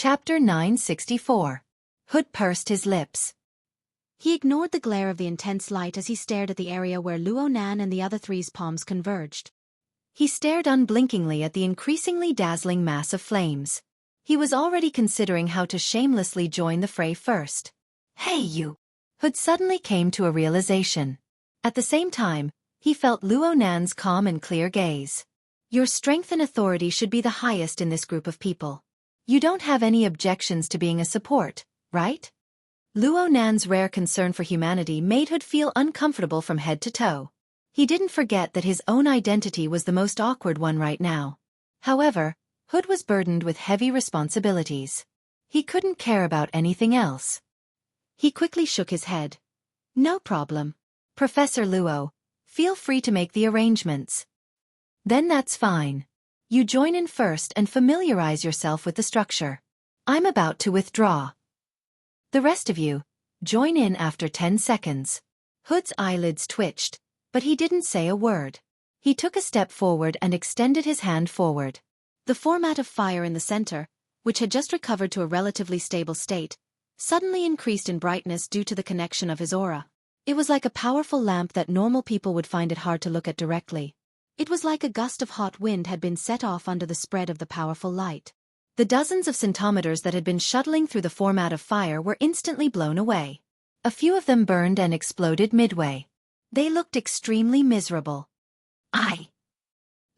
Chapter 964. Hood pursed his lips. He ignored the glare of the intense light as he stared at the area where Luo Nan and the other three's palms converged. He stared unblinkingly at the increasingly dazzling mass of flames. He was already considering how to shamelessly join the fray first. "Hey you!" Hood suddenly came to a realization. At the same time, he felt Luo Nan's calm and clear gaze. "Your strength and authority should be the highest in this group of people. You don't have any objections to being a support, right?" Luo Nan's rare concern for humanity made Hood feel uncomfortable from head to toe. He didn't forget that his own identity was the most awkward one right now. However, Hood was burdened with heavy responsibilities. He couldn't care about anything else. He quickly shook his head. "No problem. Professor Luo, feel free to make the arrangements." "Then that's fine. You join in first and familiarize yourself with the structure. I'm about to withdraw. The rest of you, join in after 10 seconds. Hood's eyelids twitched, but he didn't say a word. He took a step forward and extended his hand forward. The format of fire in the center, which had just recovered to a relatively stable state, suddenly increased in brightness due to the connection of his aura. It was like a powerful lamp that normal people would find it hard to look at directly. It was like a gust of hot wind had been set off under the spread of the powerful light. The dozens of scintometers that had been shuttling through the format of fire were instantly blown away. A few of them burned and exploded midway. They looked extremely miserable.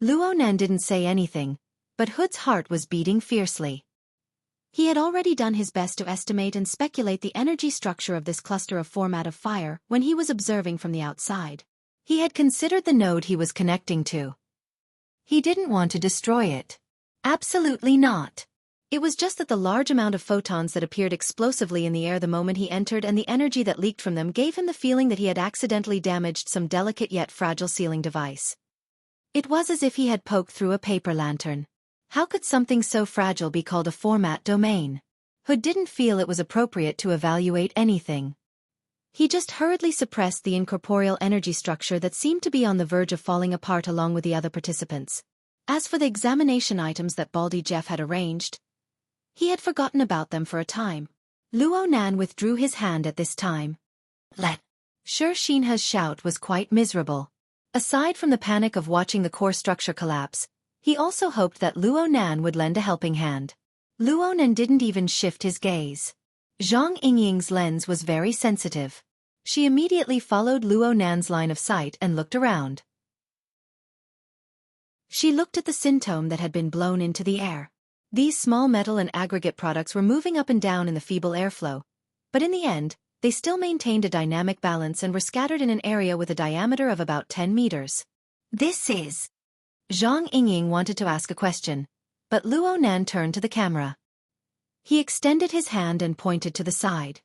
Luo Nan didn't say anything, but Hood's heart was beating fiercely. He had already done his best to estimate and speculate the energy structure of this cluster of format of fire when he was observing from the outside. He had considered the node he was connecting to. He didn't want to destroy it. Absolutely not. It was just that the large amount of photons that appeared explosively in the air the moment he entered and the energy that leaked from them gave him the feeling that he had accidentally damaged some delicate yet fragile sealing device. It was as if he had poked through a paper lantern. How could something so fragile be called a format domain? Hood didn't feel it was appropriate to evaluate anything. He just hurriedly suppressed the incorporeal energy structure that seemed to be on the verge of falling apart along with the other participants. As for the examination items that Baldy Jeff had arranged, he had forgotten about them for a time. Luo Nan withdrew his hand at this time. Xiaofan's shout was quite miserable. Aside from the panic of watching the core structure collapse, he also hoped that Luo Nan would lend a helping hand. Luo Nan didn't even shift his gaze. Zhang Yingying's lens was very sensitive. She immediately followed Luo Nan's line of sight and looked around. She looked at the syntome that had been blown into the air. These small metal and aggregate products were moving up and down in the feeble airflow, but in the end, they still maintained a dynamic balance and were scattered in an area with a diameter of about 10 meters. "This is..." Zhang Yingying wanted to ask a question, but Luo Nan turned to the camera. He extended his hand and pointed to the side.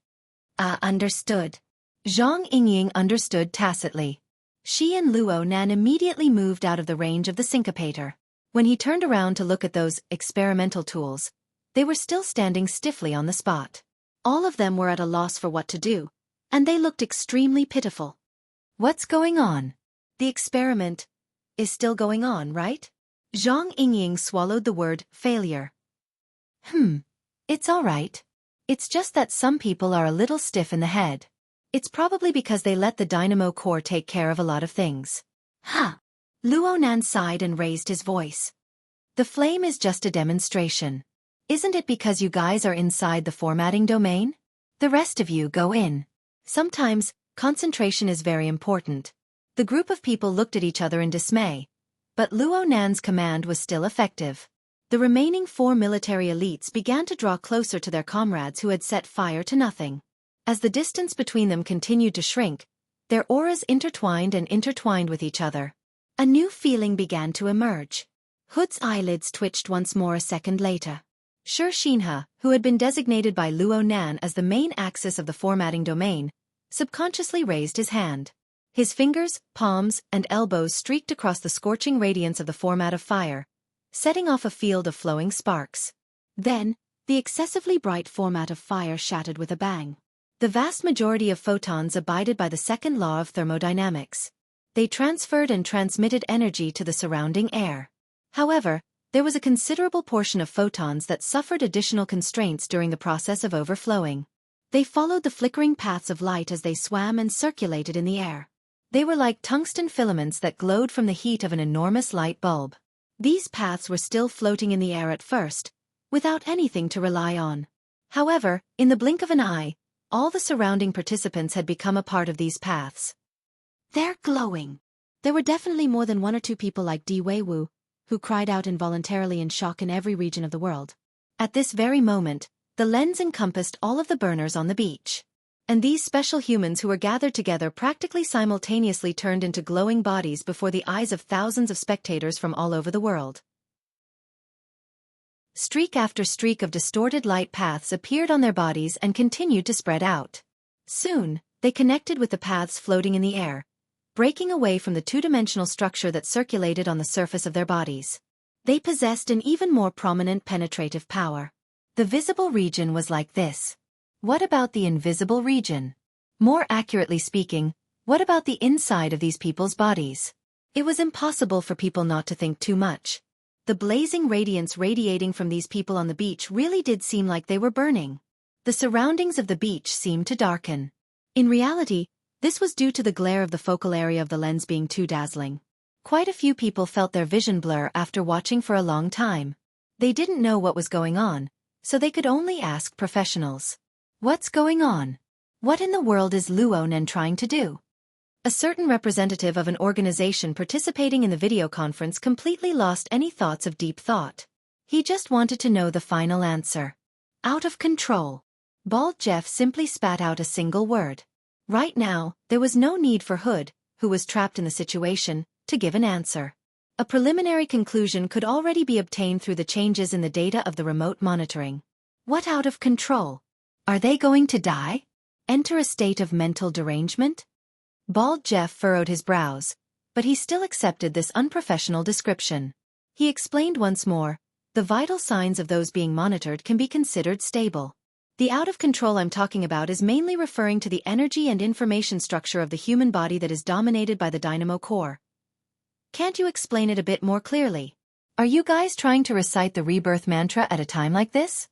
Understood." Zhang Yingying understood tacitly. She and Luo Nan immediately moved out of the range of the syncopator. When he turned around to look at those experimental tools, they were still standing stiffly on the spot. All of them were at a loss for what to do, and they looked extremely pitiful. "What's going on?" "The experiment is still going on, right?" Zhang Yingying swallowed the word failure. It's all right. It's just that some people are a little stiff in the head. It's probably because they let the dynamo core take care of a lot of things." Luo Nan sighed and raised his voice. "The flame is just a demonstration. Isn't it because you guys are inside the formatting domain? The rest of you go in. Sometimes, concentration is very important." The group of people looked at each other in dismay, but Luo Nan's command was still effective. The remaining 4 military elites began to draw closer to their comrades who had set fire to nothing. As the distance between them continued to shrink, their auras intertwined with each other. A new feeling began to emerge. Hood's eyelids twitched once more a second later. Xiaofan, who had been designated by Luo Nan as the main axis of the formatting domain, subconsciously raised his hand. His fingers, palms, and elbows streaked across the scorching radiance of the format of fire, setting off a field of flowing sparks. Then, the excessively bright format of fire shattered with a bang. The vast majority of photons abided by the second law of thermodynamics. They transferred and transmitted energy to the surrounding air. However, there was a considerable portion of photons that suffered additional constraints during the process of overflowing. They followed the flickering paths of light as they swam and circulated in the air. They were like tungsten filaments that glowed from the heat of an enormous light bulb. These paths were still floating in the air at first, without anything to rely on. However, in the blink of an eye, all the surrounding participants had become a part of these paths. They're glowing. There were definitely more than one or two people like Di Weiwu, who cried out involuntarily in shock in every region of the world. At this very moment, the lens encompassed all of the burners on the beach. And these special humans who were gathered together practically simultaneously turned into glowing bodies before the eyes of thousands of spectators from all over the world. Streak after streak of distorted light paths appeared on their bodies and continued to spread out. Soon, they connected with the paths floating in the air, breaking away from the two-dimensional structure that circulated on the surface of their bodies. They possessed an even more prominent penetrative power. The visible region was like this. What about the invisible region? More accurately speaking, what about the inside of these people's bodies? It was impossible for people not to think too much. The blazing radiance radiating from these people on the beach really did seem like they were burning. The surroundings of the beach seemed to darken. In reality, this was due to the glare of the focal area of the lens being too dazzling. Quite a few people felt their vision blur after watching for a long time. They didn't know what was going on, so they could only ask professionals. What's going on? What in the world is Luonan trying to do? A certain representative of an organization participating in the video conference completely lost any thoughts of deep thought. He just wanted to know the final answer. Out of control. Bald Jeff simply spat out a single word. Right now, there was no need for Hood, who was trapped in the situation, to give an answer. A preliminary conclusion could already be obtained through the changes in the data of the remote monitoring. What out of control? Are they going to die? Enter a state of mental derangement? Bald Jeff furrowed his brows, but he still accepted this unprofessional description. He explained once more, the vital signs of those being monitored can be considered stable. The out of control I'm talking about is mainly referring to the energy and information structure of the human body that is dominated by the dynamo core. Can't you explain it a bit more clearly? Are you guys trying to recite the rebirth mantra at a time like this?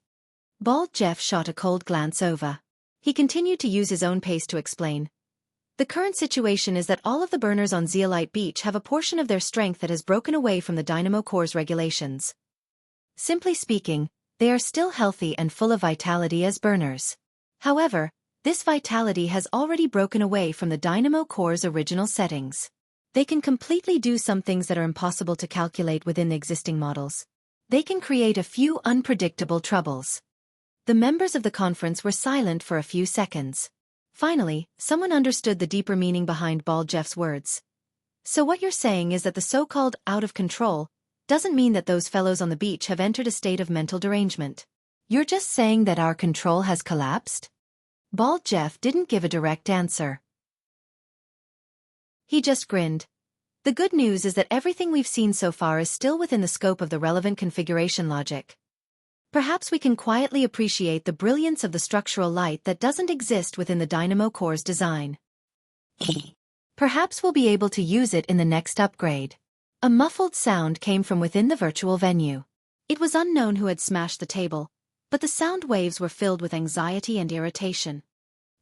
Bald Jeff shot a cold glance over. He continued to use his own pace to explain. The current situation is that all of the burners on Zeolite Beach have a portion of their strength that has broken away from the dynamo core's regulations. Simply speaking, they are still healthy and full of vitality as burners. However, this vitality has already broken away from the dynamo core's original settings. They can completely do some things that are impossible to calculate within the existing models. They can create a few unpredictable troubles. The members of the conference were silent for a few seconds. Finally, someone understood the deeper meaning behind Bald Jeff's words. So what you're saying is that the so-called out of control doesn't mean that those fellows on the beach have entered a state of mental derangement. You're just saying that our control has collapsed? Bald Jeff didn't give a direct answer. He just grinned. The good news is that everything we've seen so far is still within the scope of the relevant configuration logic. Perhaps we can quietly appreciate the brilliance of the structural light that doesn't exist within the dynamo core's design. Perhaps we'll be able to use it in the next upgrade. A muffled sound came from within the virtual venue. It was unknown who had smashed the table, but the sound waves were filled with anxiety and irritation.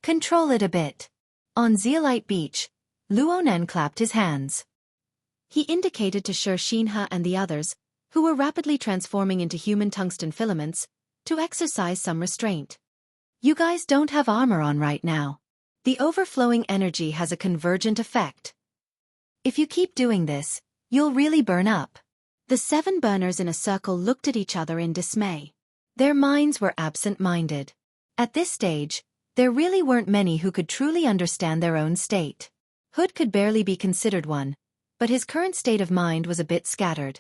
Control it a bit. On Zeolite Beach, Luonan clapped his hands. He indicated to Shinha and the others, who were rapidly transforming into human tungsten filaments, to exercise some restraint. You guys don't have armor on right now. The overflowing energy has a convergent effect. If you keep doing this, you'll really burn up. The 7 burners in a circle looked at each other in dismay. Their minds were absent-minded. At this stage, there really weren't many who could truly understand their own state. Hood could barely be considered one, but his current state of mind was a bit scattered.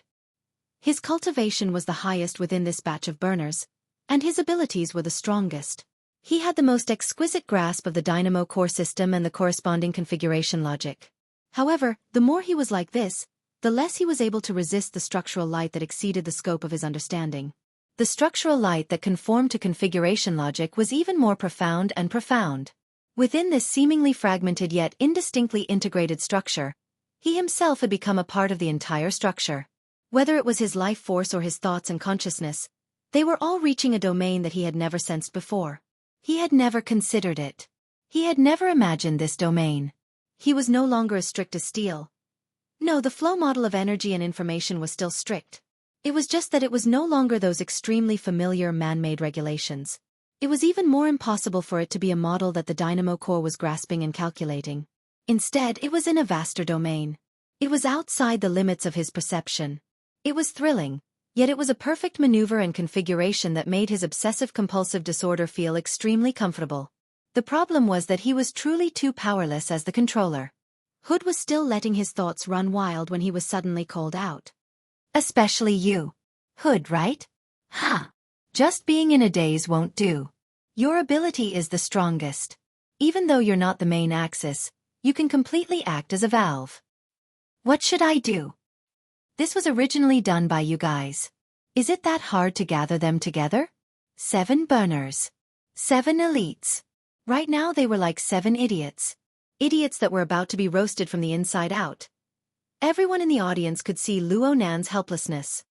His cultivation was the highest within this batch of burners, and his abilities were the strongest. He had the most exquisite grasp of the dynamo core system and the corresponding configuration logic. However, the more he was like this, the less he was able to resist the structural light that exceeded the scope of his understanding. The structural light that conformed to configuration logic was even more profound and profound. Within this seemingly fragmented yet indistinctly integrated structure, he himself had become a part of the entire structure. Whether it was his life force or his thoughts and consciousness, they were all reaching a domain that he had never sensed before. He had never considered it. He had never imagined this domain. He was no longer as strict as steel. No, the flow model of energy and information was still strict. It was just that it was no longer those extremely familiar man-made regulations. It was even more impossible for it to be a model that the dynamo core was grasping and calculating. Instead, it was in a vaster domain. It was outside the limits of his perception. It was thrilling, yet it was a perfect maneuver and configuration that made his obsessive-compulsive disorder feel extremely comfortable. The problem was that he was truly too powerless as the controller. Hood was still letting his thoughts run wild when he was suddenly called out. Especially you. Hood, right? Huh. Just being in a daze won't do. Your ability is the strongest. Even though you're not the main axis, you can completely act as a valve. What should I do? This was originally done by you guys. Is it that hard to gather them together? 7 burners. 7 elites. Right now they were like 7 idiots. Idiots that were about to be roasted from the inside out. Everyone in the audience could see Luo Nan's helplessness.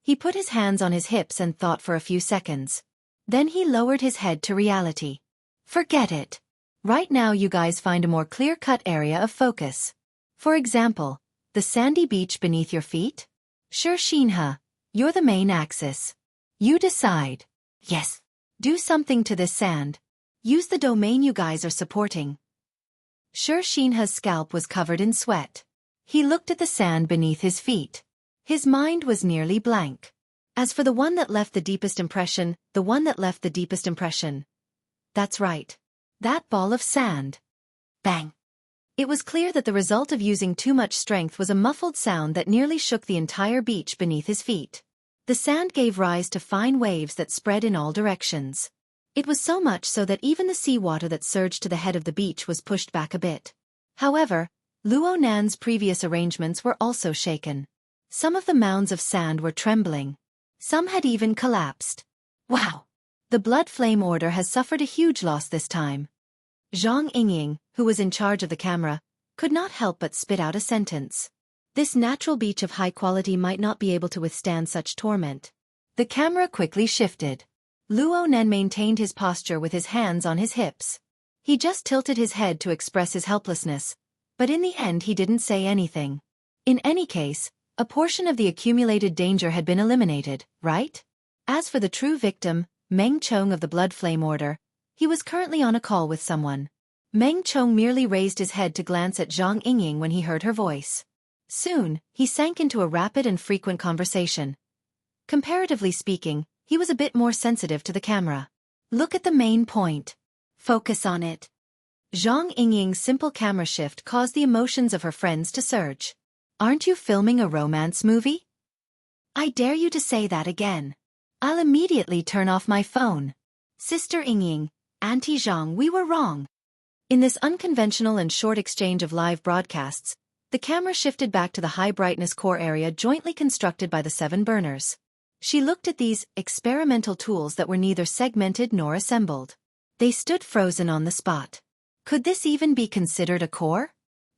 He put his hands on his hips and thought for a few seconds. Then he lowered his head to reality. Forget it. Right now you guys find a more clear-cut area of focus. For example, the sandy beach beneath your feet? Sure, Shinha, you're the main axis. You decide. Yes. Do something to this sand. Use the domain you guys are supporting. Sure, Shinha's scalp was covered in sweat. He looked at the sand beneath his feet. His mind was nearly blank. As for the one that left the deepest impression, That's right. That ball of sand. Bang. It was clear that the result of using too much strength was a muffled sound that nearly shook the entire beach beneath his feet. The sand gave rise to fine waves that spread in all directions. It was so much so that even the seawater that surged to the head of the beach was pushed back a bit. However, Luo Nan's previous arrangements were also shaken. Some of the mounds of sand were trembling. Some had even collapsed. Wow! The Blood Flame Order has suffered a huge loss this time. Zhang Yingying, who was in charge of the camera, could not help but spit out a sentence. This natural beach of high quality might not be able to withstand such torment. The camera quickly shifted. Luo Nan maintained his posture with his hands on his hips. He just tilted his head to express his helplessness, but in the end he didn't say anything. In any case, a portion of the accumulated danger had been eliminated, right? As for the true victim, Meng Chong of the Blood Flame Order, he was currently on a call with someone. Meng Chong merely raised his head to glance at Zhang Yingying when he heard her voice. Soon, he sank into a rapid and frequent conversation. Comparatively speaking, he was a bit more sensitive to the camera. Look at the main point. Focus on it. Zhang Yingying's simple camera shift caused the emotions of her friends to surge. Aren't you filming a romance movie? I dare you to say that again. I'll immediately turn off my phone. Sister Yingying, Auntie Zhang, we were wrong. In this unconventional and short exchange of live broadcasts, the camera shifted back to the high-brightness core area jointly constructed by the 7 burners. She looked at these experimental tools that were neither segmented nor assembled. They stood frozen on the spot. Could this even be considered a core?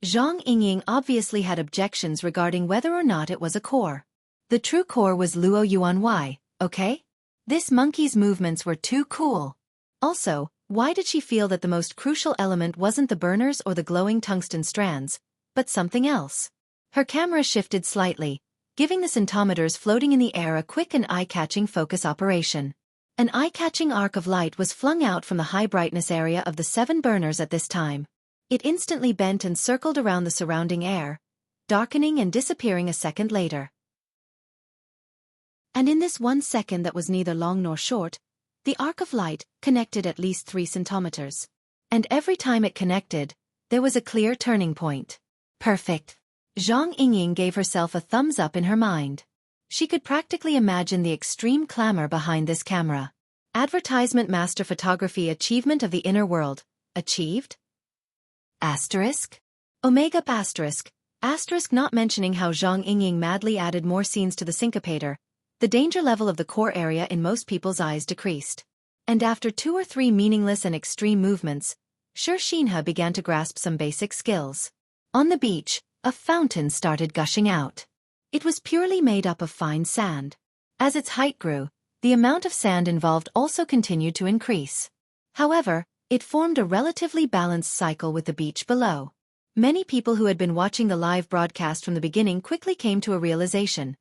Zhang Yingying obviously had objections regarding whether or not it was a core. The true core was Luo Yuanwei, okay? This monkey's movements were too cool. Also, why did she feel that the most crucial element wasn't the burners or the glowing tungsten strands, but something else? Her camera shifted slightly, giving the scintometers floating in the air a quick and eye-catching focus operation. An eye-catching arc of light was flung out from the high-brightness area of the 7 burners at this time. It instantly bent and circled around the surrounding air, darkening and disappearing a second later. And in this 1 second that was neither long nor short, the arc of light connected at least 3 scintometers. And every time it connected, there was a clear turning point. Perfect. Zhang Yingying gave herself a thumbs up in her mind. She could practically imagine the extreme clamor behind this camera. Advertisement Master Photography Achievement of the Inner World. Achieved? Asterisk? Omega asterisk. Asterisk, not mentioning how Zhang Yingying madly added more scenes to the syncopator. The danger level of the core area in most people's eyes decreased. And after 2 or 3 meaningless and extreme movements, Sure Shinha began to grasp some basic skills. On the beach, a fountain started gushing out. It was purely made up of fine sand. As its height grew, the amount of sand involved also continued to increase. However, it formed a relatively balanced cycle with the beach below. Many people who had been watching the live broadcast from the beginning quickly came to a realization.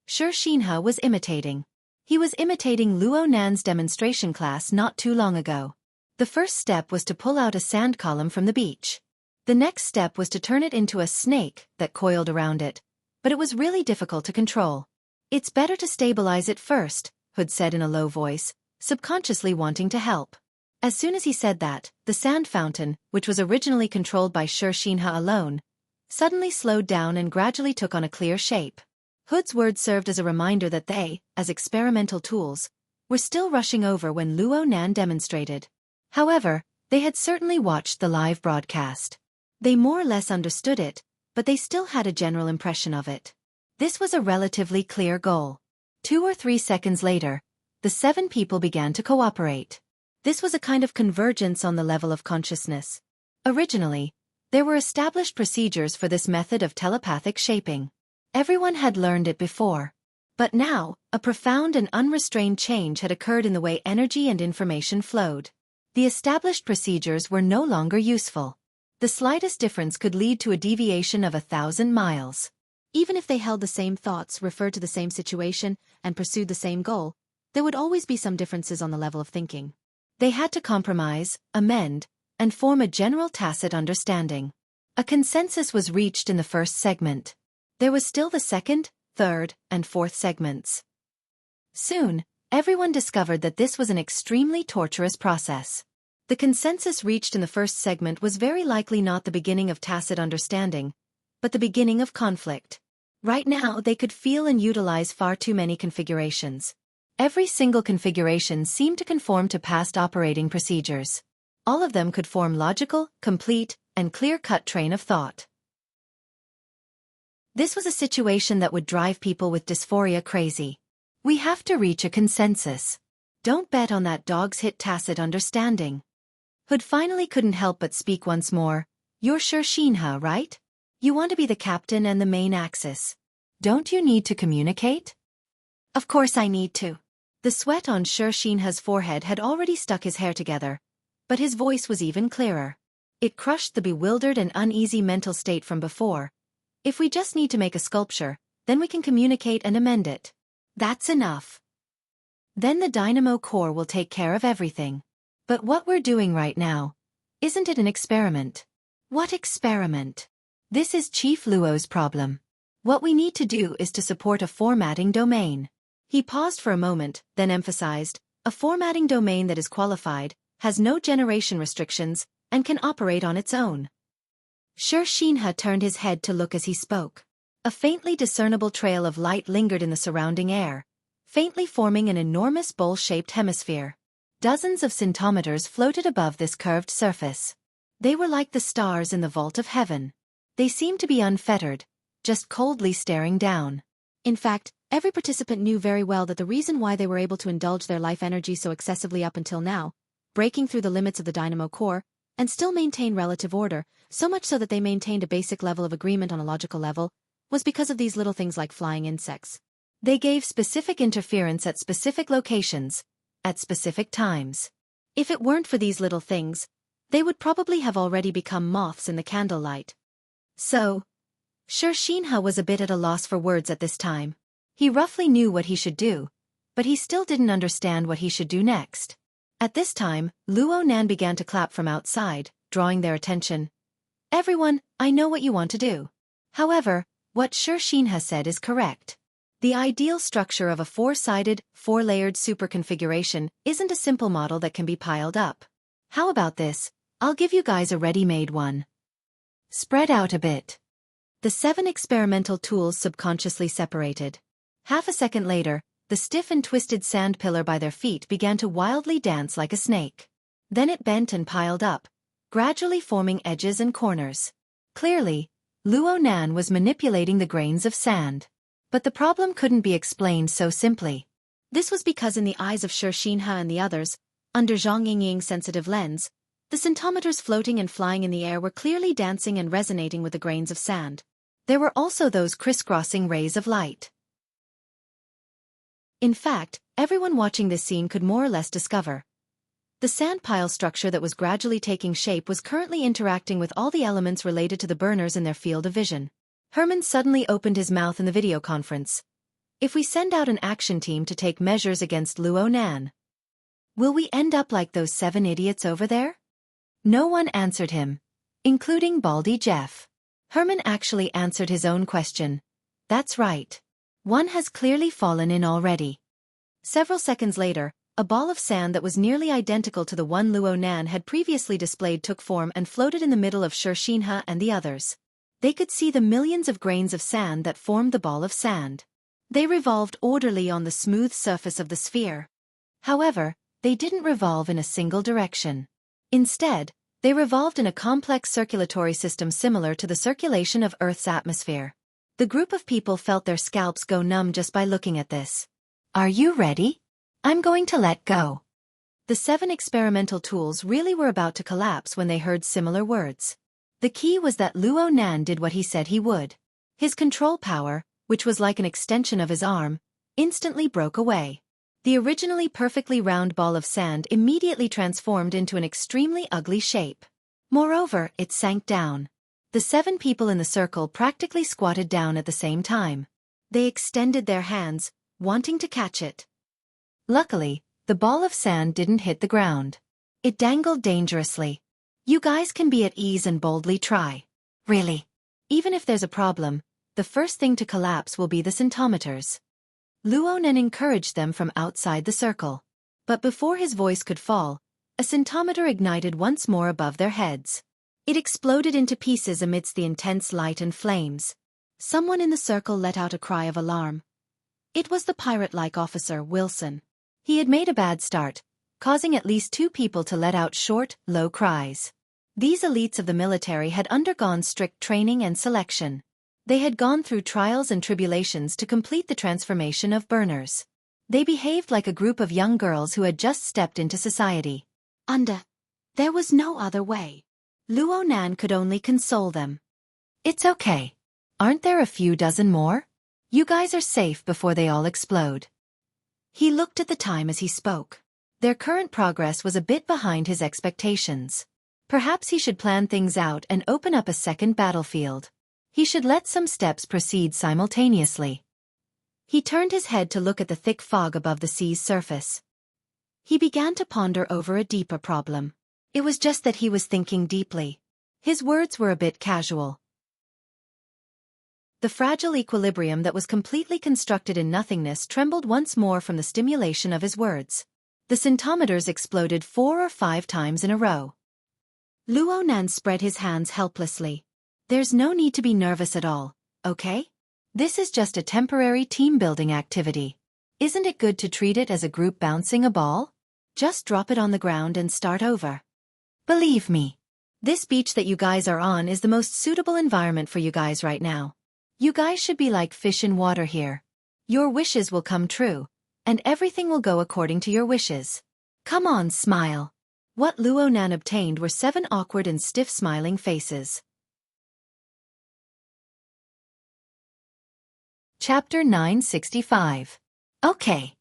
Xiaofan was imitating. He was imitating Luo Nan's demonstration class not too long ago. The first step was to pull out a sand column from the beach. The next step was to turn it into a snake that coiled around it, but it was really difficult to control. It's better to stabilize it first, Hood said in a low voice, subconsciously wanting to help. As soon as he said that, the sand fountain, which was originally controlled by Xiaofan alone, suddenly slowed down and gradually took on a clear shape. Hood's words served as a reminder that they, as experimental tools, were still rushing over when Luo Nan demonstrated. However, they had certainly watched the live broadcast. They more or less understood it, but they still had a general impression of it. This was a relatively clear goal. 2 or 3 seconds later, the 7 people began to cooperate. This was a kind of convergence on the level of consciousness. Originally, there were established procedures for this method of telepathic shaping. Everyone had learned it before. But now, a profound and unrestrained change had occurred in the way energy and information flowed. The established procedures were no longer useful. The slightest difference could lead to a deviation of 1,000 miles. Even if they held the same thoughts, referred to the same situation, and pursued the same goal, there would always be some differences on the level of thinking. They had to compromise, amend, and form a general tacit understanding. A consensus was reached in the first segment. There was still the second, third, and fourth segments. Soon, everyone discovered that this was an extremely torturous process. The consensus reached in the first segment was very likely not the beginning of tacit understanding, but the beginning of conflict. Right now, they could feel and utilize far too many configurations. Every single configuration seemed to conform to past operating procedures. All of them could form logical, complete, and clear-cut train of thought. This was a situation that would drive people with dysphoria crazy. We have to reach a consensus. Don't bet on that dog's hit tacit understanding. Hood finally couldn't help but speak once more. You're Xiaofan, right? You want to be the captain and the main axis. Don't you need to communicate? Of course I need to. The sweat on Xiaofan's forehead had already stuck his hair together, but his voice was even clearer. It crushed the bewildered and uneasy mental state from before. If we just need to make a sculpture, then we can communicate and amend it. That's enough. Then the dynamo core will take care of everything. But what we're doing right now, isn't it an experiment? What experiment? This is Chief Luo's problem. What we need to do is to support a formatting domain. He paused for a moment, then emphasized, a formatting domain that is qualified, has no generation restrictions, and can operate on its own. Xiaofan turned his head to look as he spoke. A faintly discernible trail of light lingered in the surrounding air, faintly forming an enormous bowl-shaped hemisphere. Dozens of scintometers floated above this curved surface. They were like the stars in the vault of heaven. They seemed to be unfettered, just coldly staring down. In fact, every participant knew very well that the reason why they were able to indulge their life energy so excessively up until now, breaking through the limits of the dynamo core, and still maintain relative order, so much so that they maintained a basic level of agreement on a logical level, was because of these little things like flying insects. They gave specific interference at specific locations, at specific times. If it weren't for these little things, they would probably have already become moths in the candlelight. So, Xiaofan was a bit at a loss for words at this time. He roughly knew what he should do, but he still didn't understand what he should do next. At this time, Luo Nan began to clap from outside, drawing their attention. Everyone, I know what you want to do. However, what Xiaofan has said is correct. The ideal structure of a 4-sided, 4-layered superconfiguration isn't a simple model that can be piled up. How about this? I'll give you guys a ready-made one. Spread out a bit. The 7 experimental tools subconsciously separated. Half a second later, the stiff and twisted sand pillar by their feet began to wildly dance like a snake. Then it bent and piled up, gradually forming edges and corners. Clearly, Luo Nan was manipulating the grains of sand. But the problem couldn't be explained so simply. This was because in the eyes of Xiaofan and the others, under Zhang Yingying's sensitive lens, the scintometers floating and flying in the air were clearly dancing and resonating with the grains of sand. There were also those crisscrossing rays of light. In fact, everyone watching this scene could more or less discover the sand pile structure that was gradually taking shape was currently interacting with all the elements related to the burners in their field of vision. Herman suddenly opened his mouth in the video conference. If we send out an action team to take measures against Luo Nan, will we end up like those 7 idiots over there? No one answered him, including Baldy Jeff. Herman actually answered his own question. That's right. One has clearly fallen in already. Several seconds later, a ball of sand that was nearly identical to the one Luo Nan had previously displayed took form and floated in the middle of Xiaofan and the others. They could see the millions of grains of sand that formed the ball of sand. They revolved orderly on the smooth surface of the sphere. However, they didn't revolve in a single direction. Instead, they revolved in a complex circulatory system similar to the circulation of Earth's atmosphere. The group of people felt their scalps go numb just by looking at this. Are you ready? I'm going to let go. The 7 experimental tools really were about to collapse when they heard similar words. The key was that Luo Nan did what he said he would. His control power, which was like an extension of his arm, instantly broke away. The originally perfectly round ball of sand immediately transformed into an extremely ugly shape. Moreover, it sank down. The 7 people in the circle practically squatted down at the same time. They extended their hands, wanting to catch it. Luckily, the ball of sand didn't hit the ground. It dangled dangerously. You guys can be at ease and boldly try. Really? Even if there's a problem, the first thing to collapse will be the scintometers. Luo Nan encouraged them from outside the circle. But before his voice could fall, a scintometer ignited once more above their heads. It exploded into pieces amidst the intense light and flames. Someone in the circle let out a cry of alarm. It was the pirate-like officer, Wilson. He had made a bad start, causing at least 2 people to let out short, low cries. These elites of the military had undergone strict training and selection. They had gone through trials and tribulations to complete the transformation of burners. They behaved like a group of young girls who had just stepped into society. There was no other way. Luo Nan could only console them. It's okay. Aren't there a few dozen more? You guys are safe before they all explode. He looked at the time as he spoke. Their current progress was a bit behind his expectations. Perhaps he should plan things out and open up a second battlefield. He should let some steps proceed simultaneously. He turned his head to look at the thick fog above the sea's surface. He began to ponder over a deeper problem. It was just that he was thinking deeply. His words were a bit casual. The fragile equilibrium that was completely constructed in nothingness trembled once more from the stimulation of his words. The scintometers exploded 4 or 5 times in a row. Luo Nan spread his hands helplessly. There's no need to be nervous at all, okay? This is just a temporary team-building activity. Isn't it good to treat it as a group bouncing a ball? Just drop it on the ground and start over. Believe me, this beach that you guys are on is the most suitable environment for you guys right now. You guys should be like fish in water here. Your wishes will come true, and everything will go according to your wishes. Come on, smile. What Luo Nan obtained were 7 awkward and stiff smiling faces. Chapter 965. Okay.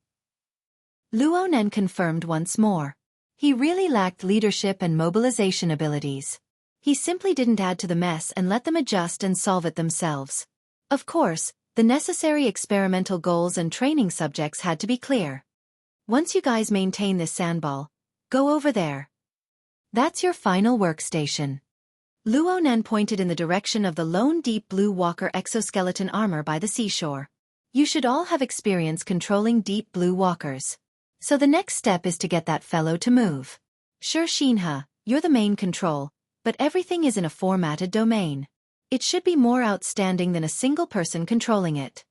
Luo Nan confirmed once more. He really lacked leadership and mobilization abilities. He simply didn't add to the mess and let them adjust and solve it themselves. Of course, the necessary experimental goals and training subjects had to be clear. Once you guys maintain this sandball, go over there. That's your final workstation. Luo Nan pointed in the direction of the lone deep blue walker exoskeleton armor by the seashore. You should all have experience controlling deep blue walkers. So the next step is to get that fellow to move. Sure, Xinhe, you're the main control, but everything is in a formatted domain. It should be more outstanding than a single person controlling it.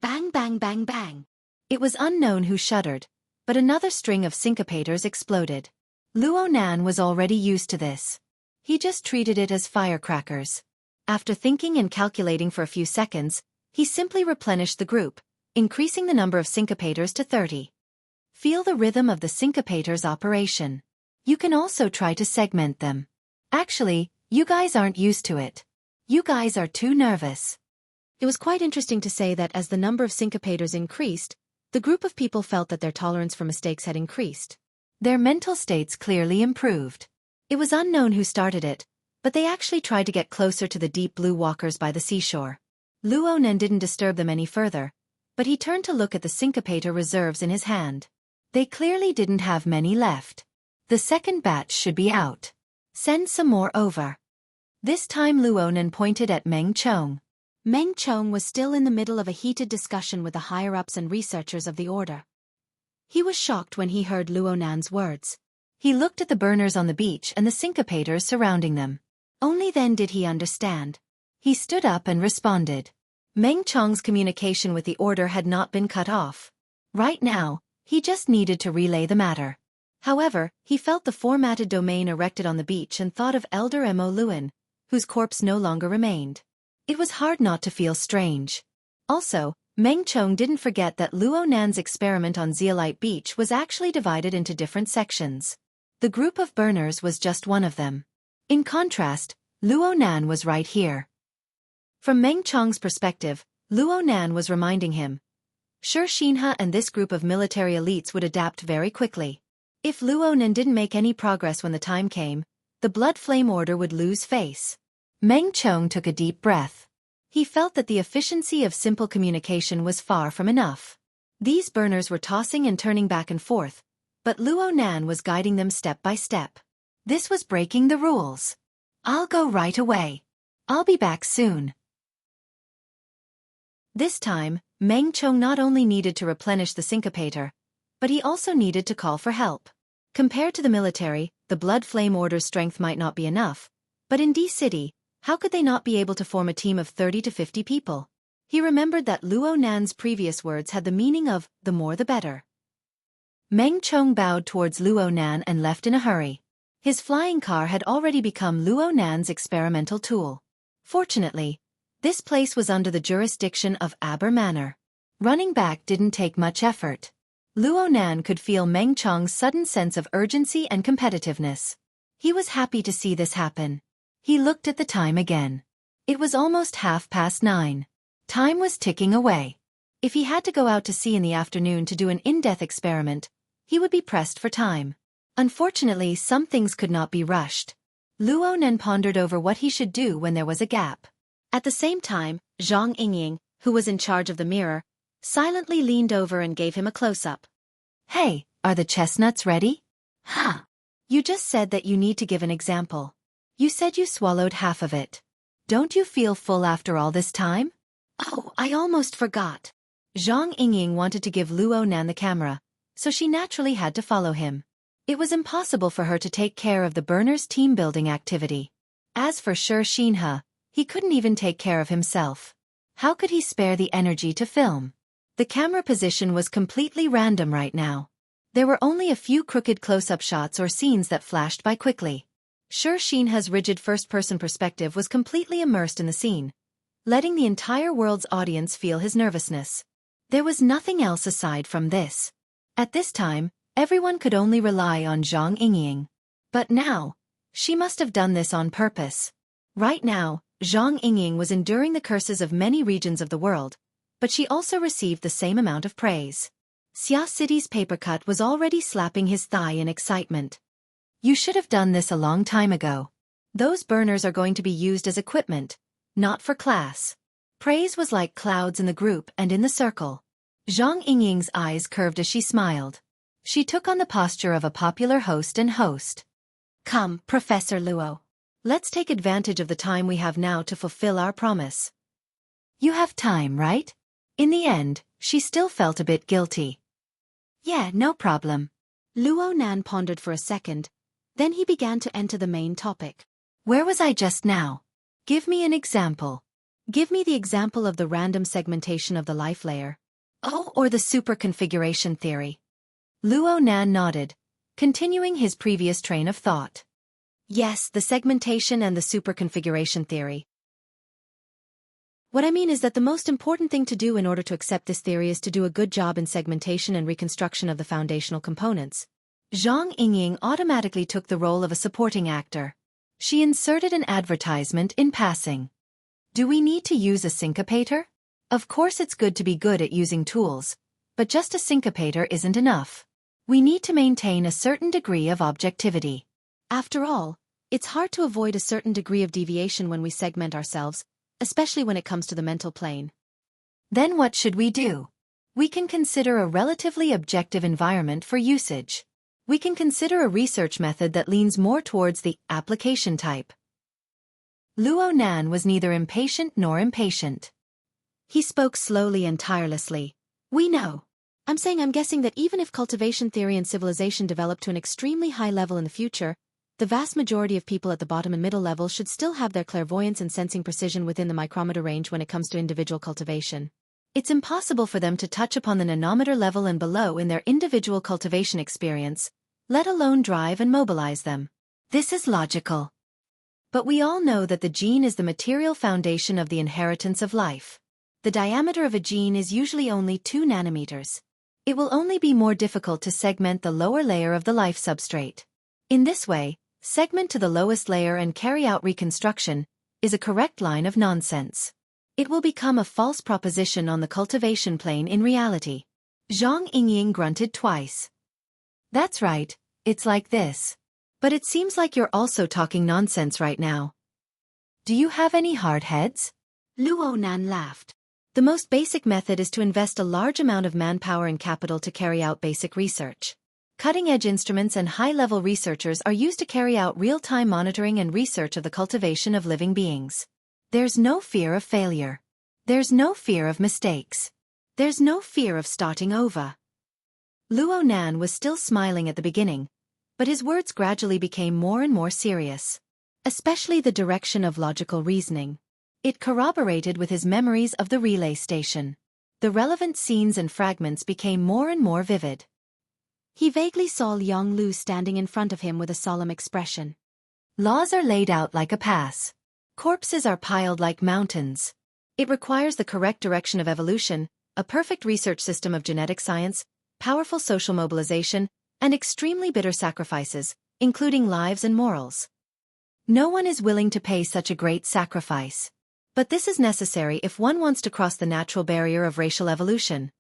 Bang bang bang bang. It was unknown who shuddered, but another string of syncopators exploded. Luo Nan was already used to this. He just treated it as firecrackers. After thinking and calculating for a few seconds, he simply replenished the group, increasing the number of syncopators to 30. Feel the rhythm of the syncopators' operation. You can also try to segment them. Actually, you guys aren't used to it. You guys are too nervous. It was quite interesting to say that as the number of syncopators increased, the group of people felt that their tolerance for mistakes had increased. Their mental states clearly improved. It was unknown who started it, but they actually tried to get closer to the deep blue walkers by the seashore. Luonan didn't disturb them any further, but he turned to look at the syncopator reserves in his hand. They clearly didn't have many left. The second batch should be out. Send some more over. This time Luonan pointed at Meng Chong. Meng Chong was still in the middle of a heated discussion with the higher-ups and researchers of the order. He was shocked when he heard Luonan's words. He looked at the burners on the beach and the syncopators surrounding them. Only then did he understand. He stood up and responded. Meng Chong's communication with the order had not been cut off. Right now, he just needed to relay the matter. However, he felt the formatted domain erected on the beach and thought of Elder Mo Luan, whose corpse no longer remained. It was hard not to feel strange. Also, Meng Chong didn't forget that Luonan's experiment on Zeolite Beach was actually divided into different sections. The group of burners was just one of them. In contrast, Luonan was right here. From Meng Chong's perspective, Luonan was reminding him. Sure, Xinhe and this group of military elites would adapt very quickly. If Luonan didn't make any progress when the time came, the Blood Flame Order would lose face. Meng Chong took a deep breath. He felt that the efficiency of simple communication was far from enough. These burners were tossing and turning back and forth, but Luonan was guiding them step by step. This was breaking the rules. I'll go right away. I'll be back soon. This time, Meng Chong not only needed to replenish the syncopator, but he also needed to call for help. Compared to the military, the Blood Flame Order's strength might not be enough, but in D City, how could they not be able to form a team of 30 to 50 people? He remembered that Luonan's previous words had the meaning of, the more the better. Meng Chong bowed towards Luonan and left in a hurry. His flying car had already become Luonan's experimental tool. Fortunately, this place was under the jurisdiction of Aber Manor. Running back didn't take much effort. Luonan could feel Meng Chong's sudden sense of urgency and competitiveness. He was happy to see this happen. He looked at the time again. It was almost 9:30. Time was ticking away. If he had to go out to sea in the afternoon to do an in-depth experiment, he would be pressed for time. Unfortunately, some things could not be rushed. Luonan pondered over what he should do when there was a gap. At the same time, Zhang Yingying, who was in charge of the mirror, silently leaned over and gave him a close-up. Hey, are the chestnuts ready? Huh. You just said that you need to give an example. You said you swallowed half of it. Don't you feel full after all this time? Oh, I almost forgot. Zhang Yingying wanted to give Luonan the camera, so she naturally had to follow him. It was impossible for her to take care of the burners' team-building activity. As for Sure Xinhe, he couldn't even take care of himself. How could he spare the energy to film? The camera position was completely random right now. There were only a few crooked close-up shots or scenes that flashed by quickly. Sure Xinhe's rigid first-person perspective was completely immersed in the scene, letting the entire world's audience feel his nervousness. There was nothing else aside from this. At this time, everyone could only rely on Zhang Yingying. But now, she must have done this on purpose. Right now, Zhang Yingying was enduring the curses of many regions of the world, but she also received the same amount of praise. Xia City's papercut was already slapping his thigh in excitement. You should have done this a long time ago. Those burners are going to be used as equipment, not for class. Praise was like clouds in the group and in the circle. Zhang Yingying's eyes curved as she smiled. She took on the posture of a popular host and host. Come, Professor Luo. Let's take advantage of the time we have now to fulfill our promise. You have time, right? In the end, she still felt a bit guilty. Yeah, no problem. Luonan pondered for a second, then he began to enter the main topic. Where was I just now? Give me an example. Give me the example of the random segmentation of the life layer. Oh, or the super configuration theory. Luonan nodded, continuing his previous train of thought. Yes, the segmentation and the super configuration theory. What I mean is that the most important thing to do in order to accept this theory is to do a good job in segmentation and reconstruction of the foundational components. Zhang Yingying automatically took the role of a supporting actor. She inserted an advertisement in passing. Do we need to use a syncopator? Of course it's good to be good at using tools, but just a syncopator isn't enough. We need to maintain a certain degree of objectivity. After all, it's hard to avoid a certain degree of deviation when we segment ourselves, especially when it comes to the mental plane. Then what should we do? We can consider a relatively objective environment for usage. We can consider a research method that leans more towards the application type. Luo Nan was neither impatient nor impatient. He spoke slowly and tirelessly. We know. I'm guessing that even if cultivation theory and civilization develop to an extremely high level in the future, the vast majority of people at the bottom and middle level should still have their clairvoyance and sensing precision within the micrometer range when it comes to individual cultivation. It's impossible for them to touch upon the nanometer level and below in their individual cultivation experience, let alone drive and mobilize them. This is logical. But we all know that the gene is the material foundation of the inheritance of life. The diameter of a gene is usually only 2 nanometers. It will only be more difficult to segment the lower layer of the life substrate. In this way, segment to the lowest layer and carry out reconstruction is a correct line of nonsense. It will become a false proposition on the cultivation plane in reality. Zhang Yingying grunted twice. That's right, it's like this. But it seems like you're also talking nonsense right now. Do you have any hard heads? Luo Nan laughed. The most basic method is to invest a large amount of manpower and capital to carry out basic research. Cutting-edge instruments and high-level researchers are used to carry out real-time monitoring and research of the cultivation of living beings. There's no fear of failure. There's no fear of mistakes. There's no fear of starting over. Luo Nan was still smiling at the beginning, but his words gradually became more and more serious. Especially the direction of logical reasoning. It corroborated with his memories of the relay station. The relevant scenes and fragments became more and more vivid. He vaguely saw Liang Lu standing in front of him with a solemn expression. Laws are laid out like a pass. Corpses are piled like mountains. It requires the correct direction of evolution, a perfect research system of genetic science, powerful social mobilization, and extremely bitter sacrifices, including lives and morals. No one is willing to pay such a great sacrifice. But this is necessary if one wants to cross the natural barrier of racial evolution.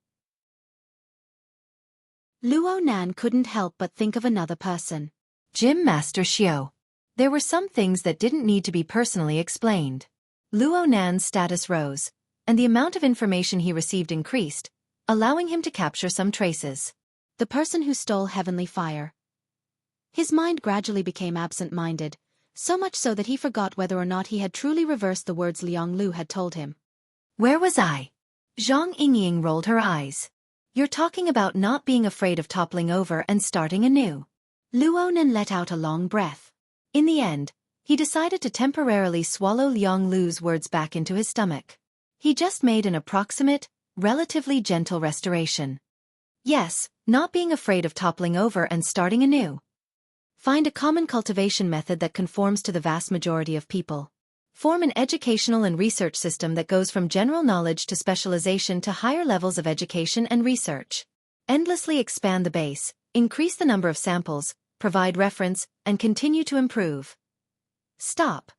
Luo Nan couldn't help but think of another person. Gym Master Xiao. There were some things that didn't need to be personally explained. Luo Nan's status rose, and the amount of information he received increased, allowing him to capture some traces. The person who stole heavenly fire. His mind gradually became absent-minded, so much so that he forgot whether or not he had truly reversed the words Liang Lu had told him. Where was I? Zhang Yingying rolled her eyes. You're talking about not being afraid of toppling over and starting anew. Luo Nan let out a long breath. In the end, he decided to temporarily swallow Liang Lu's words back into his stomach. He just made an approximate, relatively gentle restoration. Yes, not being afraid of toppling over and starting anew. Find a common cultivation method that conforms to the vast majority of people. Form an educational and research system that goes from general knowledge to specialization to higher levels of education and research. Endlessly expand the base, increase the number of samples, provide reference, and continue to improve. Stop.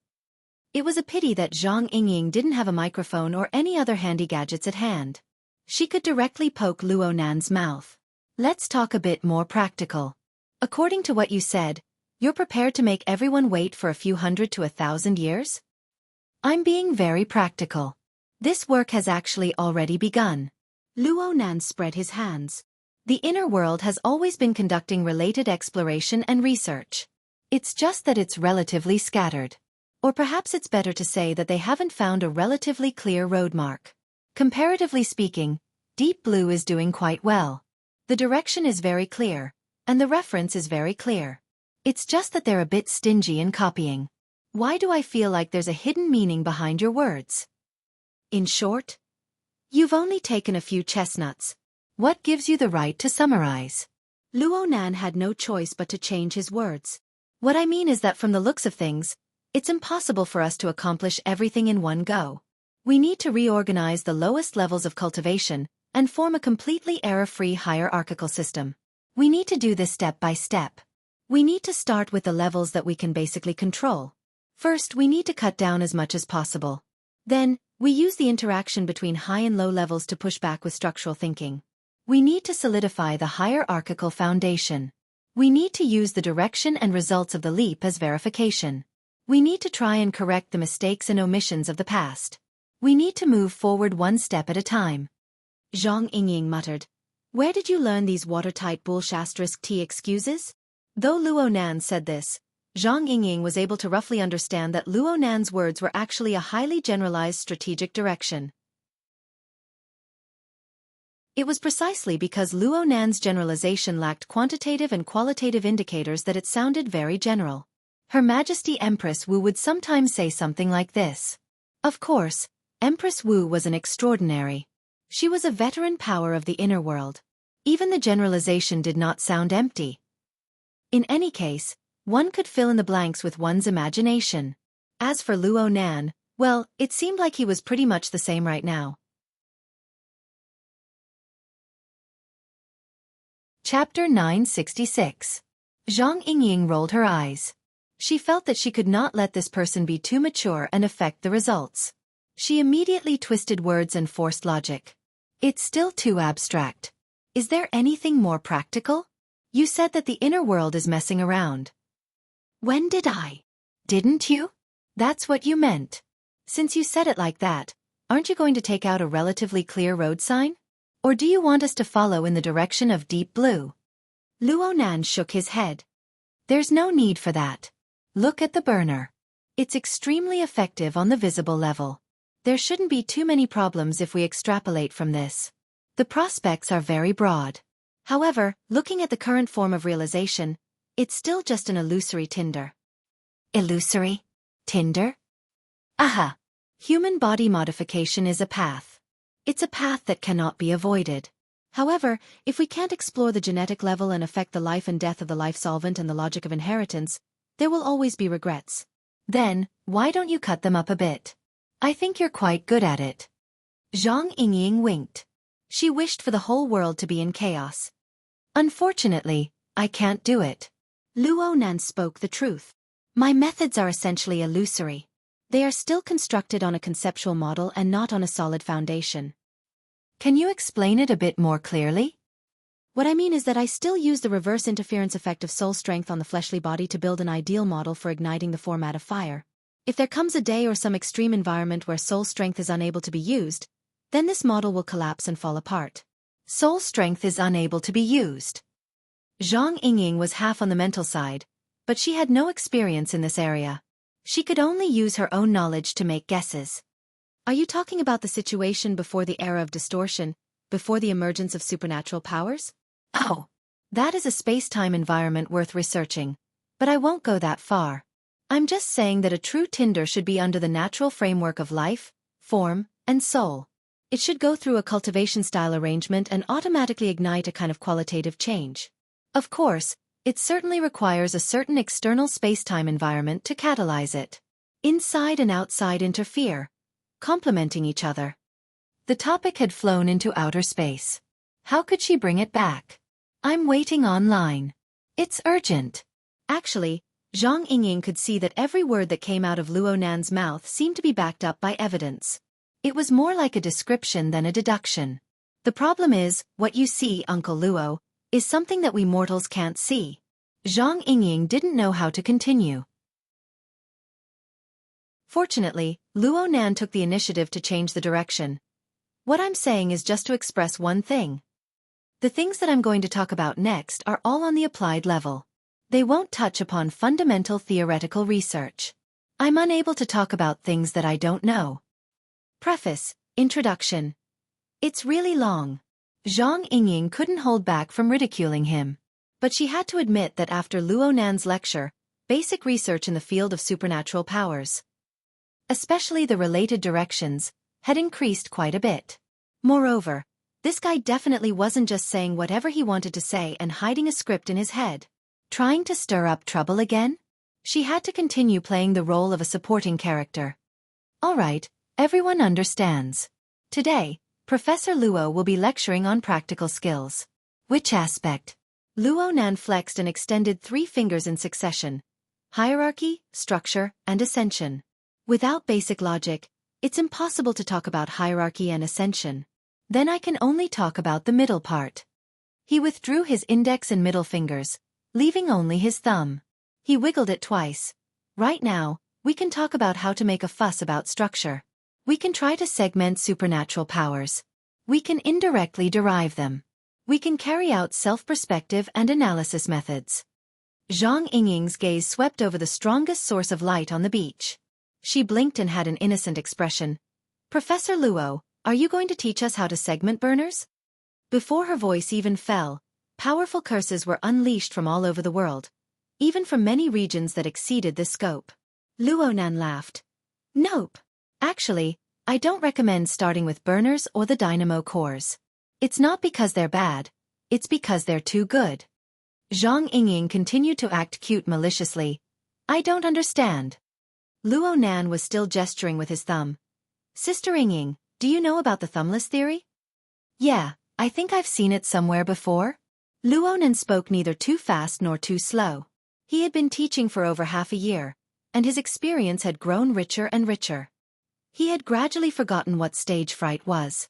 It was a pity that Zhang Yingying didn't have a microphone or any other handy gadgets at hand. She could directly poke Luo Nan's mouth. Let's talk a bit more practical. According to what you said, you're prepared to make everyone wait for a few hundred to 1,000 years? I'm being very practical. This work has actually already begun. Luo Nan spread his hands. The inner world has always been conducting related exploration and research. It's just that it's relatively scattered. Or perhaps it's better to say that they haven't found a relatively clear roadmark. Comparatively speaking, Deep Blue is doing quite well. The direction is very clear, and the reference is very clear. It's just that they're a bit stingy in copying. Why do I feel like there's a hidden meaning behind your words? In short, you've only taken a few chestnuts. What gives you the right to summarize? Luo Nan had no choice but to change his words. What I mean is that from the looks of things, it's impossible for us to accomplish everything in one go. We need to reorganize the lowest levels of cultivation and form a completely error-free hierarchical system. We need to do this step by step. We need to start with the levels that we can basically control. First, we need to cut down as much as possible. Then, we use the interaction between high and low levels to push back with structural thinking. We need to solidify the hierarchical foundation. We need to use the direction and results of the leap as verification. We need to try and correct the mistakes and omissions of the past. We need to move forward one step at a time. Zhang Yingying muttered. Where did you learn these watertight bullshit excuses? Though Luo Nan said this, Zhang Yingying was able to roughly understand that Luo Nan's words were actually a highly generalized strategic direction. It was precisely because Luo Nan's generalization lacked quantitative and qualitative indicators that it sounded very general. Her Majesty Empress Wu would sometimes say something like this. Of course, Empress Wu was an extraordinary. She was a veteran power of the inner world. Even the generalization did not sound empty. In any case, one could fill in the blanks with one's imagination. As for Luo Nan, well, it seemed like he was pretty much the same right now. Chapter 966. Zhang Yingying rolled her eyes. She felt that she could not let this person be too mature and affect the results. She immediately twisted words and forced logic. It's still too abstract. Is there anything more practical? You said that the inner world is messing around. When did I? Didn't you? That's what you meant. Since you said it like that, aren't you going to take out a relatively clear road sign? Or do you want us to follow in the direction of deep blue? Luo Nan shook his head. There's no need for that. Look at the burner. It's extremely effective on the visible level. There shouldn't be too many problems if we extrapolate from this. The prospects are very broad. However, looking at the current form of realization, it's still just an illusory tinder. Illusory? Tinder? Aha! Human body modification is a path. It's a path that cannot be avoided. However, if we can't explore the genetic level and affect the life and death of the life solvent and the logic of inheritance, there will always be regrets. Then, why don't you cut them up a bit? I think you're quite good at it. Zhang Yingying winked. She wished for the whole world to be in chaos. Unfortunately, I can't do it. Luo Nan spoke the truth. My methods are essentially illusory. They are still constructed on a conceptual model and not on a solid foundation. Can you explain it a bit more clearly? What I mean is that I still use the reverse interference effect of soul strength on the fleshly body to build an ideal model for igniting the format of fire. If there comes a day or some extreme environment where soul strength is unable to be used, then this model will collapse and fall apart. Soul strength is unable to be used. Zhang Yingying was half on the mental side, but she had no experience in this area. She could only use her own knowledge to make guesses. Are you talking about the situation before the era of distortion, before the emergence of supernatural powers? Oh, that is a space-time environment worth researching, but I won't go that far. I'm just saying that a true tinder should be under the natural framework of life, form, and soul. It should go through a cultivation-style arrangement and automatically ignite a kind of qualitative change. Of course, it certainly requires a certain external space-time environment to catalyze it. Inside and outside interfere, complementing each other. The topic had flown into outer space. How could she bring it back? I'm waiting online. It's urgent. Actually, Zhang Yingying could see that every word that came out of Luo Nan's mouth seemed to be backed up by evidence. It was more like a description than a deduction. The problem is, what you see, Uncle Luo, is something that we mortals can't see. Zhang Yingying didn't know how to continue. Fortunately, Luo Nan took the initiative to change the direction. What I'm saying is just to express one thing. The things that I'm going to talk about next are all on the applied level. They won't touch upon fundamental theoretical research. I'm unable to talk about things that I don't know. Preface, Introduction. It's really long. Zhang Yingying couldn't hold back from ridiculing him. But she had to admit that after Luo Nan's lecture, basic research in the field of supernatural powers, especially the related directions, had increased quite a bit. Moreover, this guy definitely wasn't just saying whatever he wanted to say and hiding a script in his head. Trying to stir up trouble again? She had to continue playing the role of a supporting character. All right, everyone understands. Today, Professor Luo will be lecturing on practical skills. Which aspect? Luo Nan flexed and extended 3 fingers in succession. Hierarchy, structure, and ascension. Without basic logic, It's impossible to talk about hierarchy and ascension. Then I can only talk about the middle part. He withdrew his index and middle fingers, leaving only his thumb. He wiggled it twice. Right now, we can talk about how to make a fuss about structure. We can try to segment supernatural powers. We can indirectly derive them. We can carry out self-perspective and analysis methods. Zhang Yingying's gaze swept over the strongest source of light on the beach. She blinked and had an innocent expression. Professor Luo, are you going to teach us how to segment burners? Before her voice even fell, powerful curses were unleashed from all over the world, even from many regions that exceeded this scope. Luonan laughed. Nope. Actually, I don't recommend starting with burners or the dynamo cores. It's not because they're bad, it's because they're too good. Zhang Yingying continued to act cute maliciously. I don't understand. Luonan was still gesturing with his thumb. Sister Yingying, do you know about the thumbless theory? Yeah, I think I've seen it somewhere before. Luonan spoke neither too fast nor too slow. He had been teaching for over half a year, and his experience had grown richer and richer. He had gradually forgotten what stage fright was.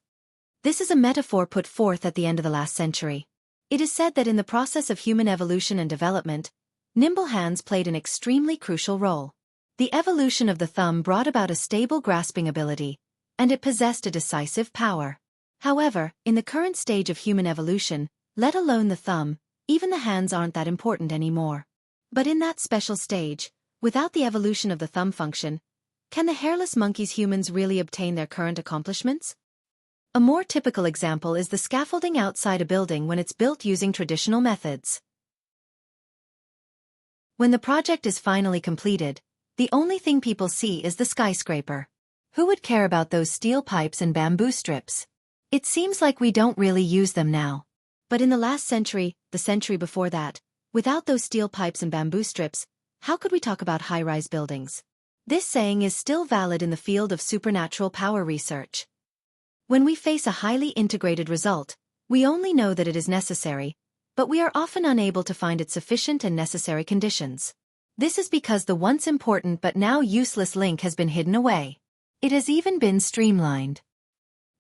This is a metaphor put forth at the end of the last century. It is said that in the process of human evolution and development, nimble hands played an extremely crucial role. The evolution of the thumb brought about a stable grasping ability, and it possessed a decisive power. However, in the current stage of human evolution, let alone the thumb, even the hands aren't that important anymore. But in that special stage, without the evolution of the thumb function, can the hairless monkeys humans really obtain their current accomplishments? A more typical example is the scaffolding outside a building when it's built using traditional methods. When the project is finally completed, the only thing people see is the skyscraper. Who would care about those steel pipes and bamboo strips? It seems like we don't really use them now. But in the last century, the century before that, without those steel pipes and bamboo strips, how could we talk about high-rise buildings? This saying is still valid in the field of supernatural power research. When we face a highly integrated result, we only know that it is necessary, but we are often unable to find its sufficient and necessary conditions. This is because the once important but now useless link has been hidden away. It has even been streamlined.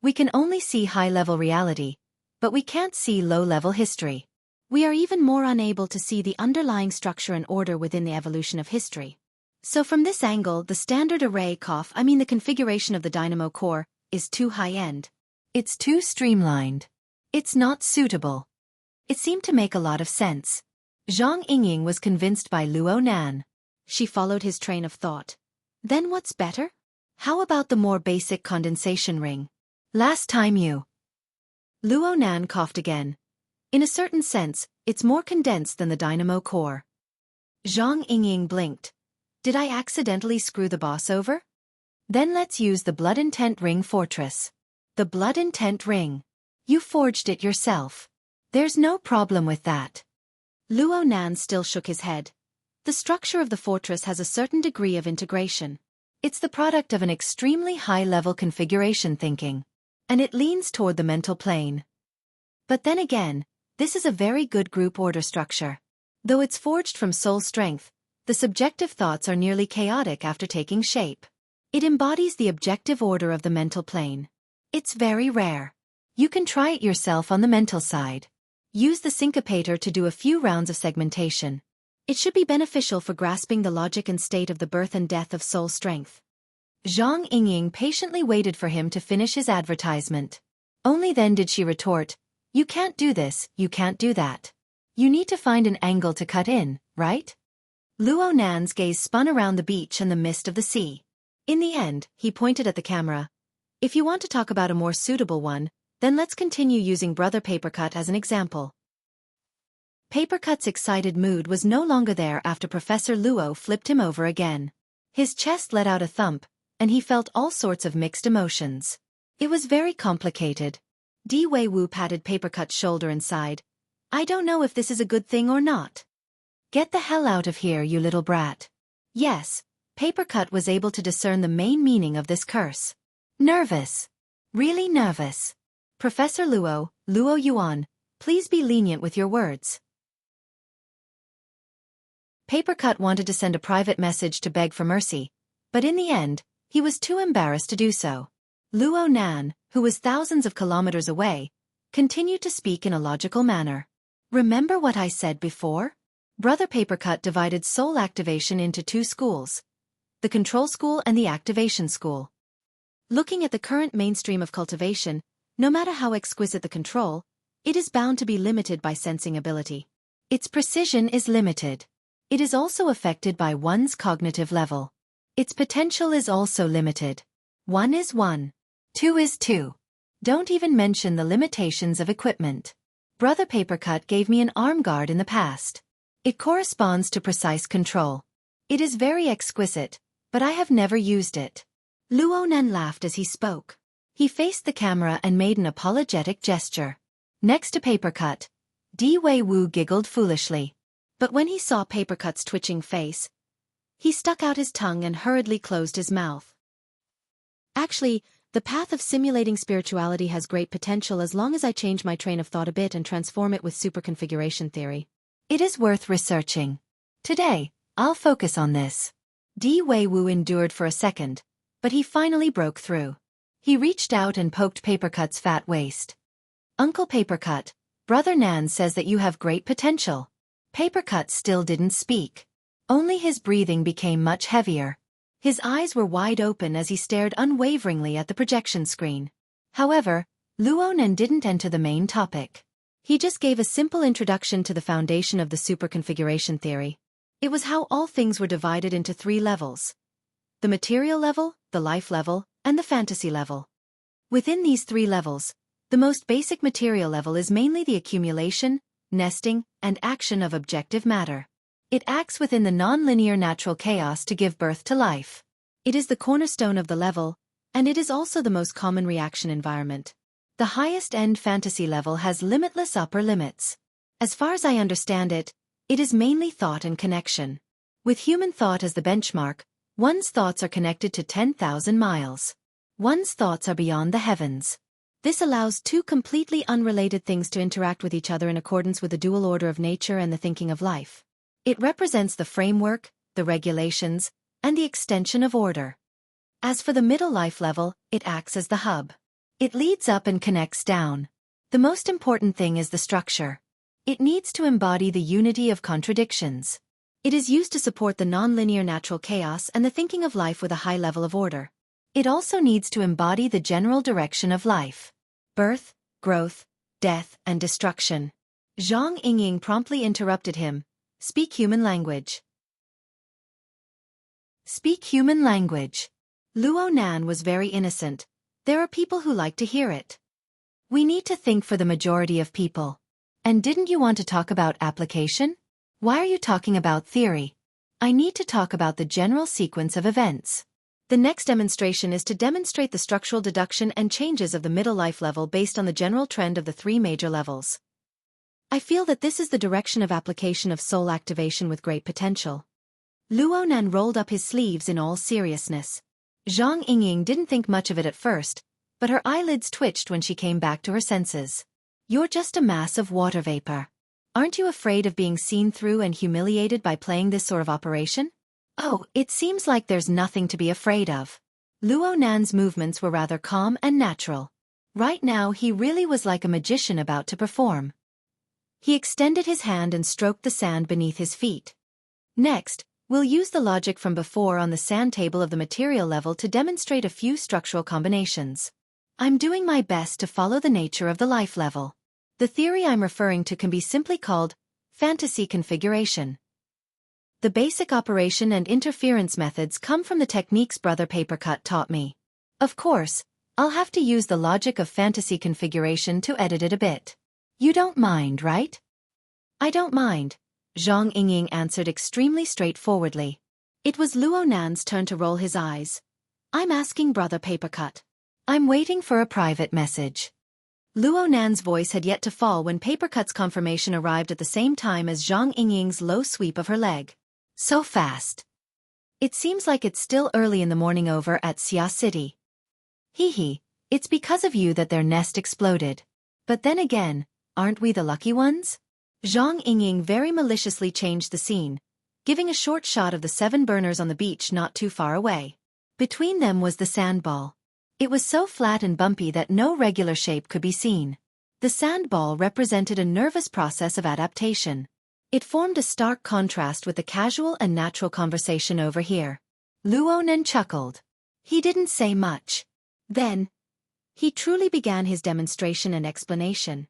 We can only see high-level reality, but we can't see low-level history. We are even more unable to see the underlying structure and order within the evolution of history. So from this angle, the standard array the configuration of the dynamo core, is too high-end. It's too streamlined. It's not suitable. It seemed to make a lot of sense. Zhang Yingying was convinced by Luonan. She followed his train of thought. Then what's better? How about the more basic condensation ring? Last time you... Luonan coughed again. In a certain sense, it's more condensed than the dynamo core. Zhang Yingying blinked. Did I accidentally screw the boss over? Then let's use the Blood Intent Ring Fortress. The Blood Intent Ring. You forged it yourself. There's no problem with that. Luonan still shook his head. The structure of the fortress has a certain degree of integration. It's the product of an extremely high-level configuration thinking. And it leans toward the mental plane. But then again, this is a very good group order structure. Though it's forged from soul strength, the subjective thoughts are nearly chaotic after taking shape. It embodies the objective order of the mental plane. It's very rare. You can try it yourself on the mental side. Use the syncopator to do a few rounds of segmentation. It should be beneficial for grasping the logic and state of the birth and death of soul strength. Zhang Yingying patiently waited for him to finish his advertisement. Only then did she retort, "You can't do this, you can't do that. You need to find an angle to cut in, right?" Luonan's gaze spun around the beach and the mist of the sea. In the end, he pointed at the camera. If you want to talk about a more suitable one, then let's continue using Brother Papercut as an example. Papercut's excited mood was no longer there after Professor Luo flipped him over again. His chest let out a thump, and he felt all sorts of mixed emotions. It was very complicated. Di Weiwu patted Papercut's shoulder and sighed. I don't know if this is a good thing or not. Get the hell out of here, you little brat. Yes. Papercut was able to discern the main meaning of this curse. Nervous. Really nervous. Professor Luo, Luo Yuan, please be lenient with your words. Papercut wanted to send a private message to beg for mercy, but in the end, He was too embarrassed to do so. Luo Nan, who was thousands of kilometers away, continued to speak in a logical manner. Remember what I said before? Brother Papercut divided soul activation into two schools, the control school and the activation school. Looking at the current mainstream of cultivation, no matter how exquisite the control, it is bound to be limited by sensing ability. Its precision is limited. It is also affected by one's cognitive level. Its potential is also limited. 1 is 1. 2 is 2. Don't even mention the limitations of equipment. Brother Papercut gave me an arm guard in the past. It corresponds to precise control. It is very exquisite, but I have never used it. Luo Nan laughed as he spoke. He faced the camera and made an apologetic gesture. Next to Papercut, Di Wei Wu giggled foolishly. But when he saw Papercut's twitching face, he stuck out his tongue and hurriedly closed his mouth. Actually, the path of simulating spirituality has great potential as long as I change my train of thought a bit and transform it with superconfiguration theory. It is worth researching. Today, I'll focus on this. Di Wei Wu endured for a second, but he finally broke through. He reached out and poked Papercut's fat waist. Uncle Papercut, Brother Nan says that you have great potential. Papercut still didn't speak. Only his breathing became much heavier. His eyes were wide open as he stared unwaveringly at the projection screen. However, Luo Nan didn't enter the main topic. He just gave a simple introduction to the foundation of the superconfiguration theory. It was how all things were divided into 3 levels: the material level, the life level, and the fantasy level. Within these 3 levels, the most basic material level is mainly the accumulation, nesting, and action of objective matter. It acts within the non-linear natural chaos to give birth to life. It is the cornerstone of the level, and it is also the most common reaction environment. The highest-end fantasy level has limitless upper limits. As far as I understand it, it is mainly thought and connection. With human thought as the benchmark, one's thoughts are connected to 10,000 miles. One's thoughts are beyond the heavens. This allows 2 completely unrelated things to interact with each other in accordance with the dual order of nature and the thinking of life. It represents the framework, the regulations, and the extension of order. As for the middle life level, it acts as the hub. It leads up and connects down. The most important thing is the structure. It needs to embody the unity of contradictions. It is used to support the non-linear natural chaos and the thinking of life with a high level of order. It also needs to embody the general direction of life: birth, growth, death, and destruction. Zhang Yingying promptly interrupted him. Speak human language. Speak human language. Luo Nan was very innocent. There are people who like to hear it. We need to think for the majority of people. And didn't you want to talk about application? Why are you talking about theory? I need to talk about the general sequence of events. The next demonstration is to demonstrate the structural deduction and changes of the middle life level based on the general trend of the 3 major levels. I feel that this is the direction of application of soul activation with great potential. Luo Nan rolled up his sleeves in all seriousness. Zhang Yingying didn't think much of it at first, but her eyelids twitched when she came back to her senses. You're just a mass of water vapor. Aren't you afraid of being seen through and humiliated by playing this sort of operation? Oh, it seems like there's nothing to be afraid of. Luo Nan's movements were rather calm and natural. Right now he really was like a magician about to perform. He extended his hand and stroked the sand beneath his feet. Next, we'll use the logic from before on the sand table of the material level to demonstrate a few structural combinations. I'm doing my best to follow the nature of the life level. The theory I'm referring to can be simply called fantasy configuration. The basic operation and interference methods come from the techniques Brother Papercut taught me. Of course, I'll have to use the logic of fantasy configuration to edit it a bit. You don't mind, right? I don't mind, Zhang Yingying answered extremely straightforwardly. It was Luo Nan's turn to roll his eyes. I'm asking Brother Papercut. I'm waiting for a private message. Luo Nan's voice had yet to fall when Papercut's confirmation arrived at the same time as Zhang Yingying's low sweep of her leg. So fast. It seems like it's still early in the morning over at Xia City. Hee, it's because of you that their nest exploded. But then again, aren't we the lucky ones? Zhang Yingying very maliciously changed the scene, giving a short shot of the 7 burners on the beach not too far away. Between them was the sandball. It was so flat and bumpy that no regular shape could be seen. The sandball represented a nervous process of adaptation. It formed a stark contrast with the casual and natural conversation over here. Luonan chuckled. He didn't say much. Then, he truly began his demonstration and explanation.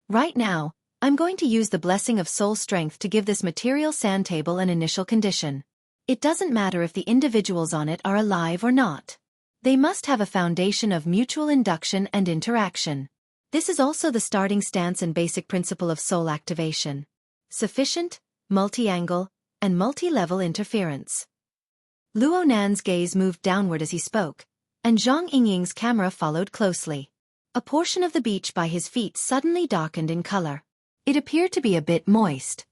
Right now, I'm going to use the blessing of soul strength to give this material sand table an initial condition. It doesn't matter if the individuals on it are alive or not. They must have a foundation of mutual induction and interaction. This is also the starting stance and basic principle of soul activation. Sufficient, multi-angle, and multi-level interference. Luonan's gaze moved downward as he spoke, and Zhang Yingying's camera followed closely. A portion of the beach by his feet suddenly darkened in color. It appeared to be a bit moist.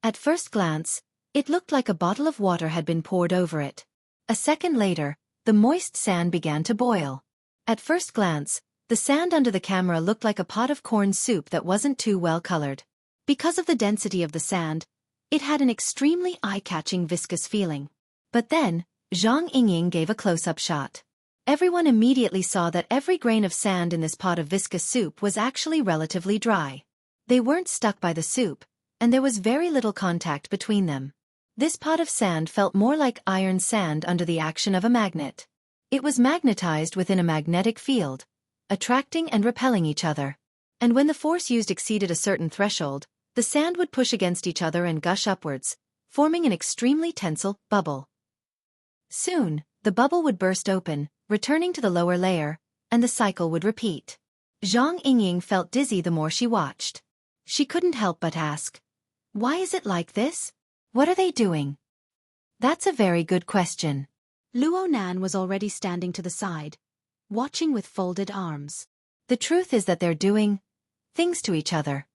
At first glance, it looked like a bottle of water had been poured over it. A second later, the moist sand began to boil. At first glance, the sand under the camera looked like a pot of corn soup that wasn't too well colored. Because of the density of the sand, it had an extremely eye-catching viscous feeling. But then, Zhang Yingying gave a close-up shot. Everyone immediately saw that every grain of sand in this pot of viscous soup was actually relatively dry. They weren't stuck by the soup, and there was very little contact between them. This pot of sand felt more like iron sand under the action of a magnet. It was magnetized within a magnetic field, attracting and repelling each other. And when the force used exceeded a certain threshold, the sand would push against each other and gush upwards, forming an extremely tensile bubble. Soon, the bubble would burst open, returning to the lower layer, and the cycle would repeat. Zhang Yingying felt dizzy the more she watched. She couldn't help but ask, "Why is it like this? What are they doing?" "That's a very good question." Luonan was already standing to the side, watching with folded arms. "The truth is that they're doing things to each other."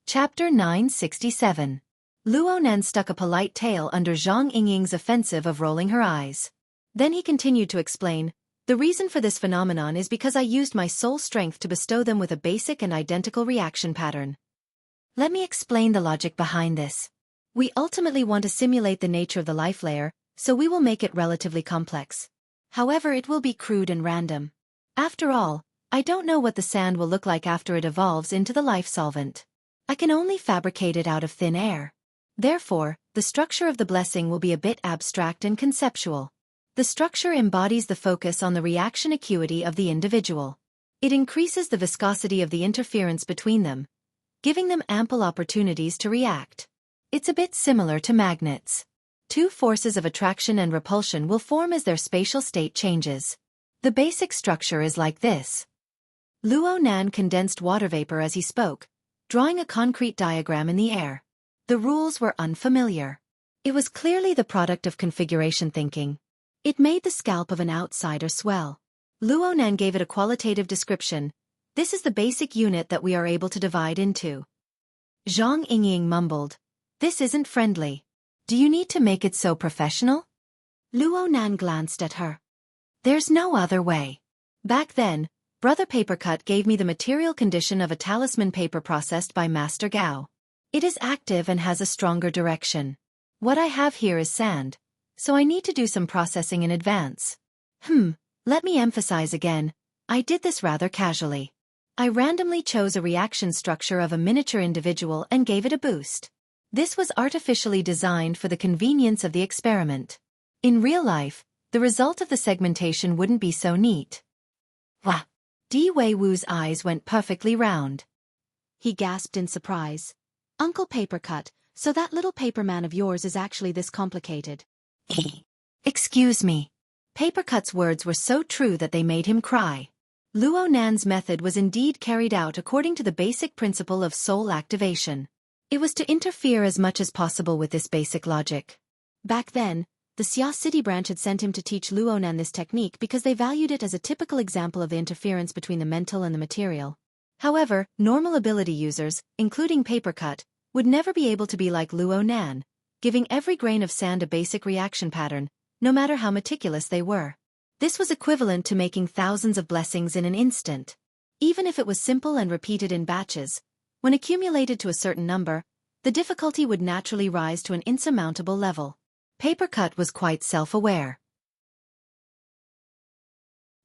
Chapter 967. Luonan stuck a polite tail under Zhang Yingying's offensive of rolling her eyes. Then he continued to explain, "The reason for this phenomenon is because I used my soul strength to bestow them with a basic and identical reaction pattern. Let me explain the logic behind this. We ultimately want to simulate the nature of the life layer, so we will make it relatively complex. However, it will be crude and random. After all, I don't know what the sand will look like after it evolves into the life solvent. I can only fabricate it out of thin air. Therefore, the structure of the blessing will be a bit abstract and conceptual. The structure embodies the focus on the reaction acuity of the individual. It increases the viscosity of the interference between them, giving them ample opportunities to react. It's a bit similar to magnets. Two forces of attraction and repulsion will form as their spatial state changes. The basic structure is like this." Luonan condensed water vapor as he spoke, drawing a concrete diagram in the air. The rules were unfamiliar. It was clearly the product of configuration thinking. It made the scalp of an outsider swell. Luonan gave it a qualitative description. "This is the basic unit that we are able to divide into." Zhang Yingying mumbled, "This isn't friendly. Do you need to make it so professional?" Luonan glanced at her. "There's no other way. Back then, Brother Papercut gave me the material condition of a talisman paper processed by Master Gao. It is active and has a stronger direction. What I have here is sand, so I need to do some processing in advance. Let me emphasize again, I did this rather casually. I randomly chose a reaction structure of a miniature individual and gave it a boost. This was artificially designed for the convenience of the experiment. In real life, the result of the segmentation wouldn't be so neat." "Wah!" Di Wei-Wu's eyes went perfectly round. He gasped in surprise. "Uncle Papercut, so that little paperman of yours is actually this complicated." "Excuse me." Papercut's words were so true that they made him cry. Luonan's method was indeed carried out according to the basic principle of soul activation. It was to interfere as much as possible with this basic logic. Back then, the Xia City branch had sent him to teach Luonan this technique because they valued it as a typical example of the interference between the mental and the material. However, normal ability users, including Papercut, would never be able to be like Luonan, giving every grain of sand a basic reaction pattern, no matter how meticulous they were. This was equivalent to making thousands of blessings in an instant. Even if it was simple and repeated in batches, when accumulated to a certain number, the difficulty would naturally rise to an insurmountable level. Papercut was quite self-aware.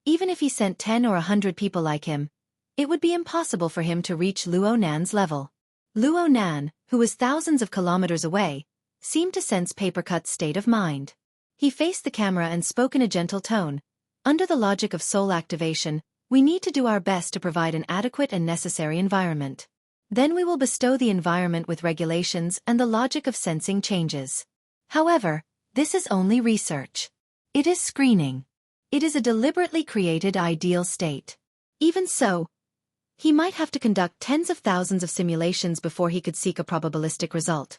Even if he sent 10 or 100 people like him, it would be impossible for him to reach Luo Nan's level. Luo Nan, who was thousands of kilometers away, seemed to sense Papercut's state of mind. He faced the camera and spoke in a gentle tone. Under the logic of soul activation, we need to do our best to provide an adequate and necessary environment. Then we will bestow the environment with regulations and the logic of sensing changes. However, this is only research. It is screening. It is a deliberately created ideal state. Even so, he might have to conduct tens of thousands of simulations before he could seek a probabilistic result.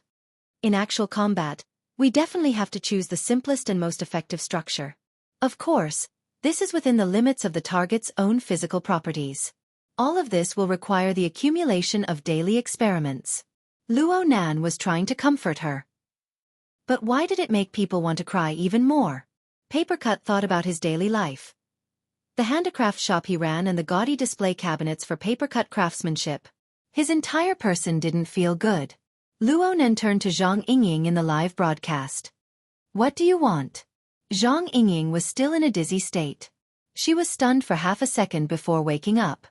In actual combat, we definitely have to choose the simplest and most effective structure. Of course, this is within the limits of the target's own physical properties. All of this will require the accumulation of daily experiments. Luo Nan was trying to comfort her. But why did it make people want to cry even more? Papercut thought about his daily life. The handicraft shop he ran and the gaudy display cabinets for papercut craftsmanship. His entire person didn't feel good. Luo Nan turned to Zhang Yingying in the live broadcast. What do you want? Zhang Yingying was still in a dizzy state. She was stunned for half a second before waking up.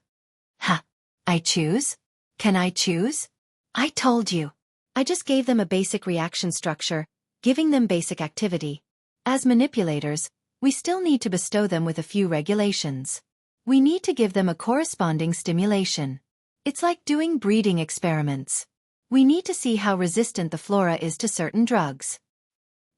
Ha! I choose? Can I choose? I told you. I just gave them a basic reaction structure, giving them basic activity. As manipulators, we still need to bestow them with a few regulations. We need to give them a corresponding stimulation. It's like doing breeding experiments. We need to see how resistant the flora is to certain drugs.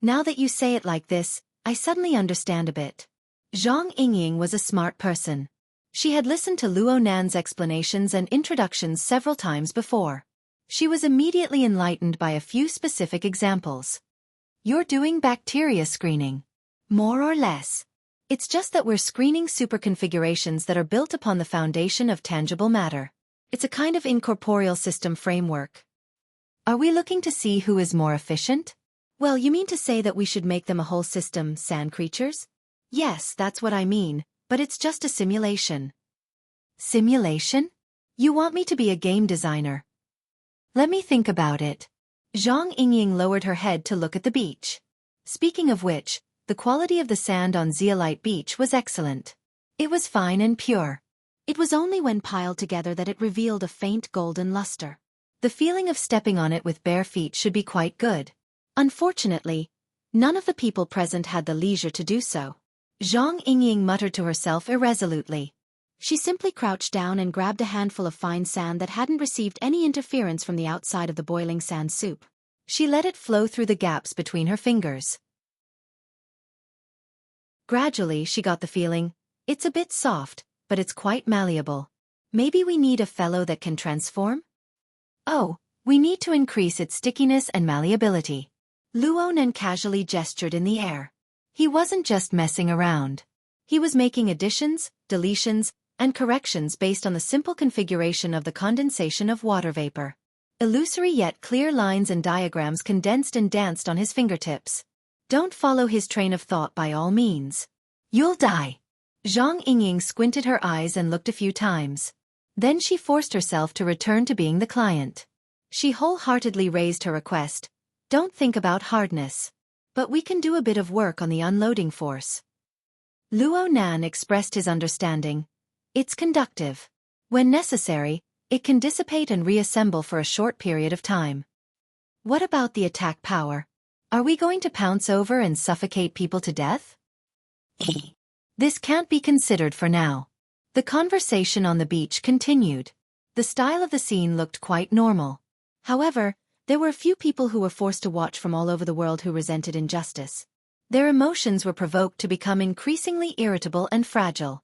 Now that you say it like this, I suddenly understand a bit. Zhang Yingying was a smart person. She had listened to Luo Nan's explanations and introductions several times before. She was immediately enlightened by a few specific examples. You're doing bacteria screening. More or less. It's just that we're screening superconfigurations that are built upon the foundation of tangible matter. It's a kind of incorporeal system framework. Are we looking to see who is more efficient? Well, you mean to say that we should make them a whole system, sand creatures? Yes, that's what I mean, but it's just a simulation. Simulation? You want me to be a game designer? Let me think about it. Zhang Yingying lowered her head to look at the beach. Speaking of which, the quality of the sand on Zeolite Beach was excellent. It was fine and pure. It was only when piled together that it revealed a faint golden luster. The feeling of stepping on it with bare feet should be quite good. Unfortunately, none of the people present had the leisure to do so. Zhang Yingying muttered to herself irresolutely. She simply crouched down and grabbed a handful of fine sand that hadn't received any interference from the outside of the boiling sand soup. She let it flow through the gaps between her fingers. Gradually, she got the feeling, it's a bit soft, but it's quite malleable. Maybe we need a fellow that can transform? Oh, we need to increase its stickiness and malleability. Luo Nan casually gestured in the air. He wasn't just messing around. He was making additions, deletions, and corrections based on the simple configuration of the condensation of water vapor. Illusory yet clear lines and diagrams condensed and danced on his fingertips. Don't follow his train of thought by all means. You'll die. Zhang Yingying squinted her eyes and looked a few times. Then she forced herself to return to being the client. She wholeheartedly raised her request. Don't think about hardness. But we can do a bit of work on the unloading force. Luo Nan expressed his understanding. It's conductive. When necessary, it can dissipate and reassemble for a short period of time. What about the attack power? Are we going to pounce over and suffocate people to death? This can't be considered for now. The conversation on the beach continued. The style of the scene looked quite normal. However, there were a few people who were forced to watch from all over the world who resented injustice. Their emotions were provoked to become increasingly irritable and fragile.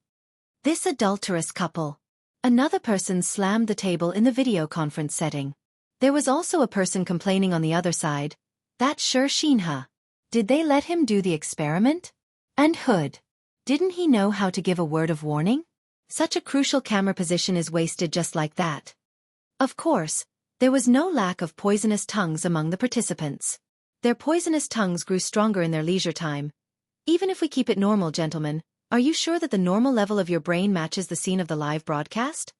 This adulterous couple. Another person slammed the table in the video conference setting. There was also a person complaining on the other side. That's sure Xinhe. Did they let him do the experiment? And Hood. Didn't he know how to give a word of warning? Such a crucial camera position is wasted just like that. Of course, there was no lack of poisonous tongues among the participants. Their poisonous tongues grew stronger in their leisure time. Even if we keep it normal, gentlemen, are you sure that the normal level of your brain matches the scene of the live broadcast?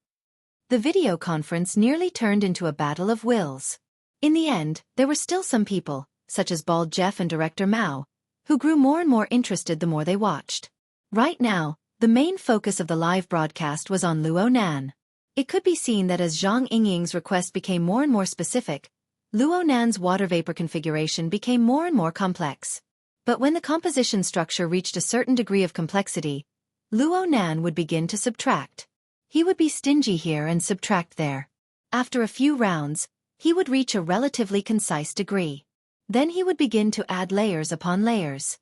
The video conference nearly turned into a battle of wills. In the end, there were still some people, such as Bald Jeff and Director Mao, who grew more and more interested the more they watched. Right now, the main focus of the live broadcast was on Luo Nan. It could be seen that as Zhang Yingying's request became more and more specific, Luo Nan's water vapor configuration became more and more complex. But when the composition structure reached a certain degree of complexity, Luo Nan would begin to subtract. He would be stingy here and subtract there. After a few rounds, he would reach a relatively concise degree. Then he would begin to add layers upon layers.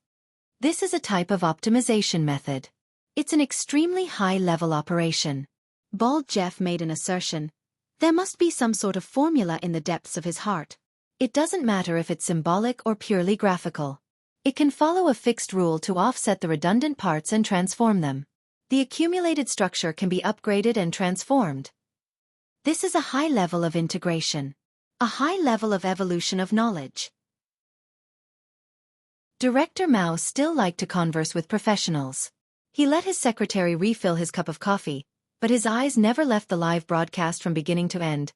This is a type of optimization method. It's an extremely high-level operation. Bald Jeff made an assertion. There must be some sort of formula in the depths of his heart. It doesn't matter if it's symbolic or purely graphical. It can follow a fixed rule to offset the redundant parts and transform them. The accumulated structure can be upgraded and transformed. This is a high level of integration. A high level of evolution of knowledge. Director Mao still liked to converse with professionals. He let his secretary refill his cup of coffee, but his eyes never left the live broadcast from beginning to end.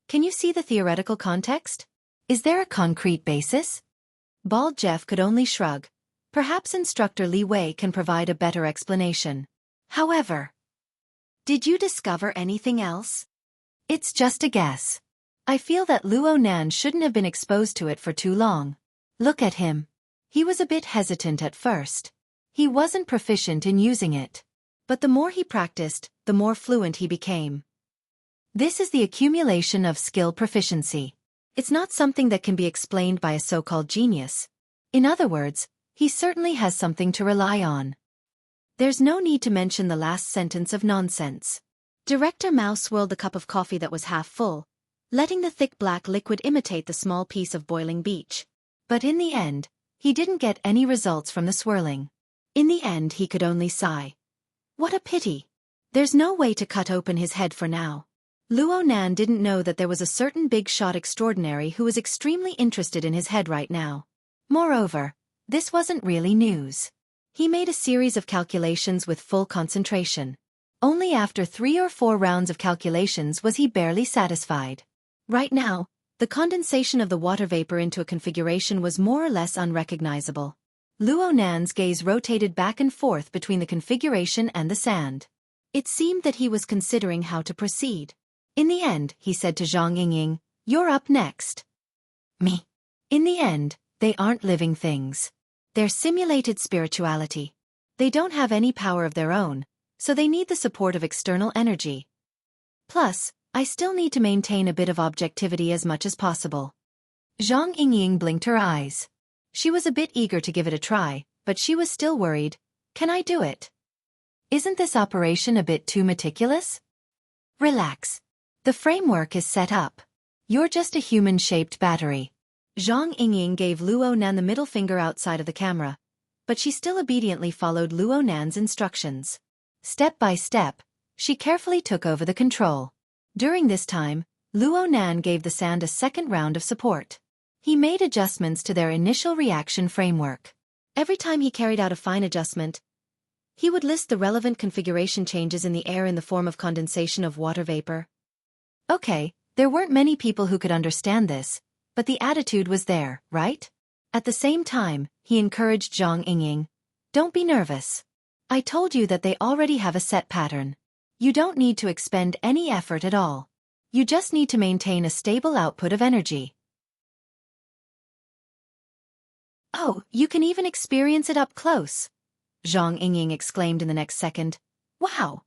Can you see the theoretical context? Is there a concrete basis? Bald Jeff could only shrug. Perhaps Instructor Li Wei can provide a better explanation. However, did you discover anything else? It's just a guess. I feel that Luo Nan shouldn't have been exposed to it for too long. Look at him. He was a bit hesitant at first. He wasn't proficient in using it. But the more he practiced, the more fluent he became. This is the accumulation of skill proficiency. It's not something that can be explained by a so-called genius. In other words, he certainly has something to rely on. There's no need to mention the last sentence of nonsense. Director Mao swirled the cup of coffee that was half full, letting the thick black liquid imitate the small piece of boiling beach. But in the end, he didn't get any results from the swirling. In the end, he could only sigh. What a pity. There's no way to cut open his head for now. Luo Nan didn't know that there was a certain big shot extraordinary who was extremely interested in his head right now. Moreover, this wasn't really news. He made a series of calculations with full concentration. Only after 3 or 4 rounds of calculations was he barely satisfied. Right now, the condensation of the water vapor into a configuration was more or less unrecognizable. Luo Nan's gaze rotated back and forth between the configuration and the sand. It seemed that he was considering how to proceed. In the end, he said to Zhang Yingying, "You're up next." Me. In the end, they aren't living things. They're simulated spirituality. They don't have any power of their own, so they need the support of external energy. Plus, I still need to maintain a bit of objectivity as much as possible. Zhang Yingying blinked her eyes. She was a bit eager to give it a try, but she was still worried. Can I do it? Isn't this operation a bit too meticulous? Relax. The framework is set up. You're just a human-shaped battery. Zhang Yingying gave Luo Nan the middle finger outside of the camera, but she still obediently followed Luo Nan's instructions. Step by step, she carefully took over the control. During this time, Luo Nan gave the sand a second round of support. He made adjustments to their initial reaction framework. Every time he carried out a fine adjustment, he would list the relevant configuration changes in the air in the form of condensation of water vapor. Okay, there weren't many people who could understand this, but the attitude was there, right? At the same time, he encouraged Zhang Yingying. Don't be nervous. I told you that they already have a set pattern. You don't need to expend any effort at all. You just need to maintain a stable output of energy. Oh, you can even experience it up close. Zhang Yingying exclaimed in the next second. Wow!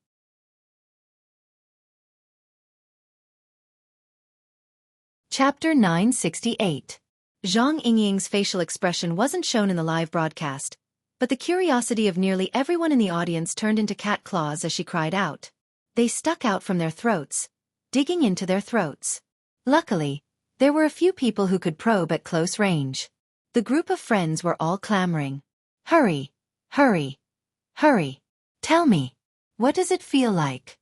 Chapter 968. Zhang Yingying's facial expression wasn't shown in the live broadcast, but the curiosity of nearly everyone in the audience turned into cat claws as she cried out. They stuck out from their throats, digging into their throats. Luckily, there were a few people who could probe at close range. The group of friends were all clamoring. Hurry! Hurry! Hurry! Tell me! What does it feel like?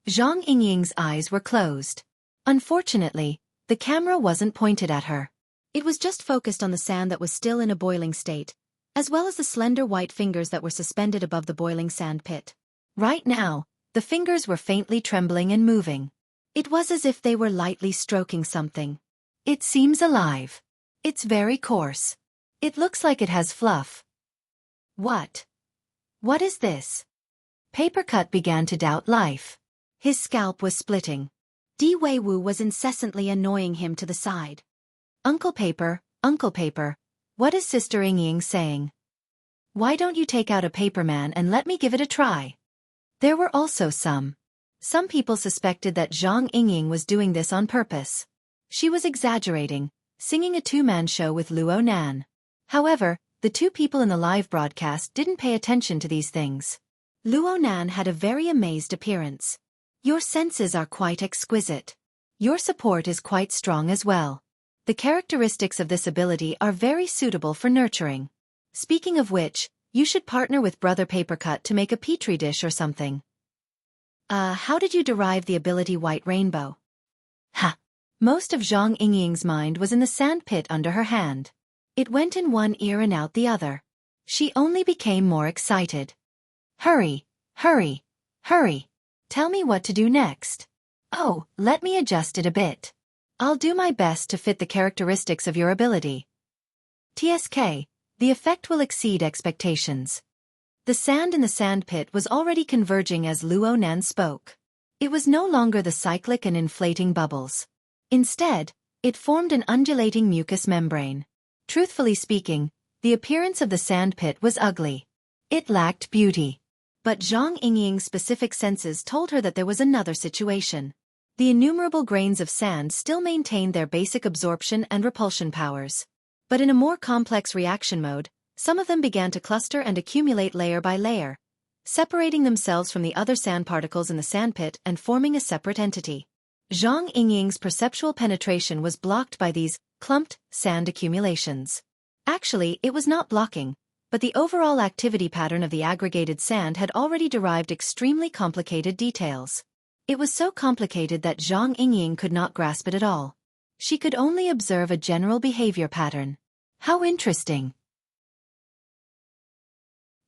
Zhang Yingying's eyes were closed. Unfortunately, the camera wasn't pointed at her. It was just focused on the sand that was still in a boiling state, as well as the slender white fingers that were suspended above the boiling sand pit. Right now, the fingers were faintly trembling and moving. It was as if they were lightly stroking something. It seems alive. It's very coarse. It looks like it has fluff. What? What is this? Papercut began to doubt life. His scalp was splitting. Di Weiwu was incessantly annoying him to the side. Uncle Paper, what is Sister Ying saying? Why don't you take out a paperman and let me give it a try? There were also some people suspected that Zhang Ying was doing this on purpose. She was exaggerating, singing a two-man show with Luo Nan. However, the two people in the live broadcast didn't pay attention to these things. Luo Nan had a very amazed appearance. Your senses are quite exquisite. Your support is quite strong as well. The characteristics of this ability are very suitable for nurturing. Speaking of which, you should partner with Brother Papercut to make a petri dish or something. How did you derive the ability White Rainbow? Ha! Most of Zhang Ying's mind was in the sand pit under her hand. It went in one ear and out the other. She only became more excited. Hurry, hurry, hurry. Tell me what to do next. Oh, let me adjust it a bit. I'll do my best to fit the characteristics of your ability. TSK, the effect will exceed expectations. The sand in the sand pit was already converging as Luo Nan spoke. It was no longer the cyclic and inflating bubbles. Instead, it formed an undulating mucus membrane. Truthfully speaking, the appearance of the sand pit was ugly. It lacked beauty. But Zhang Ying's specific senses told her that there was another situation. The innumerable grains of sand still maintained their basic absorption and repulsion powers. But in a more complex reaction mode, some of them began to cluster and accumulate layer by layer, separating themselves from the other sand particles in the sandpit and forming a separate entity. Zhang Ying's perceptual penetration was blocked by these clumped sand accumulations. Actually, it was not blocking, but the overall activity pattern of the aggregated sand had already derived extremely complicated details. It was so complicated that Zhang Ying could not grasp it at all. She could only observe a general behavior pattern. How interesting!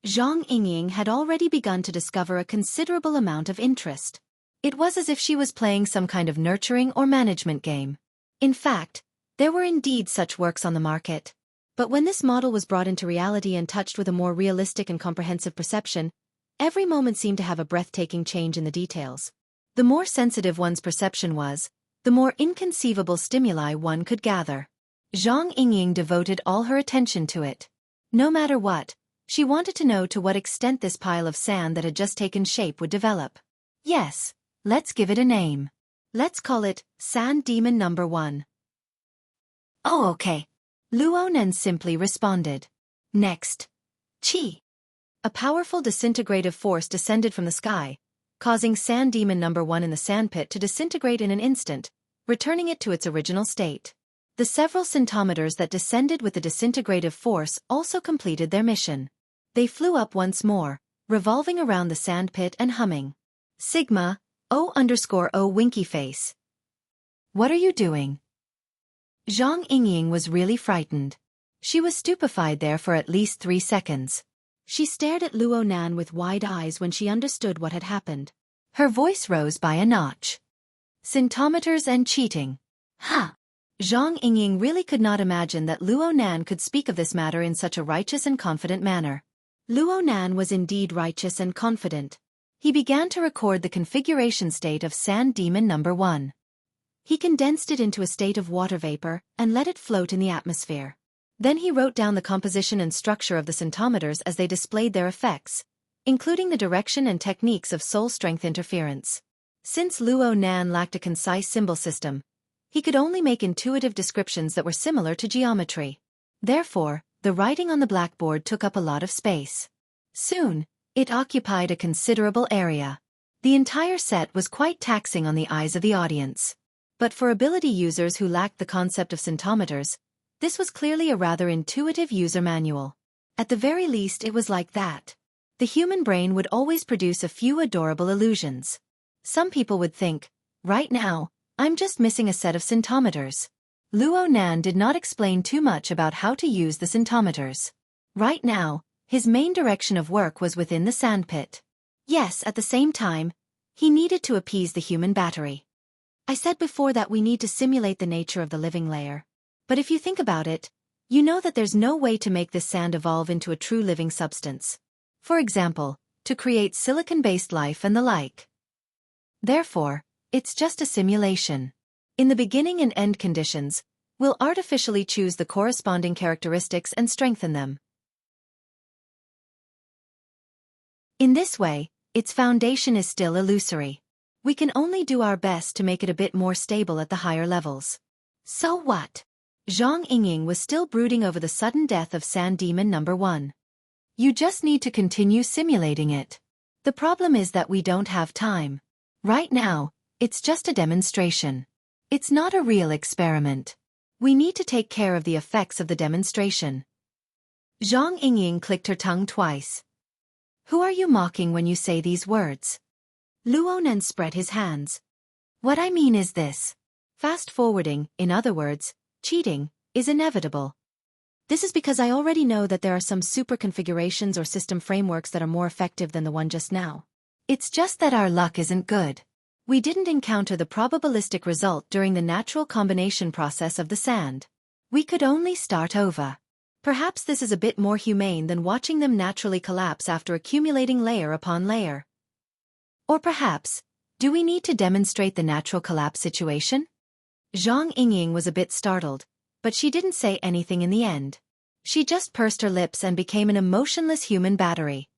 Zhang Ying had already begun to discover a considerable amount of interest. It was as if she was playing some kind of nurturing or management game. In fact, there were indeed such works on the market. But when this model was brought into reality and touched with a more realistic and comprehensive perception, every moment seemed to have a breathtaking change in the details. The more sensitive one's perception was, the more inconceivable stimuli one could gather. Zhang Ying devoted all her attention to it. No matter what, she wanted to know to what extent this pile of sand that had just taken shape would develop. Yes, let's give it a name. Let's call it Sand Demon Number 1. Oh, okay. Luo Nan simply responded. Next. Qi. A powerful disintegrative force descended from the sky, causing Sand Demon Number 1 in the sandpit to disintegrate in an instant, returning it to its original state. The several centometers that descended with the disintegrative force also completed their mission. They flew up once more, revolving around the sandpit and humming. Sigma, O_O winky face. What are you doing? Zhang Ying was really frightened. She was stupefied there for at least 3 seconds. She stared at Luo Nan with wide eyes when she understood what had happened. Her voice rose by a notch. Centometers and cheating. Ha! Zhang Ying really could not imagine that Luo Nan could speak of this matter in such a righteous and confident manner. Luo Nan was indeed righteous and confident. He began to record the configuration state of Sand Demon Number 1. He condensed it into a state of water vapor and let it float in the atmosphere. Then he wrote down the composition and structure of the centometers as they displayed their effects, including the direction and techniques of soul strength interference. Since Luo Nan lacked a concise symbol system, he could only make intuitive descriptions that were similar to geometry. Therefore, the writing on the blackboard took up a lot of space. Soon, it occupied a considerable area. The entire set was quite taxing on the eyes of the audience. But for ability users who lacked the concept of centometers, this was clearly a rather intuitive user manual. At the very least, it was like that. The human brain would always produce a few adorable illusions. Some people would think, right now, I'm just missing a set of centometers. Luo Nan did not explain too much about how to use the centometers. Right now, his main direction of work was within the sandpit. Yes, at the same time, he needed to appease the human battery. I said before that we need to simulate the nature of the living layer. But if you think about it, you know that there's no way to make this sand evolve into a true living substance. For example, to create silicon-based life and the like. Therefore, it's just a simulation. In the beginning and end conditions, we'll artificially choose the corresponding characteristics and strengthen them. In this way, its foundation is still illusory. We can only do our best to make it a bit more stable at the higher levels. So what? Zhang Yingying was still brooding over the sudden death of Sand Demon number 1. You just need to continue simulating it. The problem is that we don't have time. Right now, it's just a demonstration. It's not a real experiment. We need to take care of the effects of the demonstration. Zhang Yingying clicked her tongue twice. Who are you mocking when you say these words? Luonan spread his hands. What I mean is this. Fast-forwarding, in other words, cheating, is inevitable. This is because I already know that there are some super configurations or system frameworks that are more effective than the one just now. It's just that our luck isn't good. We didn't encounter the probabilistic result during the natural combination process of the sand. We could only start over. Perhaps this is a bit more humane than watching them naturally collapse after accumulating layer upon layer. Or perhaps, do we need to demonstrate the natural collapse situation? Zhang Yingying was a bit startled, but she didn't say anything in the end. She just pursed her lips and became an emotionless human battery.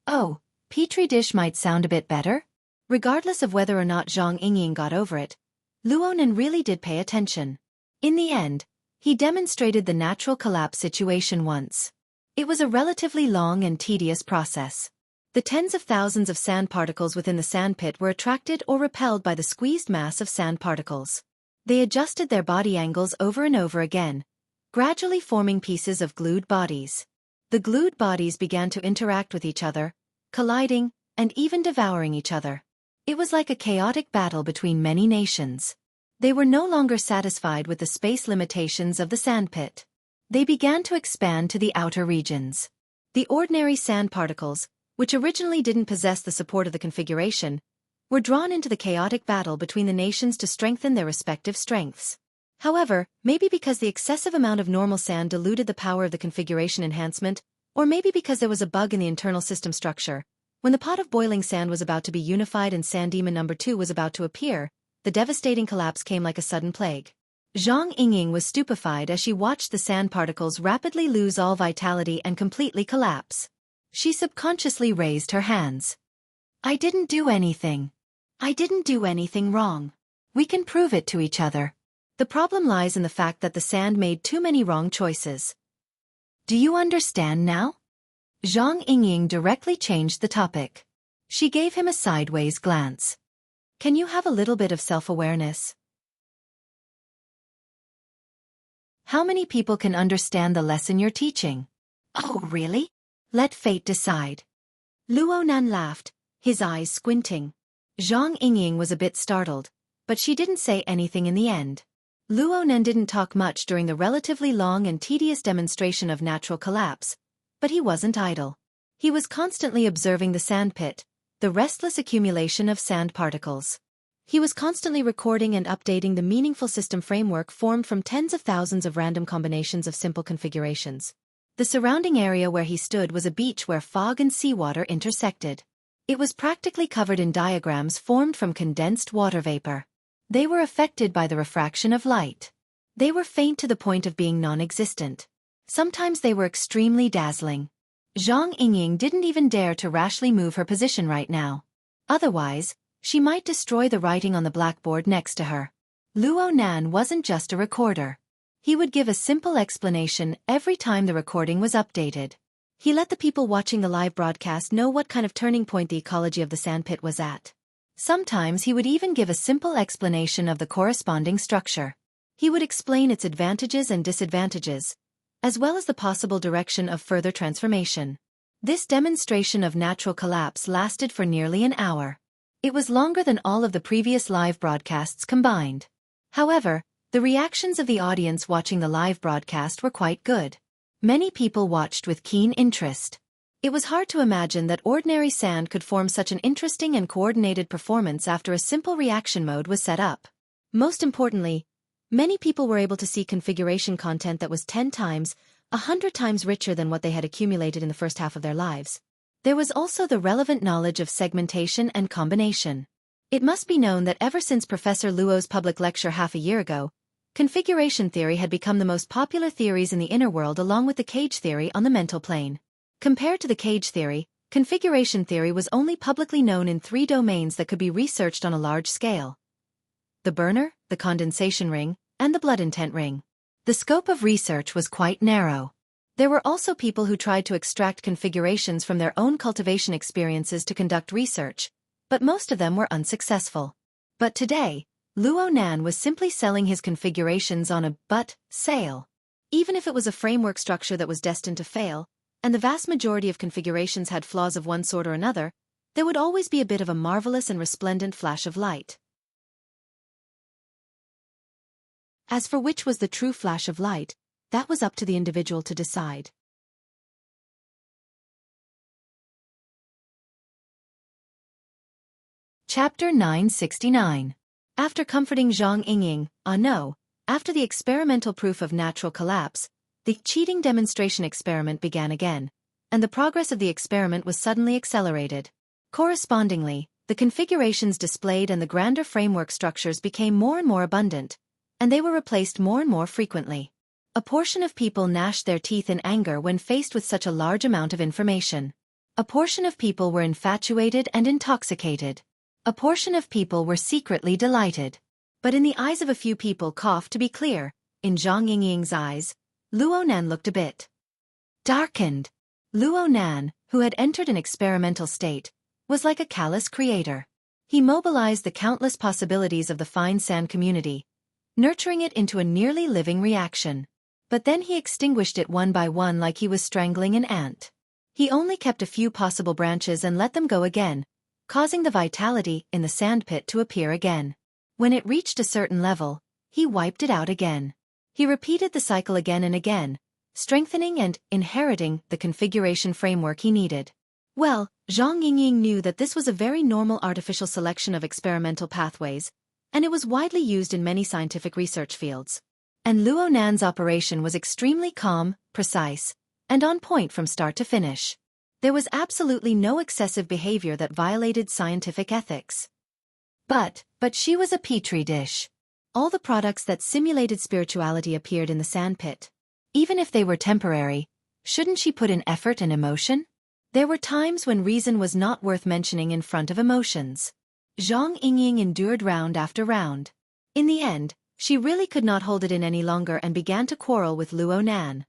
Oh, Petri dish might sound a bit better? Regardless of whether or not Zhang Yingying got over it, Luonan really did pay attention. In the end, he demonstrated the natural collapse situation once. It was a relatively long and tedious process. The tens of thousands of sand particles within the sandpit were attracted or repelled by the squeezed mass of sand particles. They adjusted their body angles over and over again, gradually forming pieces of glued bodies. The glued bodies began to interact with each other, colliding, and even devouring each other. It was like a chaotic battle between many nations. They were no longer satisfied with the space limitations of the sandpit. They began to expand to the outer regions. The ordinary sand particles, which originally didn't possess the support of the configuration, were drawn into the chaotic battle between the nations to strengthen their respective strengths. However, maybe because the excessive amount of normal sand diluted the power of the configuration enhancement, or maybe because there was a bug in the internal system structure, when the pot of boiling sand was about to be unified and Sand Demon number 2 was about to appear, the devastating collapse came like a sudden plague. Zhang Yingying was stupefied as she watched the sand particles rapidly lose all vitality and completely collapse. She subconsciously raised her hands. I didn't do anything. I didn't do anything wrong. We can prove it to each other. The problem lies in the fact that the sand made too many wrong choices. Do you understand now? Zhang Yingying directly changed the topic. She gave him a sideways glance. Can you have a little bit of self-awareness? How many people can understand the lesson you're teaching? Oh, really? Let fate decide. Luonan laughed, his eyes squinting. Zhang Yingying was a bit startled, but she didn't say anything in the end. Luonan didn't talk much during the relatively long and tedious demonstration of natural collapse, but he wasn't idle. He was constantly observing the sandpit, the restless accumulation of sand particles. He was constantly recording and updating the meaningful system framework formed from tens of thousands of random combinations of simple configurations. The surrounding area where he stood was a beach where fog and seawater intersected. It was practically covered in diagrams formed from condensed water vapor. They were affected by the refraction of light. They were faint to the point of being non-existent. Sometimes they were extremely dazzling. Zhang Yingying didn't even dare to rashly move her position right now. Otherwise, she might destroy the writing on the blackboard next to her. Luonan wasn't just a recorder. He would give a simple explanation every time the recording was updated. He let the people watching the live broadcast know what kind of turning point the ecology of the sandpit was at. Sometimes he would even give a simple explanation of the corresponding structure. He would explain its advantages and disadvantages, as well as the possible direction of further transformation. This demonstration of natural collapse lasted for nearly an hour. It was longer than all of the previous live broadcasts combined. However, the reactions of the audience watching the live broadcast were quite good. Many people watched with keen interest. It was hard to imagine that ordinary sand could form such an interesting and coordinated performance after a simple reaction mode was set up. Most importantly, many people were able to see configuration content that was 10 times, 100 times richer than what they had accumulated in the first half of their lives. There was also the relevant knowledge of segmentation and combination. It must be known that ever since Professor Luo's public lecture half a year ago, configuration theory had become the most popular theories in the inner world along with the cage theory on the mental plane. Compared to the cage theory, configuration theory was only publicly known in 3 domains that could be researched on a large scale: the burner, the condensation ring, and the blood intent ring. The scope of research was quite narrow. There were also people who tried to extract configurations from their own cultivation experiences to conduct research, but most of them were unsuccessful. But today, Luo Nan was simply selling his configurations on a sale. Even if it was a framework structure that was destined to fail, and the vast majority of configurations had flaws of one sort or another, there would always be a bit of a marvelous and resplendent flash of light. As for which was the true flash of light, that was up to the individual to decide. Chapter 969. After comforting Zhang Yingying, after the experimental proof of natural collapse, the cheating demonstration experiment began again, and the progress of the experiment was suddenly accelerated. Correspondingly, the configurations displayed and the grander framework structures became more and more abundant, and they were replaced more and more frequently. A portion of people gnashed their teeth in anger when faced with such a large amount of information. A portion of people were infatuated and intoxicated. A portion of people were secretly delighted. But in the eyes of a few people, to be clear, in Zhang Yingying's eyes, Luo Nan looked a bit darkened. Luo Nan, who had entered an experimental state, was like a callous creator. He mobilized the countless possibilities of the fine sand community, nurturing it into a nearly living reaction. But then he extinguished it one by one like he was strangling an ant. He only kept a few possible branches and let them go again, causing the vitality in the sandpit to appear again. When it reached a certain level, he wiped it out again. He repeated the cycle again and again, strengthening and inheriting the configuration framework he needed. Well, Zhang Yingying knew that this was a very normal artificial selection of experimental pathways, and it was widely used in many scientific research fields. And Luo Nan's operation was extremely calm, precise, and on point from start to finish. There was absolutely no excessive behavior that violated scientific ethics. But she was a petri dish. All the products that simulated spirituality appeared in the sandpit. Even if they were temporary, shouldn't she put in effort and emotion? There were times when reason was not worth mentioning in front of emotions. Zhang Yingying endured round after round. In the end, she really could not hold it in any longer and began to quarrel with Luo Nan.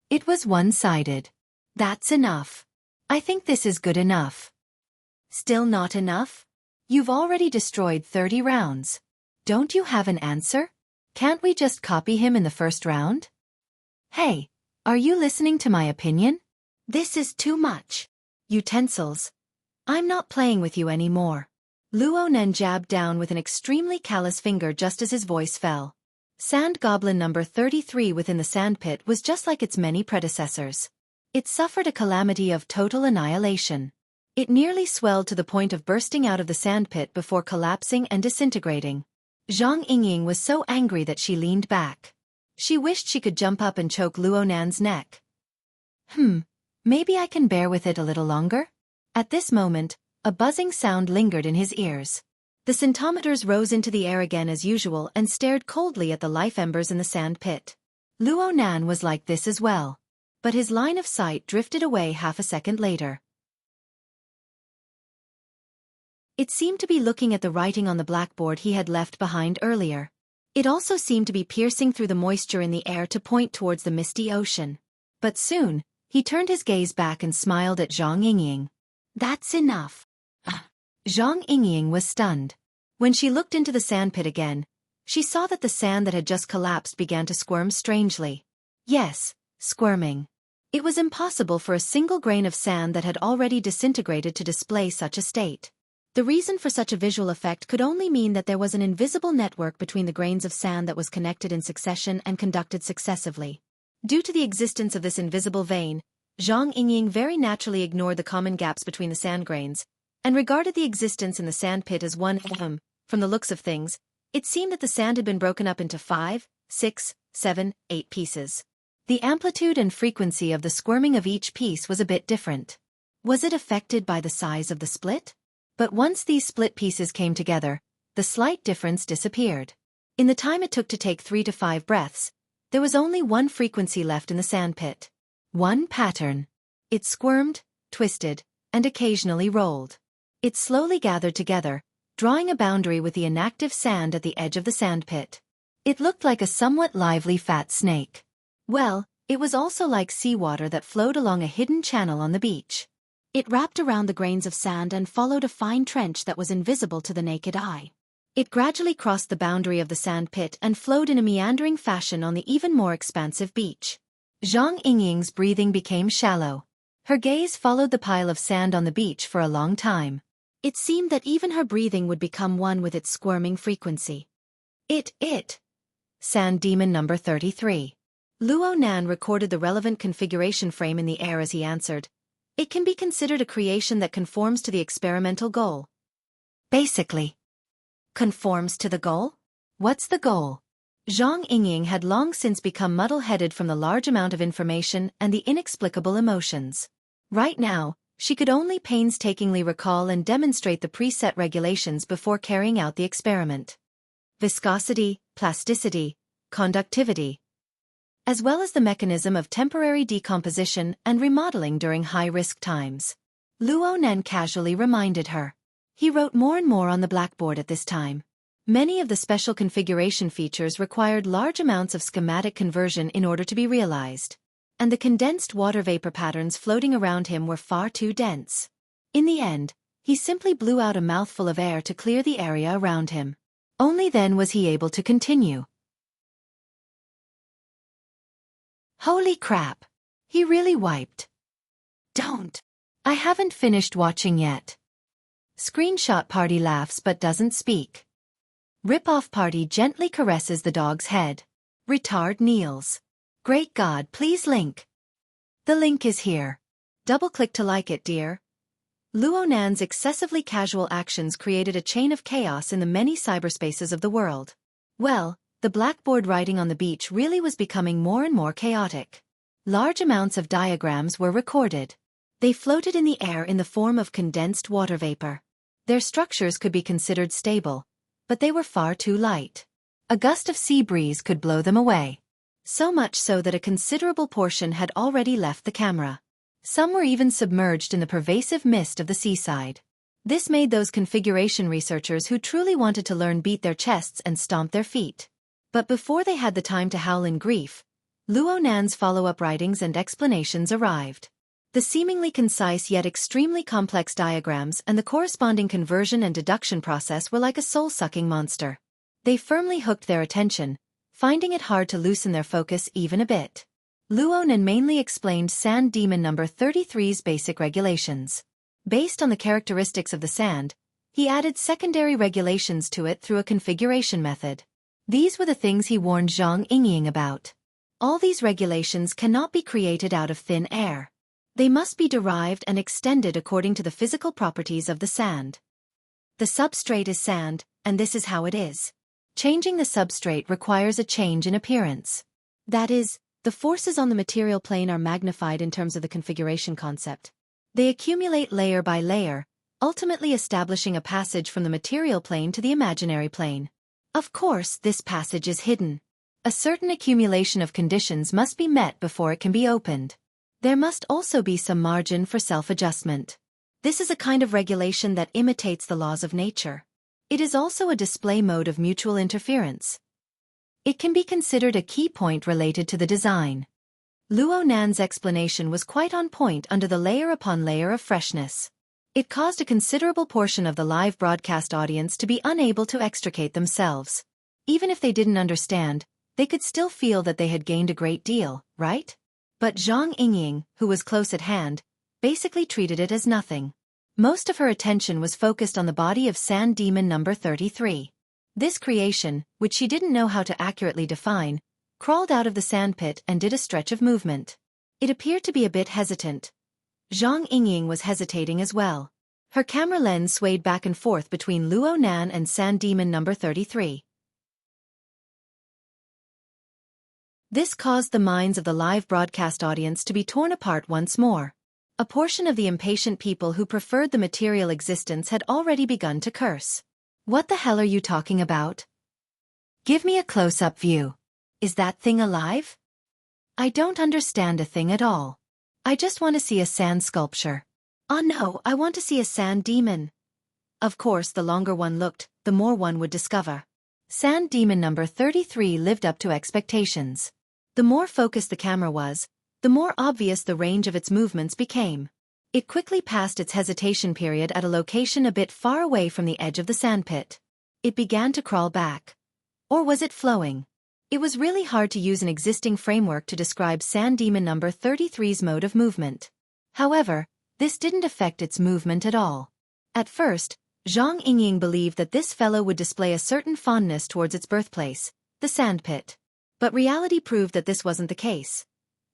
It was one-sided. That's enough. I think this is good enough. Still not enough? You've already destroyed 30 rounds. Don't you have an answer? Can't we just copy him in the first round? Hey, are you listening to my opinion? This is too much. Utensils. I'm not playing with you anymore. Luo Nan jabbed down with an extremely callous finger just as his voice fell. Sand Goblin number 33 within the sandpit was just like its many predecessors. It suffered a calamity of total annihilation. It nearly swelled to the point of bursting out of the sandpit before collapsing and disintegrating. Zhang Yingying was so angry that she leaned back. She wished she could jump up and choke Luo Nan's neck. Maybe I can bear with it a little longer? At this moment, a buzzing sound lingered in his ears. The scintometers rose into the air again as usual and stared coldly at the life embers in the sand pit. Luo Nan was like this as well. But his line of sight drifted away half a second later. It seemed to be looking at the writing on the blackboard he had left behind earlier. It also seemed to be piercing through the moisture in the air to point towards the misty ocean. But soon, he turned his gaze back and smiled at Zhang Yingying. That's enough. Zhang Yingying was stunned. When she looked into the sandpit again, she saw that the sand that had just collapsed began to squirm strangely. Yes, squirming. It was impossible for a single grain of sand that had already disintegrated to display such a state. The reason for such a visual effect could only mean that there was an invisible network between the grains of sand that was connected in succession and conducted successively. Due to the existence of this invisible vein, Zhang Yingying very naturally ignored the common gaps between the sand grains, and regarded the existence in the sand pit as one atom. From the looks of things, it seemed that the sand had been broken up into 5, 6, 7, 8 pieces. The amplitude and frequency of the squirming of each piece was a bit different. Was it affected by the size of the split? But once these split pieces came together, the slight difference disappeared. In the time it took to take 3 to 5 breaths, there was only one frequency left in the sandpit. One pattern. It squirmed, twisted, and occasionally rolled. It slowly gathered together, drawing a boundary with the inactive sand at the edge of the sandpit. It looked like a somewhat lively fat snake. Well, it was also like seawater that flowed along a hidden channel on the beach. It wrapped around the grains of sand and followed a fine trench that was invisible to the naked eye. It gradually crossed the boundary of the sand pit and flowed in a meandering fashion on the even more expansive beach. Zhang Yingying's breathing became shallow. Her gaze followed the pile of sand on the beach for a long time. It seemed that even her breathing would become one with its squirming frequency. Sand Demon number 33. Luo Nan recorded the relevant configuration frame in the air as he answered. It can be considered a creation that conforms to the experimental goal. Basically. Conforms to the goal? What's the goal? Zhang Yingying had long since become muddle-headed from the large amount of information and the inexplicable emotions. Right now, she could only painstakingly recall and demonstrate the preset regulations before carrying out the experiment. Viscosity, plasticity, conductivity, as well as the mechanism of temporary decomposition and remodeling during high-risk times. Luo Nan casually reminded her. He wrote more and more on the blackboard at this time. Many of the special configuration features required large amounts of schematic conversion in order to be realized, and the condensed water vapor patterns floating around him were far too dense. In the end, he simply blew out a mouthful of air to clear the area around him. Only then was he able to continue. Holy crap! He really wiped. Don't. I haven't finished watching yet. Screenshot party laughs but doesn't speak. Rip-off party gently caresses the dog's head. Retard kneels. Great God, please link. The link is here. Double-click to like it, dear. Luo Nan's excessively casual actions created a chain of chaos in the many cyberspaces of the world. Well, the blackboard writing on the beach really was becoming more and more chaotic. Large amounts of diagrams were recorded. They floated in the air in the form of condensed water vapor. Their structures could be considered stable, but they were far too light. A gust of sea breeze could blow them away. So much so that a considerable portion had already left the camera. Some were even submerged in the pervasive mist of the seaside. This made those configuration researchers who truly wanted to learn beat their chests and stomp their feet. But before they had the time to howl in grief, Luo Nan's follow-up writings and explanations arrived. The seemingly concise yet extremely complex diagrams and the corresponding conversion and deduction process were like a soul-sucking monster. They firmly hooked their attention, finding it hard to loosen their focus even a bit. Luo Nan mainly explained Sand Demon number 33's basic regulations. Based on the characteristics of the sand, he added secondary regulations to it through a configuration method. These were the things he warned Zhang Yingying about. All these regulations cannot be created out of thin air. They must be derived and extended according to the physical properties of the sand. The substrate is sand, and this is how it is. Changing the substrate requires a change in appearance. That is, the forces on the material plane are magnified in terms of the configuration concept. They accumulate layer by layer, ultimately establishing a passage from the material plane to the imaginary plane. Of course, this passage is hidden. A certain accumulation of conditions must be met before it can be opened. There must also be some margin for self-adjustment. This is a kind of regulation that imitates the laws of nature. It is also a display mode of mutual interference. It can be considered a key point related to the design. Luo Nan's explanation was quite on point under the layer upon layer of freshness. It caused a considerable portion of the live broadcast audience to be unable to extricate themselves. Even if they didn't understand, they could still feel that they had gained a great deal, right? But Zhang Yingying, who was close at hand, basically treated it as nothing. Most of her attention was focused on the body of Sand Demon number 33. This creation, which she didn't know how to accurately define, crawled out of the sandpit and did a stretch of movement. It appeared to be a bit hesitant. Zhang Yingying was hesitating as well. Her camera lens swayed back and forth between Luo Nan and Sand Demon number 33. This caused the minds of the live broadcast audience to be torn apart once more. A portion of the impatient people who preferred the material existence had already begun to curse. What the hell are you talking about? Give me a close-up view. Is that thing alive? I don't understand a thing at all. I just want to see a sand sculpture. Oh no, I want to see a sand demon. Of course, the longer one looked, the more one would discover. Sand demon number 33 lived up to expectations. The more focused the camera was, the more obvious the range of its movements became. It quickly passed its hesitation period at a location a bit far away from the edge of the sandpit. It began to crawl back. Or was it flowing? It was really hard to use an existing framework to describe Sand Demon number 33's mode of movement. However, this didn't affect its movement at all. At first, Zhang Yingying believed that this fellow would display a certain fondness towards its birthplace, the sandpit. But reality proved that this wasn't the case.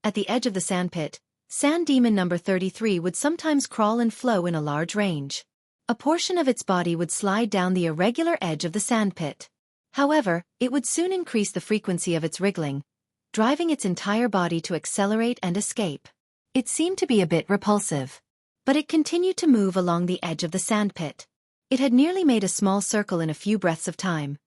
At the edge of the sandpit, Sand Demon number 33 would sometimes crawl and flow in a large range. A portion of its body would slide down the irregular edge of the sandpit. However, it would soon increase the frequency of its wriggling, driving its entire body to accelerate and escape. It seemed to be a bit repulsive. But it continued to move along the edge of the sandpit. It had nearly made a small circle in a few breaths of time.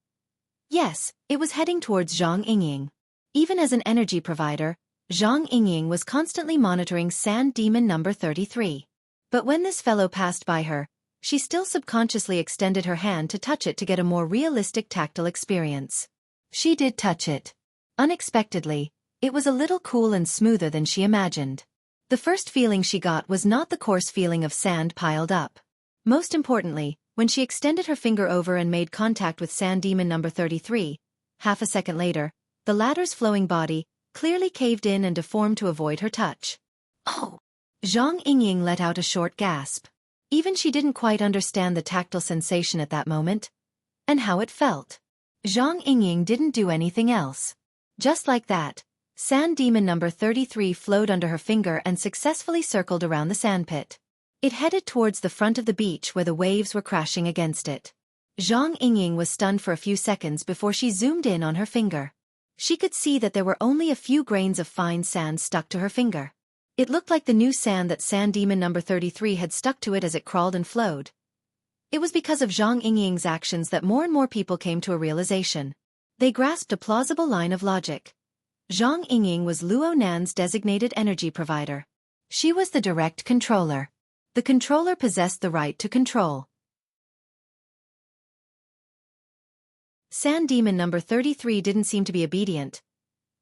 Yes, it was heading towards Zhang Yingying. Even as an energy provider, Zhang Yingying was constantly monitoring Sand Demon number 33. But when this fellow passed by her, she still subconsciously extended her hand to touch it to get a more realistic tactile experience. She did touch it. Unexpectedly, it was a little cool and smoother than she imagined. The first feeling she got was not the coarse feeling of sand piled up. Most importantly, when she extended her finger over and made contact with Sand Demon number 33, half a second later, the latter's flowing body clearly caved in and deformed to avoid her touch. Oh! Zhang Yingying let out a short gasp. Even she didn't quite understand the tactile sensation at that moment, and how it felt. Zhang Yingying didn't do anything else. Just like that, Sand Demon number 33 flowed under her finger and successfully circled around the sandpit. It headed towards the front of the beach where the waves were crashing against it. Zhang Yingying was stunned for a few seconds before she zoomed in on her finger. She could see that there were only a few grains of fine sand stuck to her finger. It looked like the new sand that Sand Demon number 33 had stuck to it as it crawled and flowed. It was because of Zhang Yingying's actions that more and more people came to a realization. They grasped a plausible line of logic. Zhang Yingying was Luo Nan's designated energy provider. She was the direct controller. The controller possessed the right to control. Sand Demon number 33 didn't seem to be obedient.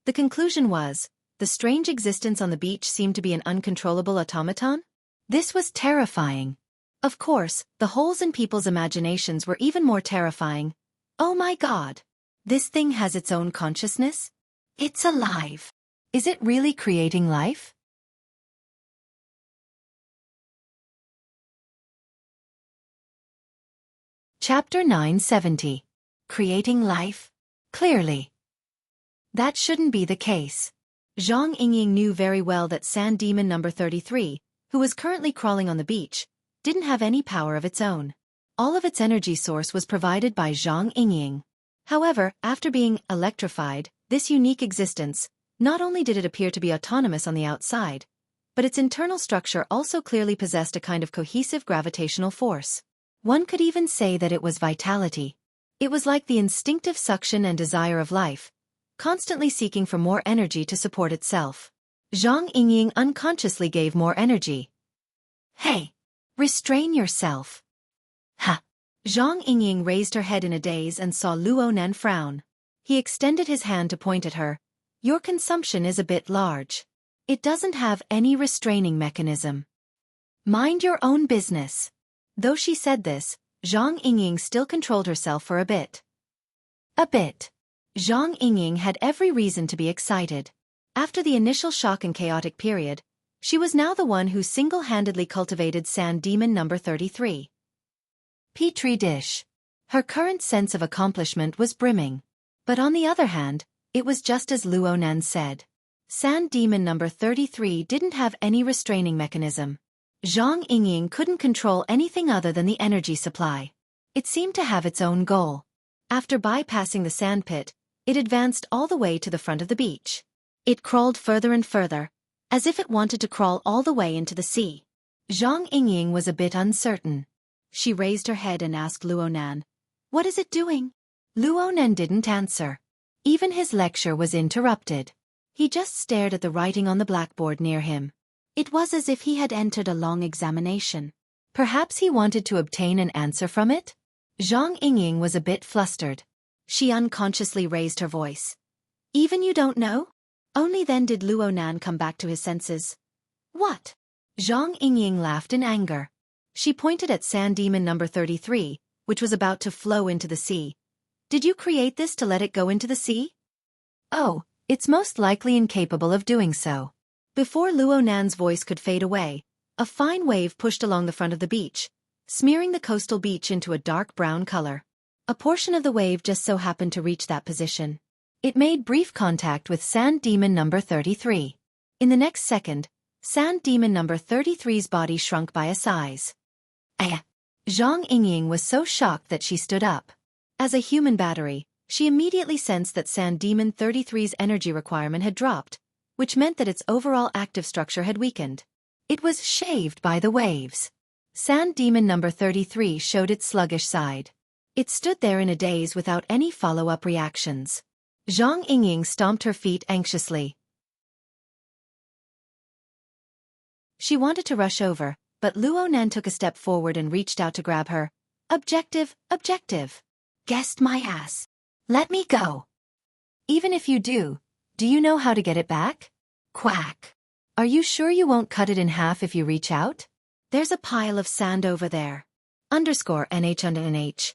The conclusion was, the strange existence on the beach seemed to be an uncontrollable automaton? This was terrifying. Of course, the holes in people's imaginations were even more terrifying. Oh my God! This thing has its own consciousness? It's alive. Is it really creating life? Chapter 970. Creating life? Clearly. That shouldn't be the case. Zhang Yingying knew very well that Sand Demon number 33, who was currently crawling on the beach, didn't have any power of its own. All of its energy source was provided by Zhang Yingying. However, after being electrified, this unique existence, not only did it appear to be autonomous on the outside, but its internal structure also clearly possessed a kind of cohesive gravitational force. One could even say that it was vitality. It was like the instinctive suction and desire of life, constantly seeking for more energy to support itself. Zhang Yingying unconsciously gave more energy. Hey! Restrain yourself. Ha! Zhang Yingying raised her head in a daze and saw Luo Nan frown. He extended his hand to point at her. Your consumption is a bit large. It doesn't have any restraining mechanism. Mind your own business. Though she said this, Zhang Yingying still controlled herself for a bit. Zhang Yingying had every reason to be excited. After the initial shock and chaotic period, she was now the one who single-handedly cultivated Sand Demon number 33. Petri dish. Her current sense of accomplishment was brimming. But on the other hand, it was just as Luo Nan said. Sand Demon number 33 didn't have any restraining mechanism. Zhang Yingying couldn't control anything other than the energy supply. It seemed to have its own goal. After bypassing the sand pit, it advanced all the way to the front of the beach. It crawled further and further, as if it wanted to crawl all the way into the sea. Zhang Yingying was a bit uncertain. She raised her head and asked Luonan, "What is it doing?" Luonan didn't answer. Even his lecture was interrupted. He just stared at the writing on the blackboard near him. It was as if he had entered a long examination. Perhaps he wanted to obtain an answer from it? Zhang Yingying was a bit flustered. She unconsciously raised her voice. "Even you don't know?" Only then did Luonan come back to his senses. "What?" Zhang Yingying laughed in anger. She pointed at Sand Demon number 33, which was about to flow into the sea. "Did you create this to let it go into the sea?" "Oh, it's most likely incapable of doing so." Before Luonan's voice could fade away, a fine wave pushed along the front of the beach, smearing the coastal beach into a dark brown color. A portion of the wave just so happened to reach that position. It made brief contact with Sand Demon number 33. In the next second, Sand Demon number 33's body shrunk by a size. Zhang Yingying was so shocked that she stood up. As a human battery, she immediately sensed that Sand Demon 33's energy requirement had dropped, which meant that its overall active structure had weakened. It was shaved by the waves. Sand Demon number 33 showed its sluggish side. It stood there in a daze without any follow-up reactions. Zhang Yingying stomped her feet anxiously. She wanted to rush over, but Luonan took a step forward and reached out to grab her. "Objective, objective. Guessed my ass. Let me go." "Even if you do you know how to get it back?" "Quack. Are you sure you won't cut it in half if you reach out? There's a pile of sand over there. _NH_NH.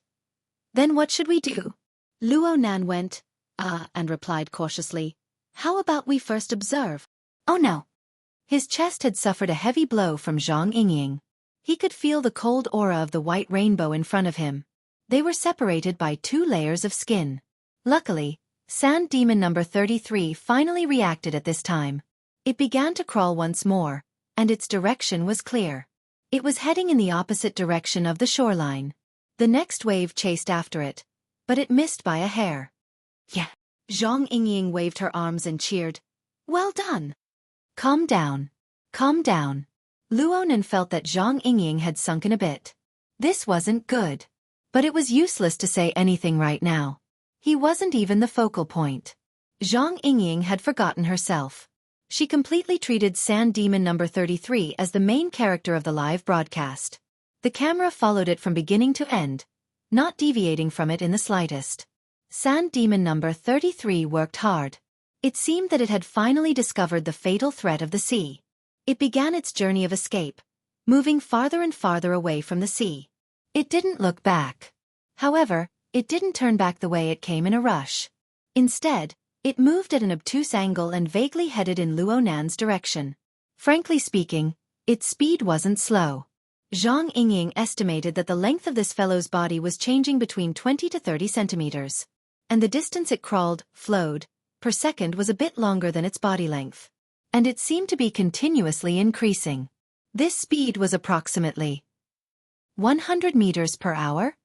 Then what should we do?" Luonan went, and replied cautiously, "How about we first observe?" "Oh no." His chest had suffered a heavy blow from Zhang Yingying. He could feel the cold aura of the white rainbow in front of him. They were separated by 2 layers of skin. Luckily, Sand Demon number 33 finally reacted at this time. It began to crawl once more, and its direction was clear. It was heading in the opposite direction of the shoreline. The next wave chased after it, but it missed by a hair. "Yeah." Zhang Yingying waved her arms and cheered. "Well done." "Calm down. Calm down." Luonan felt that Zhang Yingying had sunken a bit. This wasn't good. But it was useless to say anything right now. He wasn't even the focal point. Zhang Yingying had forgotten herself. She completely treated Sand Demon number 33 as the main character of the live broadcast. The camera followed it from beginning to end, not deviating from it in the slightest. Sand Demon number 33 worked hard. It seemed that it had finally discovered the fatal threat of the sea. It began its journey of escape, moving farther and farther away from the sea. It didn't look back. However, it didn't turn back the way it came in a rush. Instead, it moved at an obtuse angle and vaguely headed in Luonan's direction. Frankly speaking, its speed wasn't slow. Zhang Yingying estimated that the length of this fellow's body was changing between 20 to 30 centimeters. And the distance it flowed, per second was a bit longer than its body length. And it seemed to be continuously increasing. This speed was approximately 100 meters per hour?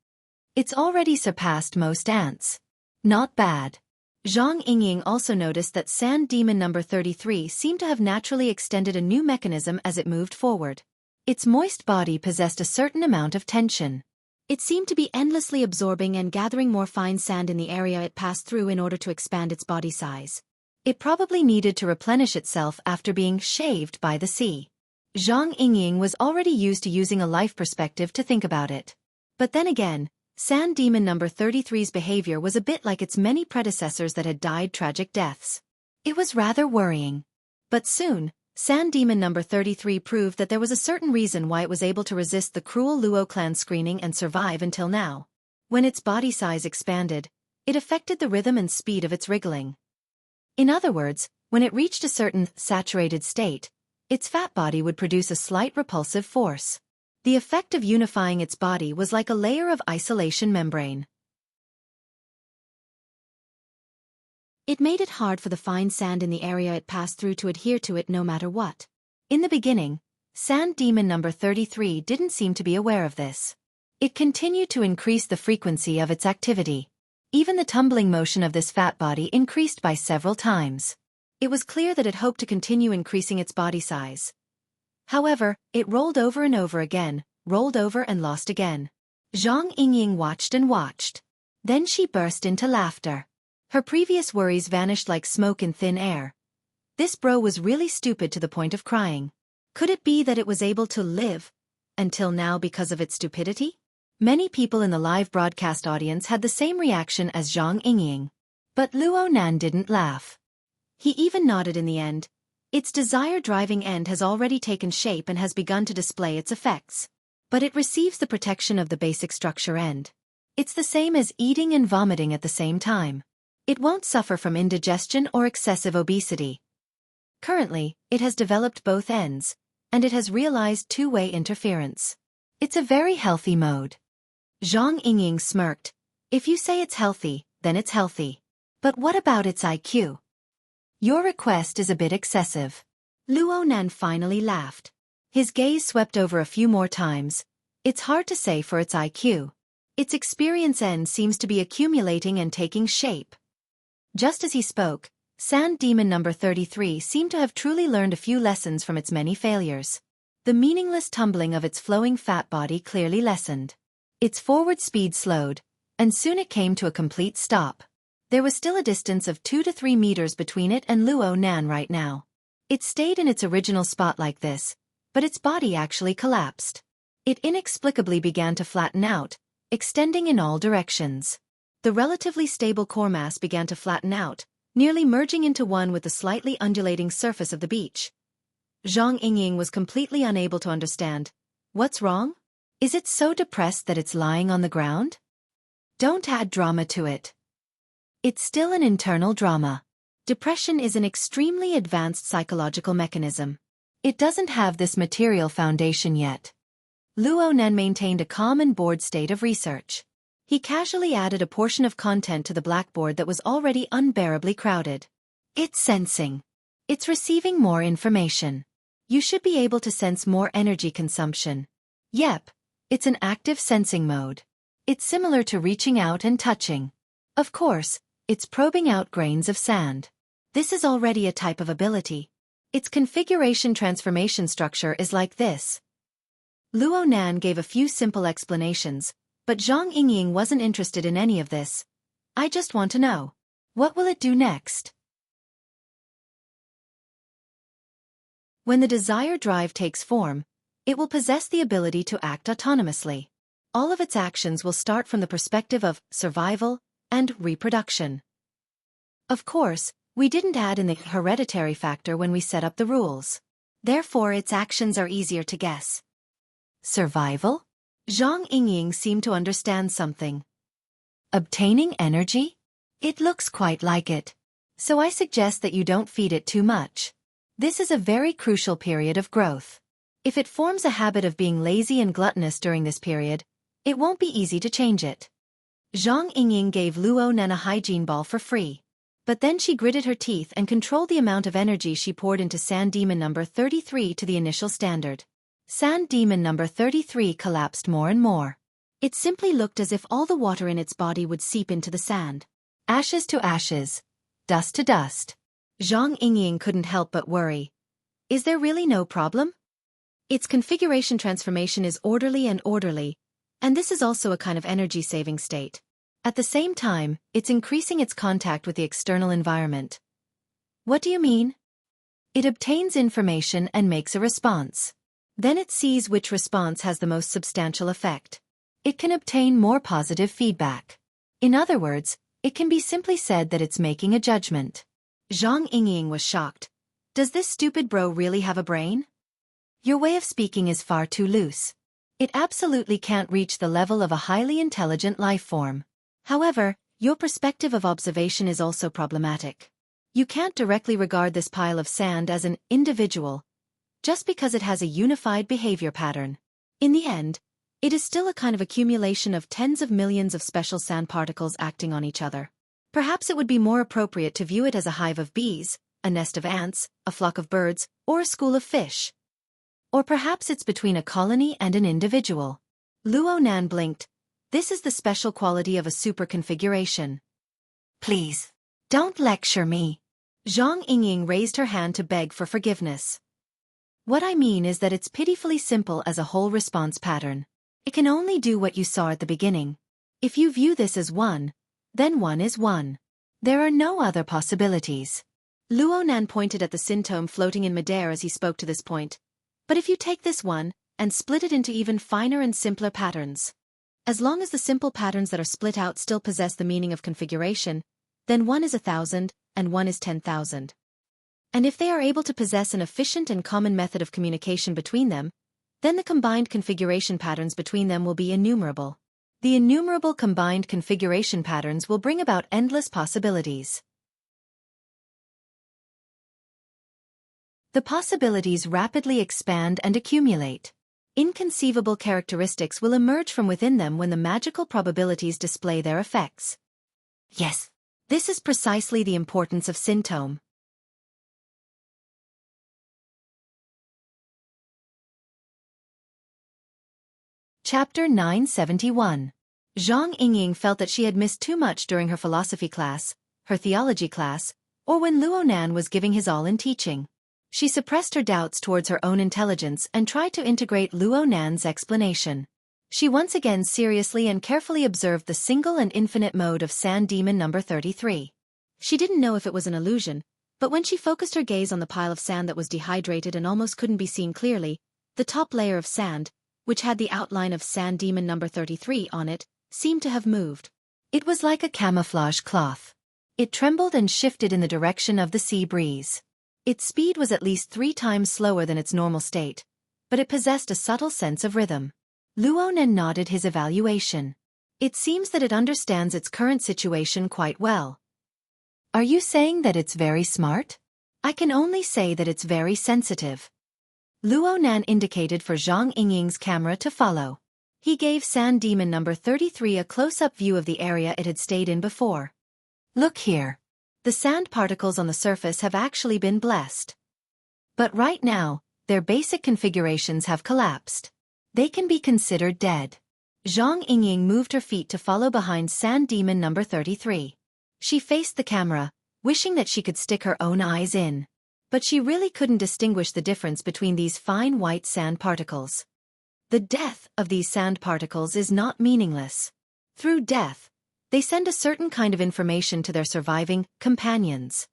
It's already surpassed most ants. Not bad. Zhang Yingying also noticed that Sand Demon number 33 seemed to have naturally extended a new mechanism as it moved forward. Its moist body possessed a certain amount of tension. It seemed to be endlessly absorbing and gathering more fine sand in the area it passed through in order to expand its body size. It probably needed to replenish itself after being shaved by the sea. Zhang Yingying was already used to using a life perspective to think about it. But then again, Sand Demon number 33's behavior was a bit like its many predecessors that had died tragic deaths. It was rather worrying. But soon, Sand Demon number 33 proved that there was a certain reason why it was able to resist the cruel Luo clan screening and survive until now. When its body size expanded, it affected the rhythm and speed of its wriggling. In other words, when it reached a certain saturated state, its fat body would produce a slight repulsive force. The effect of unifying its body was like a layer of isolation membrane. It made it hard for the fine sand in the area it passed through to adhere to it no matter what. In the beginning, Sand Demon number 33 didn't seem to be aware of this. It continued to increase the frequency of its activity. Even the tumbling motion of this fat body increased by several times. It was clear that it hoped to continue increasing its body size. However, it rolled over and over again, rolled over and lost again. Zhang Yingying watched and watched. Then she burst into laughter. Her previous worries vanished like smoke in thin air. This bro was really stupid to the point of crying. Could it be that it was able to live until now because of its stupidity? Many people in the live broadcast audience had the same reaction as Zhang Yingying. But Luo Nan didn't laugh. He even nodded in the end. Its desire-driving end has already taken shape and has begun to display its effects. But it receives the protection of the basic structure end. It's the same as eating and vomiting at the same time. It won't suffer from indigestion or excessive obesity. Currently, it has developed both ends, and it has realized two-way interference. It's a very healthy mode. Zhang Yingying smirked. If you say it's healthy, then it's healthy. But what about its IQ? Your request is a bit excessive. Luo Nan finally laughed. His gaze swept over a few more times. It's hard to say for its IQ. Its experience end seems to be accumulating and taking shape. Just as he spoke, Sand Demon number 33 seemed to have truly learned a few lessons from its many failures. The meaningless tumbling of its flowing fat body clearly lessened. Its forward speed slowed, and soon it came to a complete stop. There was still a distance of 2 to 3 meters between it and Luo Nan right now. It stayed in its original spot like this, but its body actually collapsed. It inexplicably began to flatten out, extending in all directions. The relatively stable core mass began to flatten out, nearly merging into one with the slightly undulating surface of the beach. Zhang Yingying was completely unable to understand. What's wrong? Is it so depressed that it's lying on the ground? Don't add drama to it. It's still an internal drama. Depression is an extremely advanced psychological mechanism. It doesn't have this material foundation yet. Luo Nan maintained a calm and bored state of research. He casually added a portion of content to the blackboard that was already unbearably crowded. It's sensing. It's receiving more information. You should be able to sense more energy consumption. Yep, it's an active sensing mode. It's similar to reaching out and touching. Of course, it's probing out grains of sand. This is already a type of ability. Its configuration transformation structure is like this. Luo Nan gave a few simple explanations, but Zhang Yingying wasn't interested in any of this. I just want to know. What will it do next? When the desire drive takes form, it will possess the ability to act autonomously. All of its actions will start from the perspective of survival and reproduction. Of course, we didn't add in the hereditary factor when we set up the rules. Therefore, its actions are easier to guess. Survival? Zhang Yingying seemed to understand something. Obtaining energy? It looks quite like it. So I suggest that you don't feed it too much. This is a very crucial period of growth. If it forms a habit of being lazy and gluttonous during this period, it won't be easy to change it. Zhang Yingying gave Luo Nan a hygiene ball for free. But then she gritted her teeth and controlled the amount of energy she poured into Sand Demon number 33 to the initial standard. Sand Demon number 33 collapsed more and more. It simply looked as if all the water in its body would seep into the sand. Ashes to ashes. Dust to dust. Zhang Yingying couldn't help but worry. Is there really no problem? Its configuration transformation is orderly, and this is also a kind of energy-saving state. At the same time, it's increasing its contact with the external environment. What do you mean? It obtains information and makes a response. Then it sees which response has the most substantial effect. It can obtain more positive feedback. In other words, it can be simply said that it's making a judgment. Zhang Yingying was shocked. Does this stupid bro really have a brain? Your way of speaking is far too loose. It absolutely can't reach the level of a highly intelligent life form. However, your perspective of observation is also problematic. You can't directly regard this pile of sand as an individual, just because it has a unified behavior pattern. In the end, it is still a kind of accumulation of tens of millions of special sand particles acting on each other. Perhaps it would be more appropriate to view it as a hive of bees, a nest of ants, a flock of birds, or a school of fish. Or perhaps it's between a colony and an individual. Luo Nan blinked. This is the special quality of a super configuration. Please, don't lecture me. Zhang Yingying raised her hand to beg for forgiveness. What I mean is that it's pitifully simple as a whole response pattern. It can only do what you saw at the beginning. If you view this as one, then one is one. There are no other possibilities. Luo Nan pointed at the symptom floating in midair as he spoke to this point. But if you take this one, and split it into even finer and simpler patterns. As long as the simple patterns that are split out still possess the meaning of configuration, then one is 1,000, and one is 10,000. And if they are able to possess an efficient and common method of communication between them, then the combined configuration patterns between them will be innumerable. The innumerable combined configuration patterns will bring about endless possibilities. The possibilities rapidly expand and accumulate. Inconceivable characteristics will emerge from within them when the magical probabilities display their effects. Yes, this is precisely the importance of symptom. Chapter 971. Zhang Yingying felt that she had missed too much during her philosophy class, her theology class, or when Luo Nan was giving his all in teaching. She suppressed her doubts towards her own intelligence and tried to integrate Luo Nan's explanation. She once again seriously and carefully observed the single and infinite mode of sand demon number 33. She didn't know if it was an illusion, but when she focused her gaze on the pile of sand that was dehydrated and almost couldn't be seen clearly, the top layer of sand, which had the outline of sand demon number 33 on it, seemed to have moved. It was like a camouflage cloth. It trembled and shifted in the direction of the sea breeze. Its speed was at least 3 times slower than its normal state, but it possessed a subtle sense of rhythm. Luo Nan nodded his evaluation. It seems that it understands its current situation quite well. Are you saying that it's very smart? I can only say that it's very sensitive. Luo Nan indicated for Zhang Yingying's camera to follow. He gave sand demon number 33 a close-up view of the area it had stayed in before. Look here. The sand particles on the surface have actually been blessed. But right now, their basic configurations have collapsed. They can be considered dead. Zhang Yingying moved her feet to follow behind sand demon number 33. She faced the camera, wishing that she could stick her own eyes in. But she really couldn't distinguish the difference between these fine white sand particles. The death of these sand particles is not meaningless. Through death, they send a certain kind of information to their surviving companions.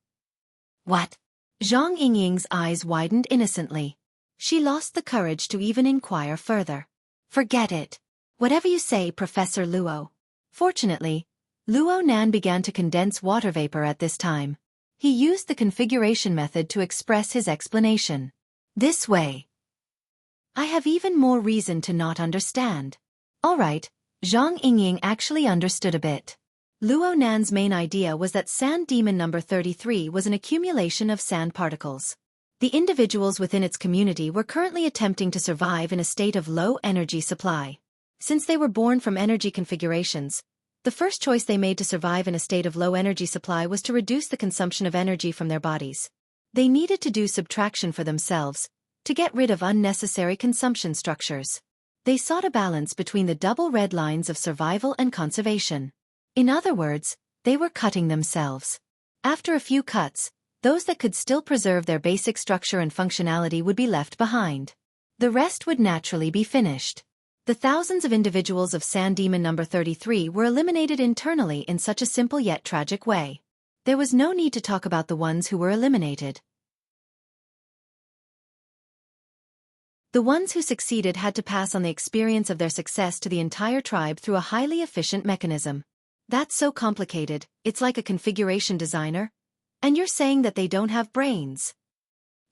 What? Zhang Yingying's eyes widened innocently. She lost the courage to even inquire further. Forget it. Whatever you say, Professor Luo. Fortunately, Luo Nan began to condense water vapor at this time. He used the configuration method to express his explanation. This way. I have even more reason to not understand. All right. Zhang Yingying actually understood a bit. Luo Nan's main idea was that sand demon number 33 was an accumulation of sand particles. The individuals within its community were currently attempting to survive in a state of low energy supply. Since they were born from energy configurations, the first choice they made to survive in a state of low energy supply was to reduce the consumption of energy from their bodies. They needed to do subtraction for themselves, to get rid of unnecessary consumption structures. They sought a balance between the double red lines of survival and conservation. In other words, they were cutting themselves. After a few cuts, those that could still preserve their basic structure and functionality would be left behind. The rest would naturally be finished. The thousands of individuals of sand demon number 33 were eliminated internally in such a simple yet tragic way. There was no need to talk about the ones who were eliminated. The ones who succeeded had to pass on the experience of their success to the entire tribe through a highly efficient mechanism. That's so complicated, it's like a configuration designer. And you're saying that they don't have brains?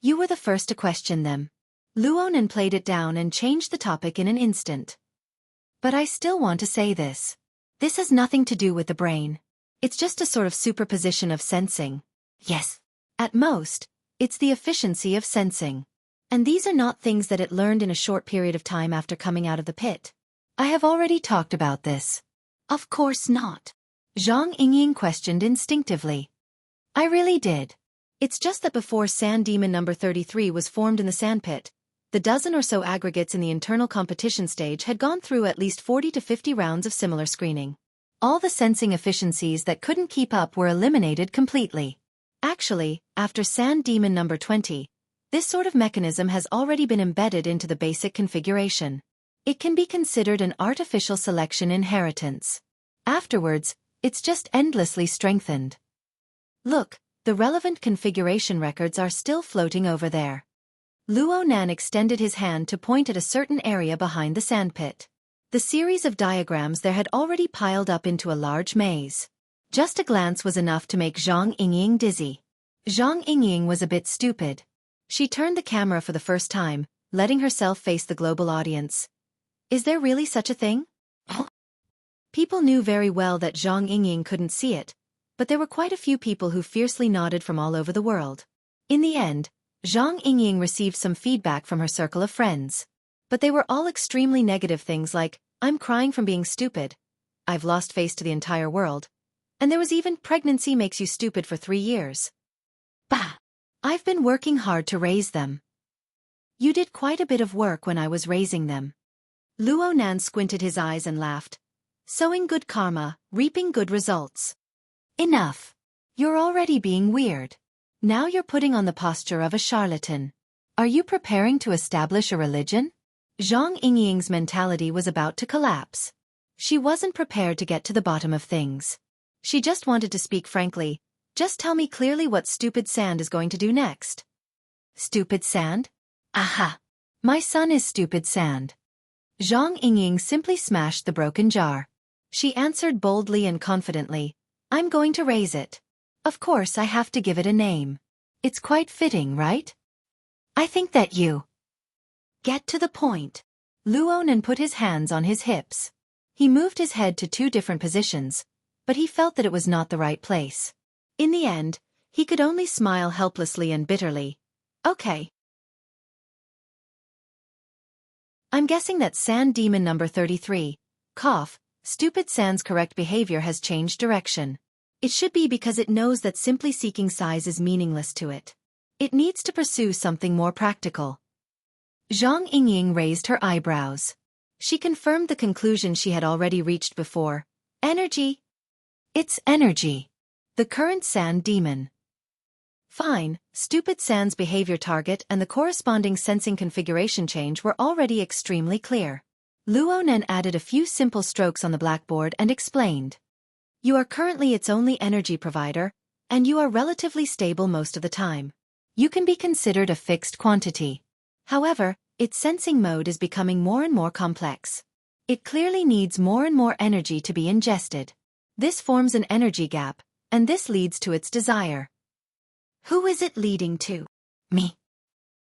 You were the first to question them. Luo Nan played it down and changed the topic in an instant. But I still want to say this. This has nothing to do with the brain. It's just a sort of superposition of sensing. Yes. At most, it's the efficiency of sensing. And these are not things that it learned in a short period of time after coming out of the pit. I have already talked about this. Of course not. Zhang Yingying questioned instinctively. I really did. It's just that before Sand Demon number 33 was formed in the sandpit, the dozen or so aggregates in the internal competition stage had gone through at least 40 to 50 rounds of similar screening. All the sensing efficiencies that couldn't keep up were eliminated completely. Actually, after Sand Demon number 20, this sort of mechanism has already been embedded into the basic configuration. It can be considered an artificial selection inheritance. Afterwards, it's just endlessly strengthened. Look, the relevant configuration records are still floating over there. Luo Nan extended his hand to point at a certain area behind the sandpit. The series of diagrams there had already piled up into a large maze. Just a glance was enough to make Zhang Yingying dizzy. Zhang Yingying was a bit stupid. She turned the camera for the first time, letting herself face the global audience. Is there really such a thing? People knew very well that Zhang Yingying couldn't see it, but there were quite a few people who fiercely nodded from all over the world. In the end, Zhang Yingying received some feedback from her circle of friends. But they were all extremely negative things like, I'm crying from being stupid, I've lost face to the entire world, and there was even pregnancy makes you stupid for 3 years. Bah! I've been working hard to raise them. You did quite a bit of work when I was raising them. Luo Nan squinted his eyes and laughed. Sowing good karma, reaping good results. Enough. You're already being weird. Now you're putting on the posture of a charlatan. Are you preparing to establish a religion? Zhang Yingying's mentality was about to collapse. She wasn't prepared to get to the bottom of things. She just wanted to speak frankly. Just tell me clearly what Stupid Sand is going to do next. Stupid Sand? Aha! My son is Stupid Sand. Zhang Yingying simply smashed the broken jar. She answered boldly and confidently, I'm going to raise it. Of course I have to give it a name. It's quite fitting, right? I think that you get to the point. Luo Nan put his hands on his hips. He moved his head to 2 different positions, but he felt that it was not the right place. In the end, he could only smile helplessly and bitterly. Okay. I'm guessing that Sand Demon number 33, Stupid Sand's correct behavior has changed direction. It should be because it knows that simply seeking size is meaningless to it. It needs to pursue something more practical. Zhang Yingying raised her eyebrows. She confirmed the conclusion she had already reached before. Energy. It's energy. The current Sand Demon. Fine, Stupid Sand's behavior target and the corresponding sensing configuration change were already extremely clear. Luo Nan added a few simple strokes on the blackboard and explained. You are currently its only energy provider, and you are relatively stable most of the time. You can be considered a fixed quantity. However, its sensing mode is becoming more and more complex. It clearly needs more and more energy to be ingested. This forms an energy gap, and this leads to its desire. Who is it leading to? Me.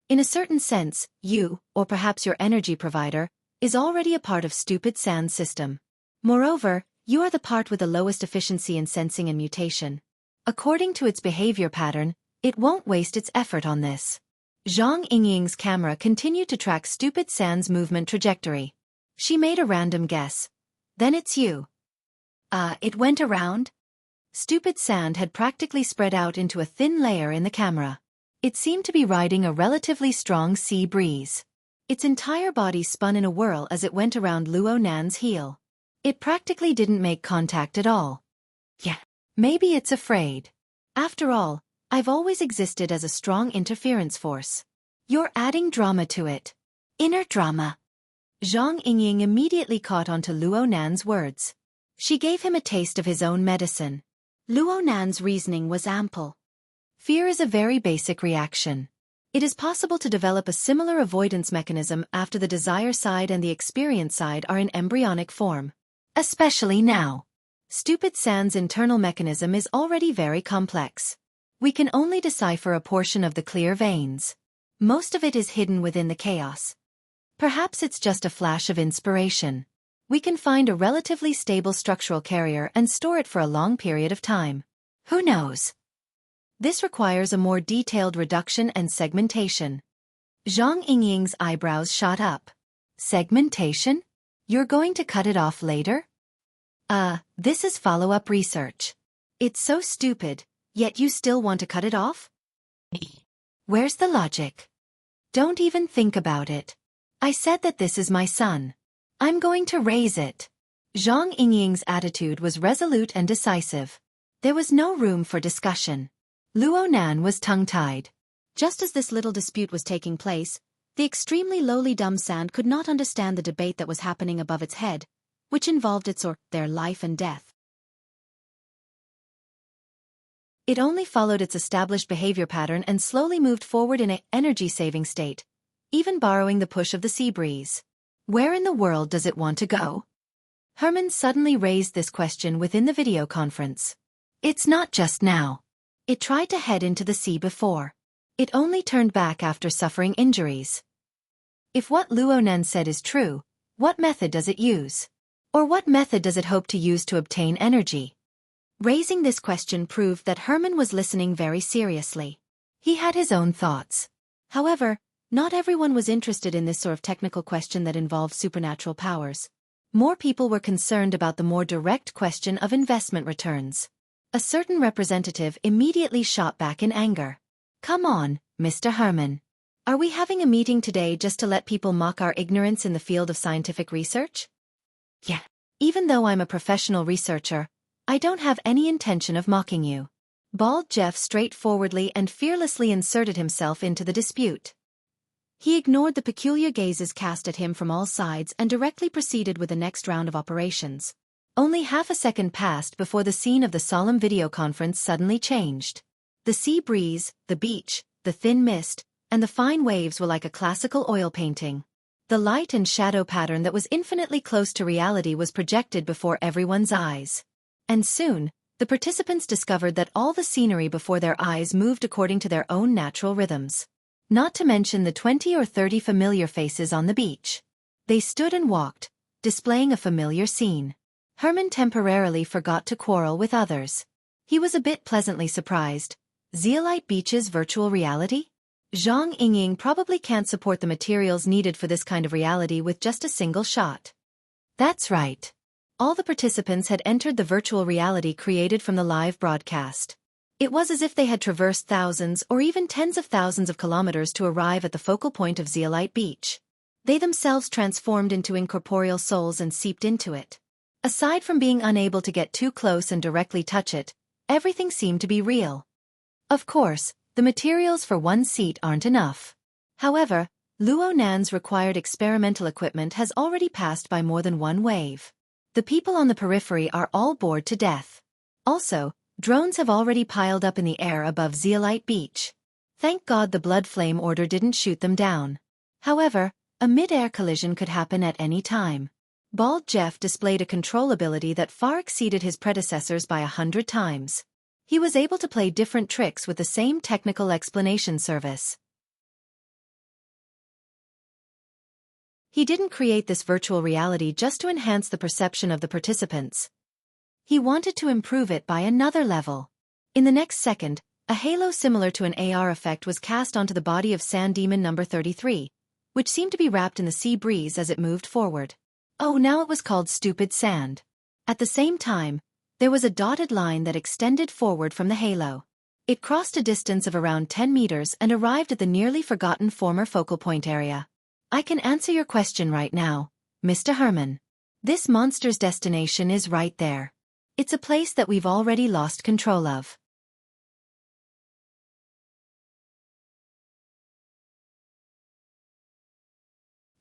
In a certain sense, you, or perhaps your energy provider, is already a part of Stupid Sand's system. Moreover, you are the part with the lowest efficiency in sensing and mutation. According to its behavior pattern, it won't waste its effort on this. Zhang Yingying's camera continued to track Stupid Sand's movement trajectory. She made a random guess. Then it's you. It went around? Stupid Sand had practically spread out into a thin layer in the camera. It seemed to be riding a relatively strong sea breeze. Its entire body spun in a whirl as it went around Luo Nan's heel. It practically didn't make contact at all. Yeah, maybe it's afraid. After all, I've always existed as a strong interference force. You're adding drama to it. Inner drama. Zhang Yingying immediately caught on to Luo Nan's words. She gave him a taste of his own medicine. Luo Nan's reasoning was ample. Fear is a very basic reaction. It is possible to develop a similar avoidance mechanism after the desire side and the experience side are in embryonic form. Especially now. Stupid Sand's internal mechanism is already very complex. We can only decipher a portion of the clear veins. Most of it is hidden within the chaos. Perhaps it's just a flash of inspiration. We can find a relatively stable structural carrier and store it for a long period of time. Who knows? This requires a more detailed reduction and segmentation. Zhang Yingying's eyebrows shot up. Segmentation? You're going to cut it off later? This is follow-up research. It's so stupid, yet you still want to cut it off? Where's the logic? Don't even think about it. I said that this is my son. I'm going to raise it. Zhang Yingying's attitude was resolute and decisive. There was no room for discussion. Luo Nan was tongue-tied. Just as this little dispute was taking place, the extremely lowly dumb sand could not understand the debate that was happening above its head, which involved its or their life and death. It only followed its established behavior pattern and slowly moved forward in an energy-saving state, even borrowing the push of the sea breeze. Where in the world does it want to go? Herman suddenly raised this question within the video conference. It's not just now. It tried to head into the sea before. It only turned back after suffering injuries. If what Luo Nan said is true, what method does it use? Or what method does it hope to use to obtain energy? Raising this question proved that Herman was listening very seriously. He had his own thoughts. However, not everyone was interested in this sort of technical question that involved supernatural powers. More people were concerned about the more direct question of investment returns. A certain representative immediately shot back in anger. Come on, Mr. Herman. Are we having a meeting today just to let people mock our ignorance in the field of scientific research? Yeah. Even though I'm a professional researcher, I don't have any intention of mocking you. Bald Jeff straightforwardly and fearlessly inserted himself into the dispute. He ignored the peculiar gazes cast at him from all sides and directly proceeded with the next round of operations. Only half a second passed before the scene of the solemn video conference suddenly changed. The sea breeze, the beach, the thin mist, and the fine waves were like a classical oil painting. The light and shadow pattern that was infinitely close to reality was projected before everyone's eyes. And soon, the participants discovered that all the scenery before their eyes moved according to their own natural rhythms. Not to mention the 20 or 30 familiar faces on the beach. They stood and walked, displaying a familiar scene. Herman temporarily forgot to quarrel with others. He was a bit pleasantly surprised. Zeolite Beach's virtual reality? Zhang Yingying probably can't support the materials needed for this kind of reality with just a single shot. That's right. All the participants had entered the virtual reality created from the live broadcast. It was as if they had traversed thousands or even tens of thousands of kilometers to arrive at the focal point of Zeolite Beach. They themselves transformed into incorporeal souls and seeped into it. Aside from being unable to get too close and directly touch it, everything seemed to be real. Of course, the materials for one seat aren't enough. However, Luo Nan's required experimental equipment has already passed by more than one wave. The people on the periphery are all bored to death. Also, drones have already piled up in the air above Zeolite Beach. Thank God the blood flame order didn't shoot them down. However, a mid-air collision could happen at any time. Bald Jeff displayed a control ability that far exceeded his predecessors by 100 times. He was able to play different tricks with the same technical explanation service. He didn't create this virtual reality just to enhance the perception of the participants. He wanted to improve it by another level. In the next second, a halo similar to an AR effect was cast onto the body of Sand Demon number 33, which seemed to be wrapped in the sea breeze as it moved forward. Oh, now it was called Stupid Sand. At the same time, there was a dotted line that extended forward from the halo. It crossed a distance of around 10 meters and arrived at the nearly forgotten former focal point area. I can answer your question right now, Mr. Herman. This monster's destination is right there. It's a place that we've already lost control of.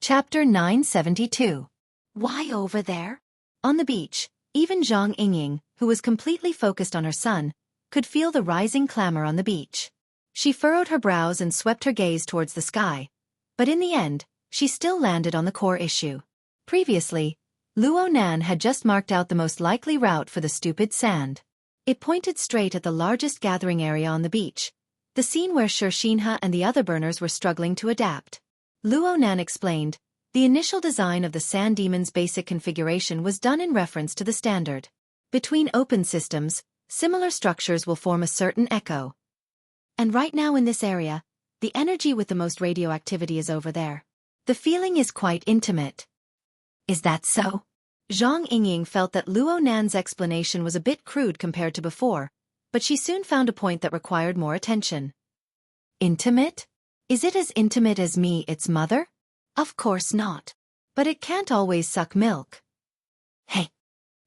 Chapter 972. Why over there? On the beach, even Zhang Yingying, who was completely focused on her son, could feel the rising clamor on the beach. She furrowed her brows and swept her gaze towards the sky, but in the end, she still landed on the core issue. Previously, Luo Nan had just marked out the most likely route for the Stupid Sand. It pointed straight at the largest gathering area on the beach, the scene where Shishinha and the other burners were struggling to adapt. Luo Nan explained, the initial design of the Sand Demon's basic configuration was done in reference to the standard. Between open systems, similar structures will form a certain echo. And right now in this area, the energy with the most radioactivity is over there. The feeling is quite intimate. Is that so? Zhang Yingying felt that Luo Nan's explanation was a bit crude compared to before, but she soon found a point that required more attention. Intimate? Is it as intimate as me, its mother? Of course not. But it can't always suck milk. Hey.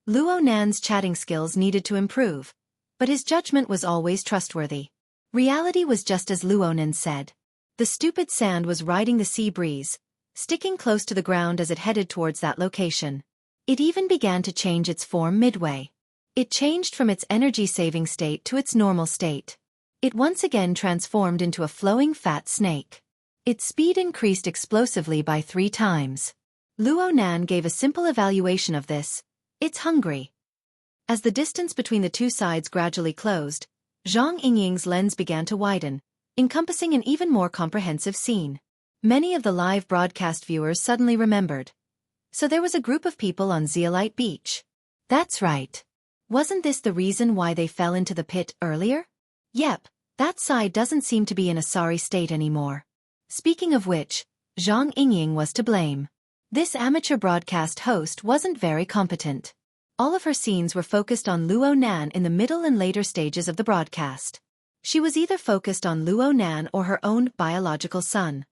Luo Nan's chatting skills needed to improve, but his judgment was always trustworthy. Reality was just as Luo Nan said. The stupid sand was riding the sea breeze, sticking close to the ground as it headed towards that location. It even began to change its form midway. It changed from its energy-saving state to its normal state. It once again transformed into a flowing fat snake. Its speed increased explosively by 3 times. Luo Nan gave a simple evaluation of this. It's hungry. As the distance between the two sides gradually closed, Zhang Yingying's lens began to widen, encompassing an even more comprehensive scene. Many of the live broadcast viewers suddenly remembered. So there was a group of people on Zeolite Beach. That's right. Wasn't this the reason why they fell into the pit earlier? Yep, that side doesn't seem to be in a sorry state anymore. Speaking of which, Zhang Yingying was to blame. This amateur broadcast host wasn't very competent. All of her scenes were focused on Luo Nan in the middle and later stages of the broadcast. She was either focused on Luo Nan or her own biological son.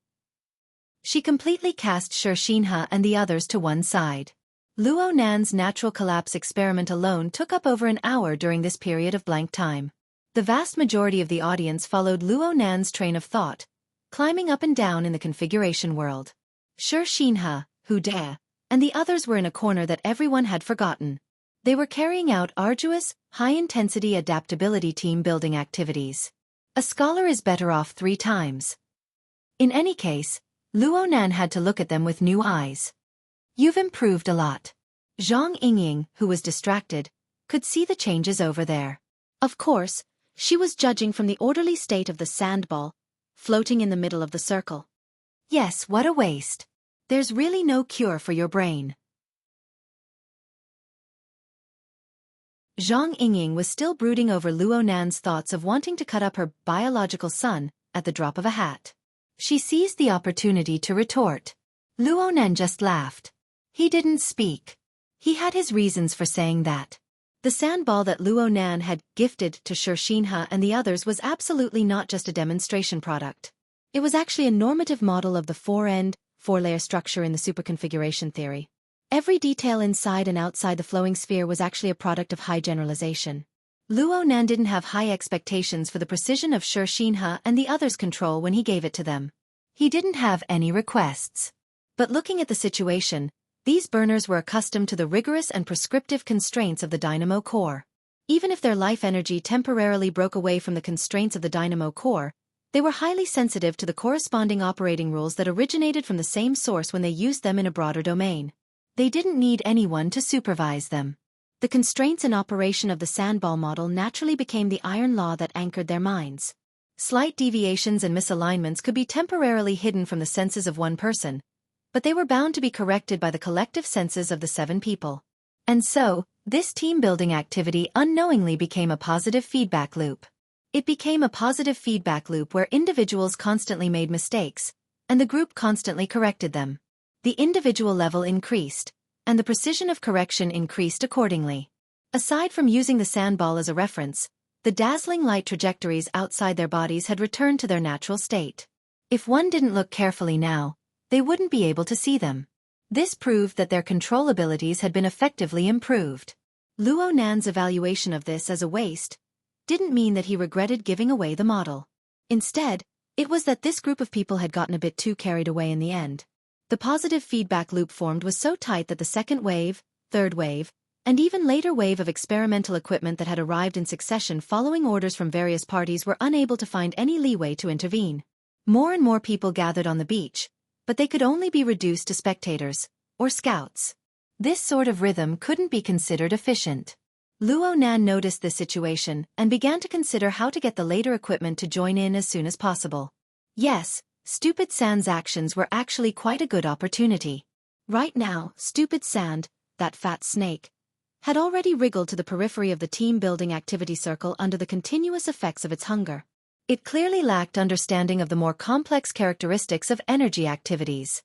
She completely cast Xiaofan and the others to one side. Luo Nan's natural collapse experiment alone took up over an hour during this period of blank time. The vast majority of the audience followed Luo Nan's train of thought, climbing up and down in the configuration world. Xiaofan, Hu De, and the others were in a corner that everyone had forgotten. They were carrying out arduous, high-intensity adaptability team-building activities. A scholar is better off 3 times. In any case, Luo Nan had to look at them with new eyes. You've improved a lot. Zhang Yingying, who was distracted, could see the changes over there. Of course, she was judging from the orderly state of the sandball, floating in the middle of the circle. Yes, what a waste. There's really no cure for your brain. Zhang Yingying was still brooding over Luo Nan's thoughts of wanting to cut up her biological son at the drop of a hat. She seized the opportunity to retort. Luo Nan just laughed. He didn't speak. He had his reasons for saying that. The sandball that Luo Nan had gifted to Xiaofan and the others was absolutely not just a demonstration product. It was actually a normative model of the 4-layer structure in the superconfiguration theory. Every detail inside and outside the flowing sphere was actually a product of high generalization. Luo Nan didn't have high expectations for the precision of Xiaofan and the others' control when he gave it to them. He didn't have any requests. But looking at the situation, these burners were accustomed to the rigorous and prescriptive constraints of the dynamo core. Even if their life energy temporarily broke away from the constraints of the dynamo core, they were highly sensitive to the corresponding operating rules that originated from the same source when they used them in a broader domain. They didn't need anyone to supervise them. The constraints and operation of the sandball model naturally became the iron law that anchored their minds. Slight deviations and misalignments could be temporarily hidden from the senses of one person, but they were bound to be corrected by the collective senses of the 7 people. And so, this team-building activity unknowingly became a positive feedback loop. It became a positive feedback loop where individuals constantly made mistakes, and the group constantly corrected them. The individual level increased, and the precision of correction increased accordingly. Aside from using the sandball as a reference, the dazzling light trajectories outside their bodies had returned to their natural state. If one didn't look carefully now, they wouldn't be able to see them. This proved that their control abilities had been effectively improved. Luo Nan's evaluation of this as a waste didn't mean that he regretted giving away the model. Instead, it was that this group of people had gotten a bit too carried away in the end. The positive feedback loop formed was so tight that the second wave, third wave, and even later wave of experimental equipment that had arrived in succession following orders from various parties were unable to find any leeway to intervene. More and more people gathered on the beach, but they could only be reduced to spectators, or scouts. This sort of rhythm couldn't be considered efficient. Luo Nan noticed this situation and began to consider how to get the later equipment to join in as soon as possible. Yes, Stupid Sand's actions were actually quite a good opportunity. Right now, Stupid Sand, that fat snake, had already wriggled to the periphery of the team-building activity circle under the continuous effects of its hunger. It clearly lacked understanding of the more complex characteristics of energy activities.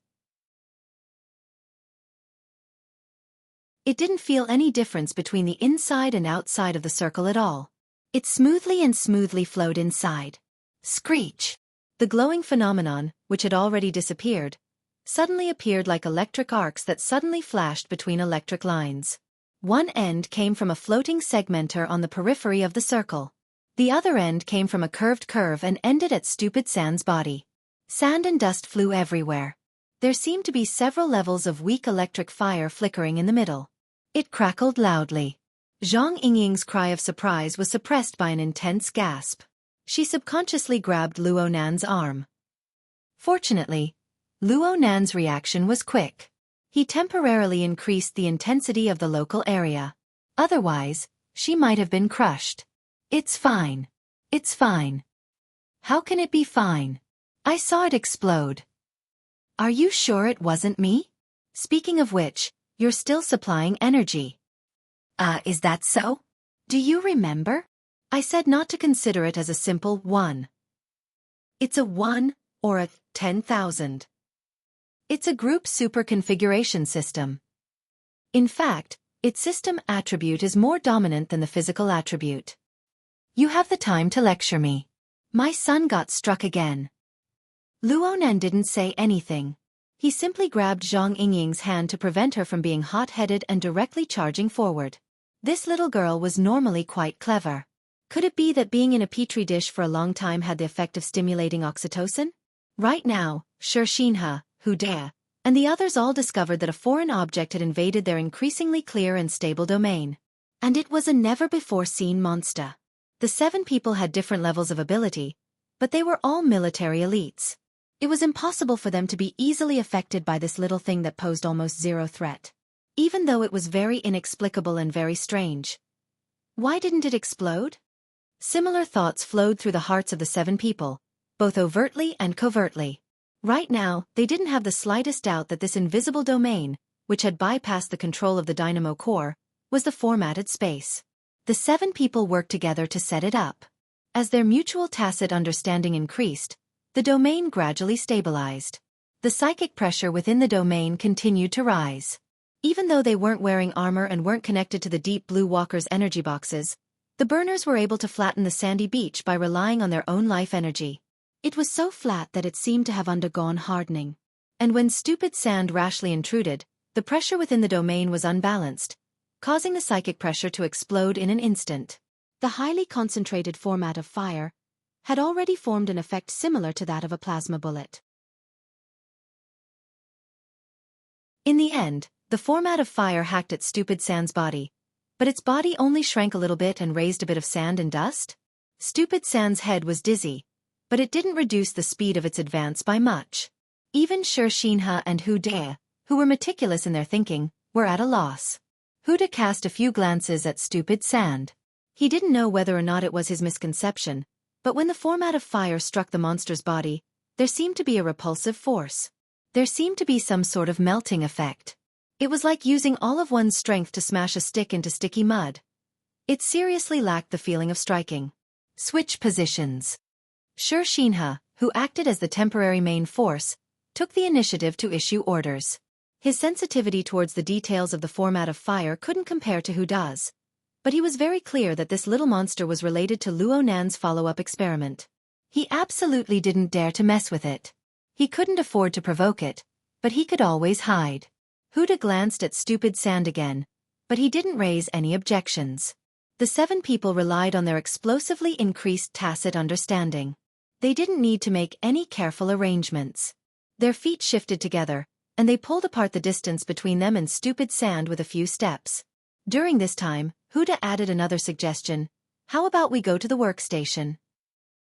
It didn't feel any difference between the inside and outside of the circle at all. It smoothly flowed inside. Screech! The glowing phenomenon, which had already disappeared, suddenly appeared like electric arcs that suddenly flashed between electric lines. One end came from a floating segmenter on the periphery of the circle. The other end came from a curved curve and ended at Stupid Sand's body. Sand and dust flew everywhere. There seemed to be several levels of weak electric fire flickering in the middle. It crackled loudly. Zhang Yingying's cry of surprise was suppressed by an intense gasp. She subconsciously grabbed Luo Nan's arm. Fortunately, Luo Nan's reaction was quick. He temporarily increased the intensity of the local area. Otherwise, she might have been crushed. It's fine. It's fine. How can it be fine? I saw it explode. Are you sure it wasn't me? Speaking of which, you're still supplying energy. Is that so? Do you remember? I said not to consider it as a simple 1. It's a 1 or a 10,000. It's a group super configuration system. In fact, its system attribute is more dominant than the physical attribute. You have the time to lecture me. My son got struck again. Luo Nan didn't say anything. He simply grabbed Zhang Yingying's hand to prevent her from being hot-headed and directly charging forward. This little girl was normally quite clever. Could it be that being in a petri dish for a long time had the effect of stimulating oxytocin? Right now, Xiaofan, Hu De, and the others all discovered that a foreign object had invaded their increasingly clear and stable domain. And it was a never-before-seen monster. The 7 people had different levels of ability, but they were all military elites. It was impossible for them to be easily affected by this little thing that posed almost zero threat. Even though it was very inexplicable and very strange. Why didn't it explode? Similar thoughts flowed through the hearts of the 7 people, both overtly and covertly. Right now, they didn't have the slightest doubt that this invisible domain, which had bypassed the control of the dynamo core, was the formatted space. The 7 people worked together to set it up. As their mutual tacit understanding increased, the domain gradually stabilized. The psychic pressure within the domain continued to rise. Even though they weren't wearing armor and weren't connected to the Deep Blue Walker's energy boxes, the burners were able to flatten the sandy beach by relying on their own life energy. It was so flat that it seemed to have undergone hardening. And when Stupid Sand rashly intruded, the pressure within the domain was unbalanced, causing the psychic pressure to explode in an instant. The highly concentrated format of fire had already formed an effect similar to that of a plasma bullet. In the end, the format of fire hacked at Stupid Sand's body, but its body only shrank a little bit and raised a bit of sand and dust. Stupid Sand's head was dizzy, but it didn't reduce the speed of its advance by much. Even Xiaofan and Hu De, who were meticulous in their thinking, were at a loss. Hu De cast a few glances at Stupid Sand. He didn't know whether or not it was his misconception, but when the format of fire struck the monster's body, there seemed to be a repulsive force. There seemed to be some sort of melting effect. It was like using all of one's strength to smash a stick into sticky mud. It seriously lacked the feeling of striking. Switch positions. Xiaofan, who acted as the temporary main force, took the initiative to issue orders. His sensitivity towards the details of the format of fire couldn't compare to Hu De's. But he was very clear that this little monster was related to Luo Nan's follow-up experiment. He absolutely didn't dare to mess with it. He couldn't afford to provoke it, but he could always hide. Hu De glanced at Stupid Sand again, but he didn't raise any objections. The 7 people relied on their explosively increased tacit understanding. They didn't need to make any careful arrangements. Their feet shifted together, and they pulled apart the distance between them and Stupid Sand with a few steps. During this time, Hu De added another suggestion. How about we go to the workstation?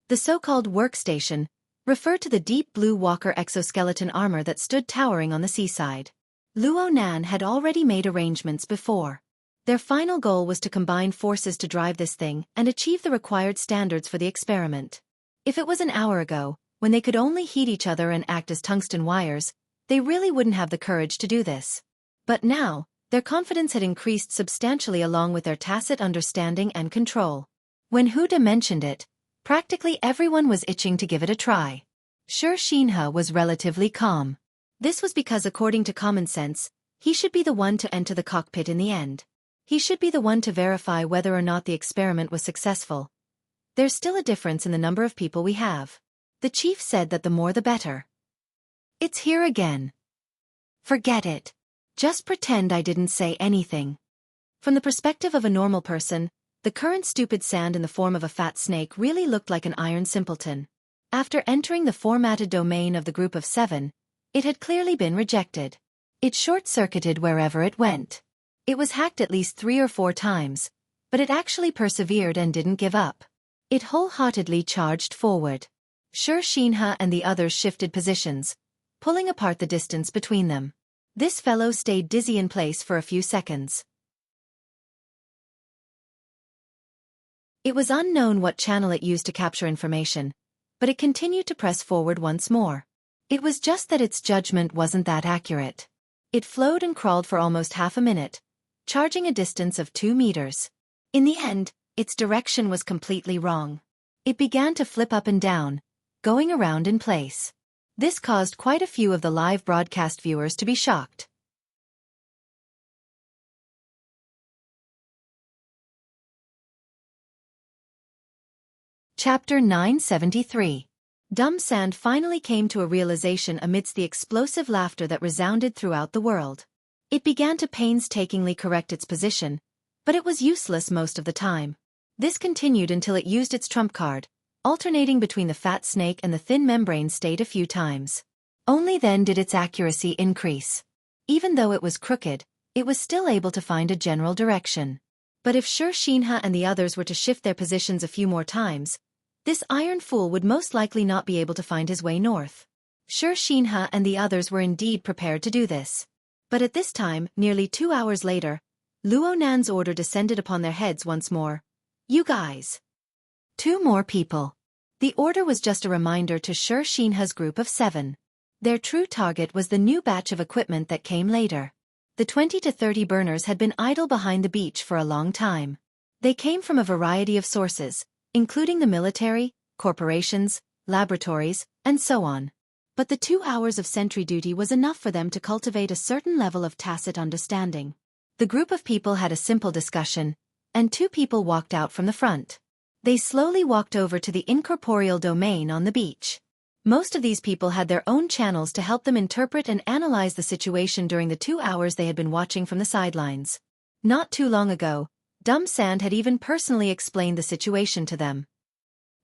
The so-called workstation referred to the Deep Blue Walker exoskeleton armor that stood towering on the seaside. Luo Nan had already made arrangements before. Their final goal was to combine forces to drive this thing and achieve the required standards for the experiment. If it was an hour ago, when they could only heat each other and act as tungsten wires, they really wouldn't have the courage to do this. But now, their confidence had increased substantially along with their tacit understanding and control. When Hu De mentioned it, practically everyone was itching to give it a try. Xiaofan was relatively calm. This was because according to common sense, He should be the one to enter the cockpit in the end. He should be the one to verify whether or not the experiment was successful. There's still a difference in the number of people we have. The chief said that the more the better. It's here again. Forget it. Just pretend I didn't say anything. From the perspective of a normal person, the current stupid sand in the form of a fat snake really looked like an iron simpleton. After entering the formatted domain of the group of 7, it had clearly been rejected. It short-circuited wherever it went. It was hacked at least 3 or 4 times, but it actually persevered and didn't give up. It wholeheartedly charged forward. Xiaofan and the others shifted positions, pulling apart the distance between them. This fellow stayed dizzy in place for a few seconds. It was unknown what channel it used to capture information, but it continued to press forward once more. It was just that its judgment wasn't that accurate. It flowed and crawled for almost half a minute, charging a distance of 2 meters. In the end, its direction was completely wrong. It began to flip up and down, going around in place. This caused quite a few of the live broadcast viewers to be shocked. Chapter 973. Dumb Sand finally came to a realization amidst the explosive laughter that resounded throughout the world. It began to painstakingly correct its position, but it was useless most of the time. This continued until it used its trump card, alternating between the fat snake and the thin membrane state a few times. Only then did its accuracy increase. Even though it was crooked, it was still able to find a general direction. But if Xiaofan and the others were to shift their positions a few more times, this iron fool would most likely not be able to find his way north. Xiaofan and the others were indeed prepared to do this. But at this time, nearly 2 hours later, Luonan's order descended upon their heads once more. You guys. 2 more people. The order was just a reminder to Xiaofan's group of 7. Their true target was the new batch of equipment that came later. The 20 to 30 burners had been idle behind the beach for a long time. They came from a variety of sources, including the military, corporations, laboratories, and so on. But the 2 hours of sentry duty was enough for them to cultivate a certain level of tacit understanding. The group of people had a simple discussion, and 2 people walked out from the front. They slowly walked over to the incorporeal domain on the beach. Most of these people had their own channels to help them interpret and analyze the situation during the 2 hours they had been watching from the sidelines. Not too long ago, Dumb Sand had even personally explained the situation to them.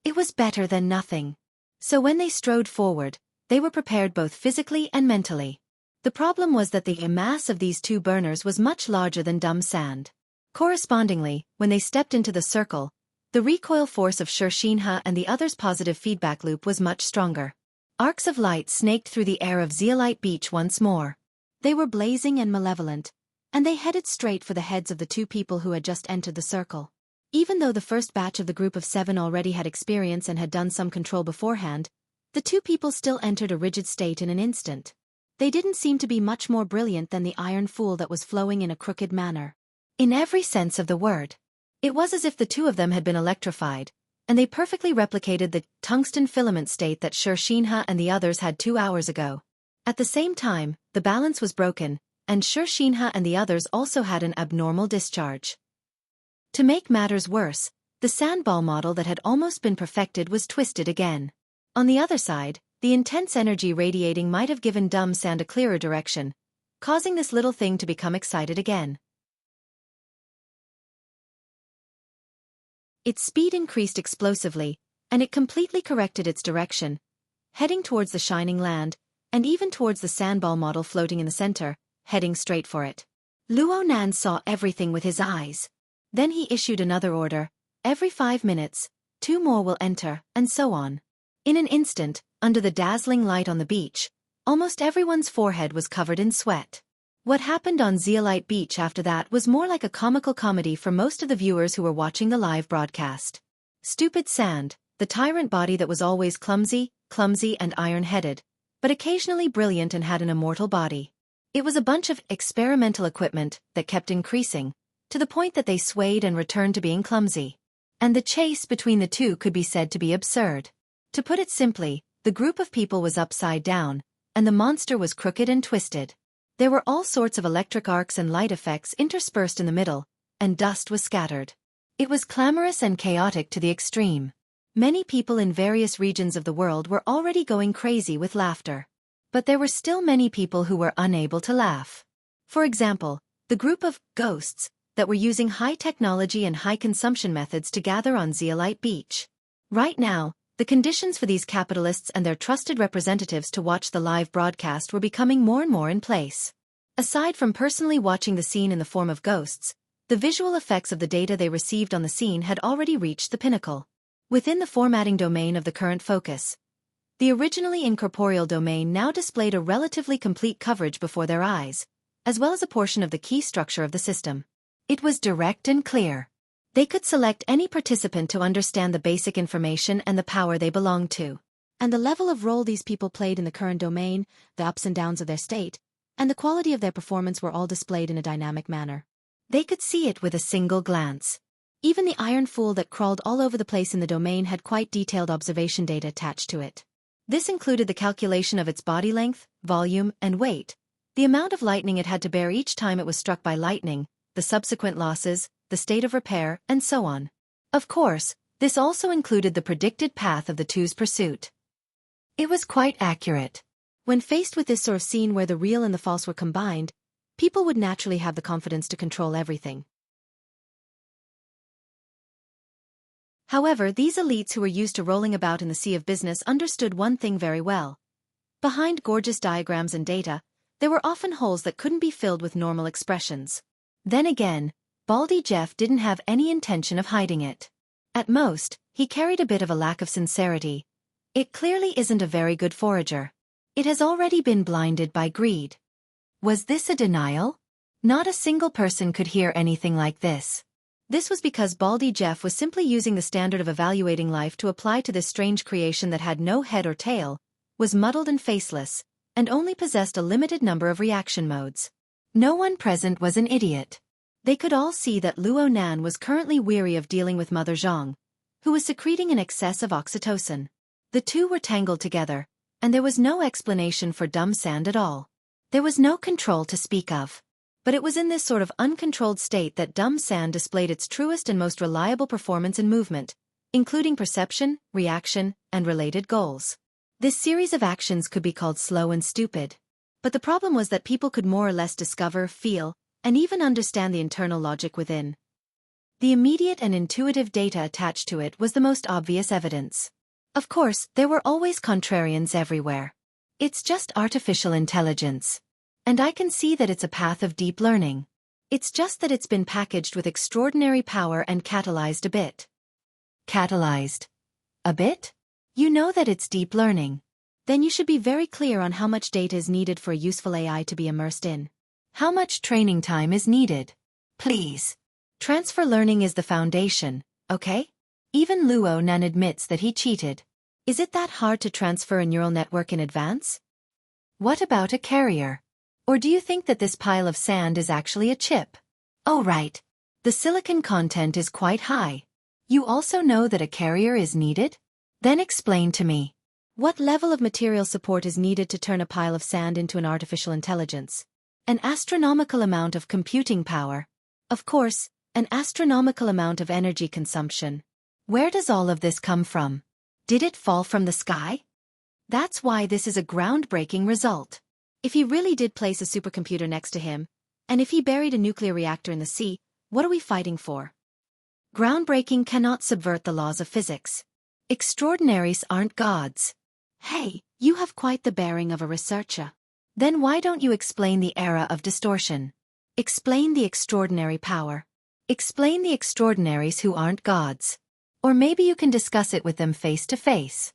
It was better than nothing. So when they strode forward, they were prepared both physically and mentally. The problem was that the mass of these 2 burners was much larger than Dumb Sand. Correspondingly, when they stepped into the circle, the recoil force of Xiaofan and the others' positive feedback loop was much stronger. Arcs of light snaked through the air of Zeolite Beach once more. They were blazing and malevolent, and they headed straight for the heads of the 2 people who had just entered the circle. Even though the first batch of the group of 7 already had experience and had done some control beforehand, the 2 people still entered a rigid state in an instant. They didn't seem to be much more brilliant than the iron fool that was flowing in a crooked manner. In every sense of the word. It was as if the 2 of them had been electrified, and they perfectly replicated the tungsten filament state that Xiaofan and the others had 2 hours ago. At the same time, the balance was broken, and Xiaofan and the others also had an abnormal discharge. To make matters worse, the sandball model that had almost been perfected was twisted again. On the other side, the intense energy radiating might have given Dumb Sand a clearer direction, causing this little thing to become excited again. Its speed increased explosively, and it completely corrected its direction, heading towards the shining land, and even towards the sandball model floating in the center, heading straight for it. Luonan saw everything with his eyes. Then he issued another order. Every 5 minutes, 2 more will enter, and so on. In an instant, under the dazzling light on the beach, almost everyone's forehead was covered in sweat. What happened on Zeolite Beach after that was more like a comical comedy for most of the viewers who were watching the live broadcast. Stupid Sand, the tyrant body that was always clumsy and iron-headed, but occasionally brilliant and had an immortal body. It was a bunch of experimental equipment that kept increasing, to the point that they swayed and returned to being clumsy. And the chase between the 2 could be said to be absurd. To put it simply, the group of people was upside down, and the monster was crooked and twisted. There were all sorts of electric arcs and light effects interspersed in the middle, and dust was scattered. It was clamorous and chaotic to the extreme. Many people in various regions of the world were already going crazy with laughter. But there were still many people who were unable to laugh. For example, the group of ghosts that were using high technology and high consumption methods to gather on Zeolite Beach. Right now, the conditions for these capitalists and their trusted representatives to watch the live broadcast were becoming more and more in place. Aside from personally watching the scene in the form of ghosts, the visual effects of the data they received on the scene had already reached the pinnacle. Within the formatting domain of the current focus, the originally incorporeal domain now displayed a relatively complete coverage before their eyes, as well as a portion of the key structure of the system. It was direct and clear. They could select any participant to understand the basic information and the power they belonged to. And the level of role these people played in the current domain, the ups and downs of their state, and the quality of their performance were all displayed in a dynamic manner. They could see it with a single glance. Even the iron fool that crawled all over the place in the domain had quite detailed observation data attached to it. This included the calculation of its body length, volume, and weight, the amount of lightning it had to bear each time it was struck by lightning, the subsequent losses, the state of repair, and so on. Of course, this also included the predicted path of the two's pursuit. It was quite accurate. When faced with this sort of scene where the real and the false were combined, people would naturally have the confidence to control everything. However, these elites who were used to rolling about in the sea of business understood one thing very well. Behind gorgeous diagrams and data, there were often holes that couldn't be filled with normal expressions. Then again, Baldy Jeff didn't have any intention of hiding it. At most, he carried a bit of a lack of sincerity. It clearly isn't a very good forager. It has already been blinded by greed. Was this a denial? Not a single person could hear anything like this. This was because Baldy Jeff was simply using the standard of evaluating life to apply to this strange creation that had no head or tail, was muddled and faceless, and only possessed a limited number of reaction modes. No one present was an idiot. They could all see that Luo Nan was currently weary of dealing with Mother Zhang, who was secreting an excess of oxytocin. The two were tangled together, and there was no explanation for dumb sand at all. There was no control to speak of. But it was in this sort of uncontrolled state that dumb sand displayed its truest and most reliable performance and movement, including perception, reaction, and related goals. This series of actions could be called slow and stupid. But the problem was that people could more or less discover, feel, and even understand the internal logic within. The immediate and intuitive data attached to it was the most obvious evidence. Of course, there were always contrarians everywhere. It's just artificial intelligence. And I can see that it's a path of deep learning. It's just that it's been packaged with extraordinary power and catalyzed a bit. Catalyzed? A bit? You know that it's deep learning. Then you should be very clear on how much data is needed for a useful AI to be immersed in. How much training time is needed? Please. Transfer learning is the foundation, okay? Even Luo Nan admits that he cheated. Is it that hard to transfer a neural network in advance? What about a carrier? Or do you think that this pile of sand is actually a chip? Oh right. The silicon content is quite high. You also know that a carrier is needed? Then explain to me. What level of material support is needed to turn a pile of sand into an artificial intelligence? An astronomical amount of computing power. Of course, an astronomical amount of energy consumption. Where does all of this come from? Did it fall from the sky? That's why this is a groundbreaking result. If he really did place a supercomputer next to him, and if he buried a nuclear reactor in the sea, what are we fighting for? Groundbreaking cannot subvert the laws of physics. Extraordinaries aren't gods. Hey, you have quite the bearing of a researcher. Then why don't you explain the era of distortion? Explain the extraordinary power. Explain the extraordinaries who aren't gods. Or maybe you can discuss it with them face to face.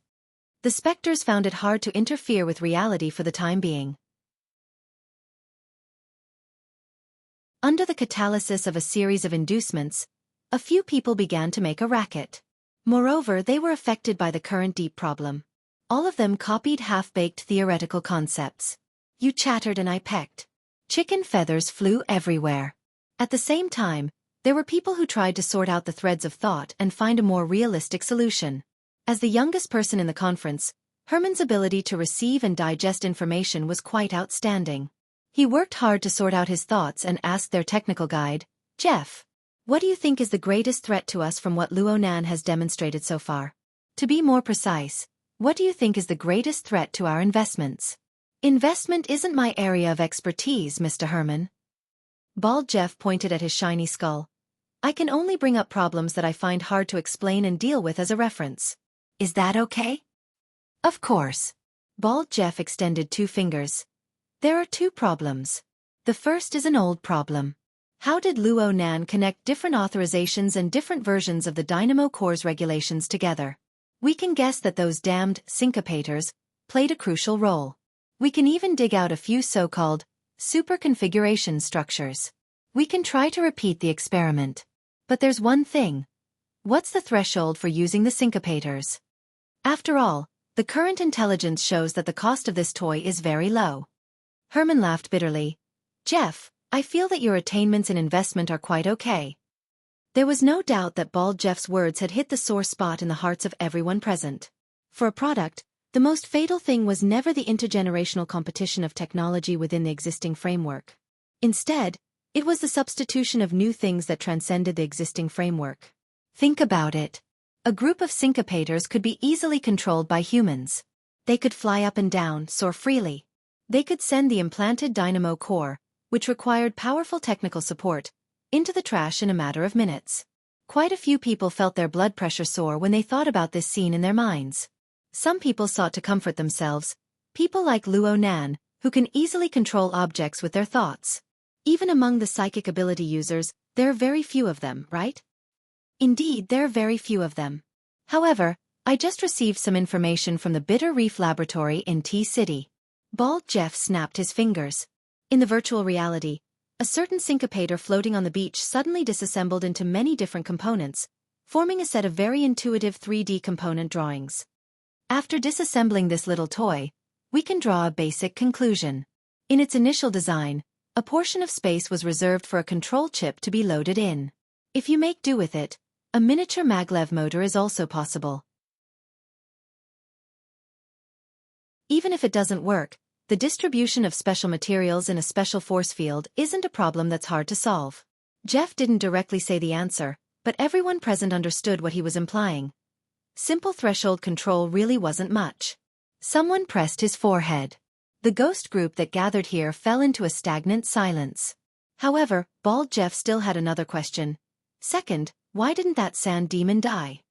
The specters found it hard to interfere with reality for the time being. Under the catalysis of a series of inducements, a few people began to make a racket. Moreover, they were affected by the current deep problem. All of them copied half-baked theoretical concepts. You chattered and I pecked. Chicken feathers flew everywhere. At the same time, there were people who tried to sort out the threads of thought and find a more realistic solution. As the youngest person in the conference, Herman's ability to receive and digest information was quite outstanding. He worked hard to sort out his thoughts and asked their technical guide, Jeff, what do you think is the greatest threat to us from what Luonan has demonstrated so far? To be more precise, what do you think is the greatest threat to our investments? Investment isn't my area of expertise, Mr. Herman. Bald Jeff pointed at his shiny skull. I can only bring up problems that I find hard to explain and deal with as a reference. Is that okay? Of course. Bald Jeff extended 2 fingers. There are 2 problems. The first is an old problem. How did Luonan connect different authorizations and different versions of the Dynamo Core's regulations together? We can guess that those damned syncopators played a crucial role. We can even dig out a few so-called super configuration structures. We can try to repeat the experiment. But there's one thing. What's the threshold for using the syncopators? After all, the current intelligence shows that the cost of this toy is very low. Herman laughed bitterly. Jeff, I feel that your attainments in investment are quite okay. There was no doubt that Bald Jeff's words had hit the sore spot in the hearts of everyone present. For a product, the most fatal thing was never the intergenerational competition of technology within the existing framework. Instead, it was the substitution of new things that transcended the existing framework. Think about it. A group of syncopators could be easily controlled by humans. They could fly up and down, soar freely. They could send the implanted Dynamo Core, which required powerful technical support, into the trash in a matter of minutes. Quite a few people felt their blood pressure soar when they thought about this scene in their minds. Some people sought to comfort themselves, people like Luonan, who can easily control objects with their thoughts. Even among the psychic ability users, there are very few of them, right? Indeed, there are very few of them. However, I just received some information from the Bitter Reef Laboratory in T-City. Bald Jeff snapped his fingers. In the virtual reality, a certain syncopator floating on the beach suddenly disassembled into many different components, forming a set of very intuitive 3D component drawings. After disassembling this little toy, we can draw a basic conclusion. In its initial design, a portion of space was reserved for a control chip to be loaded in. If you make do with it, a miniature maglev motor is also possible. Even if it doesn't work, the distribution of special materials in a special force field isn't a problem that's hard to solve. Jeff didn't directly say the answer, but everyone present understood what he was implying. Simple threshold control really wasn't much. Someone pressed his forehead. The ghost group that gathered here fell into a stagnant silence. However, Bald Jeff still had another question. Second, why didn't that sand demon die?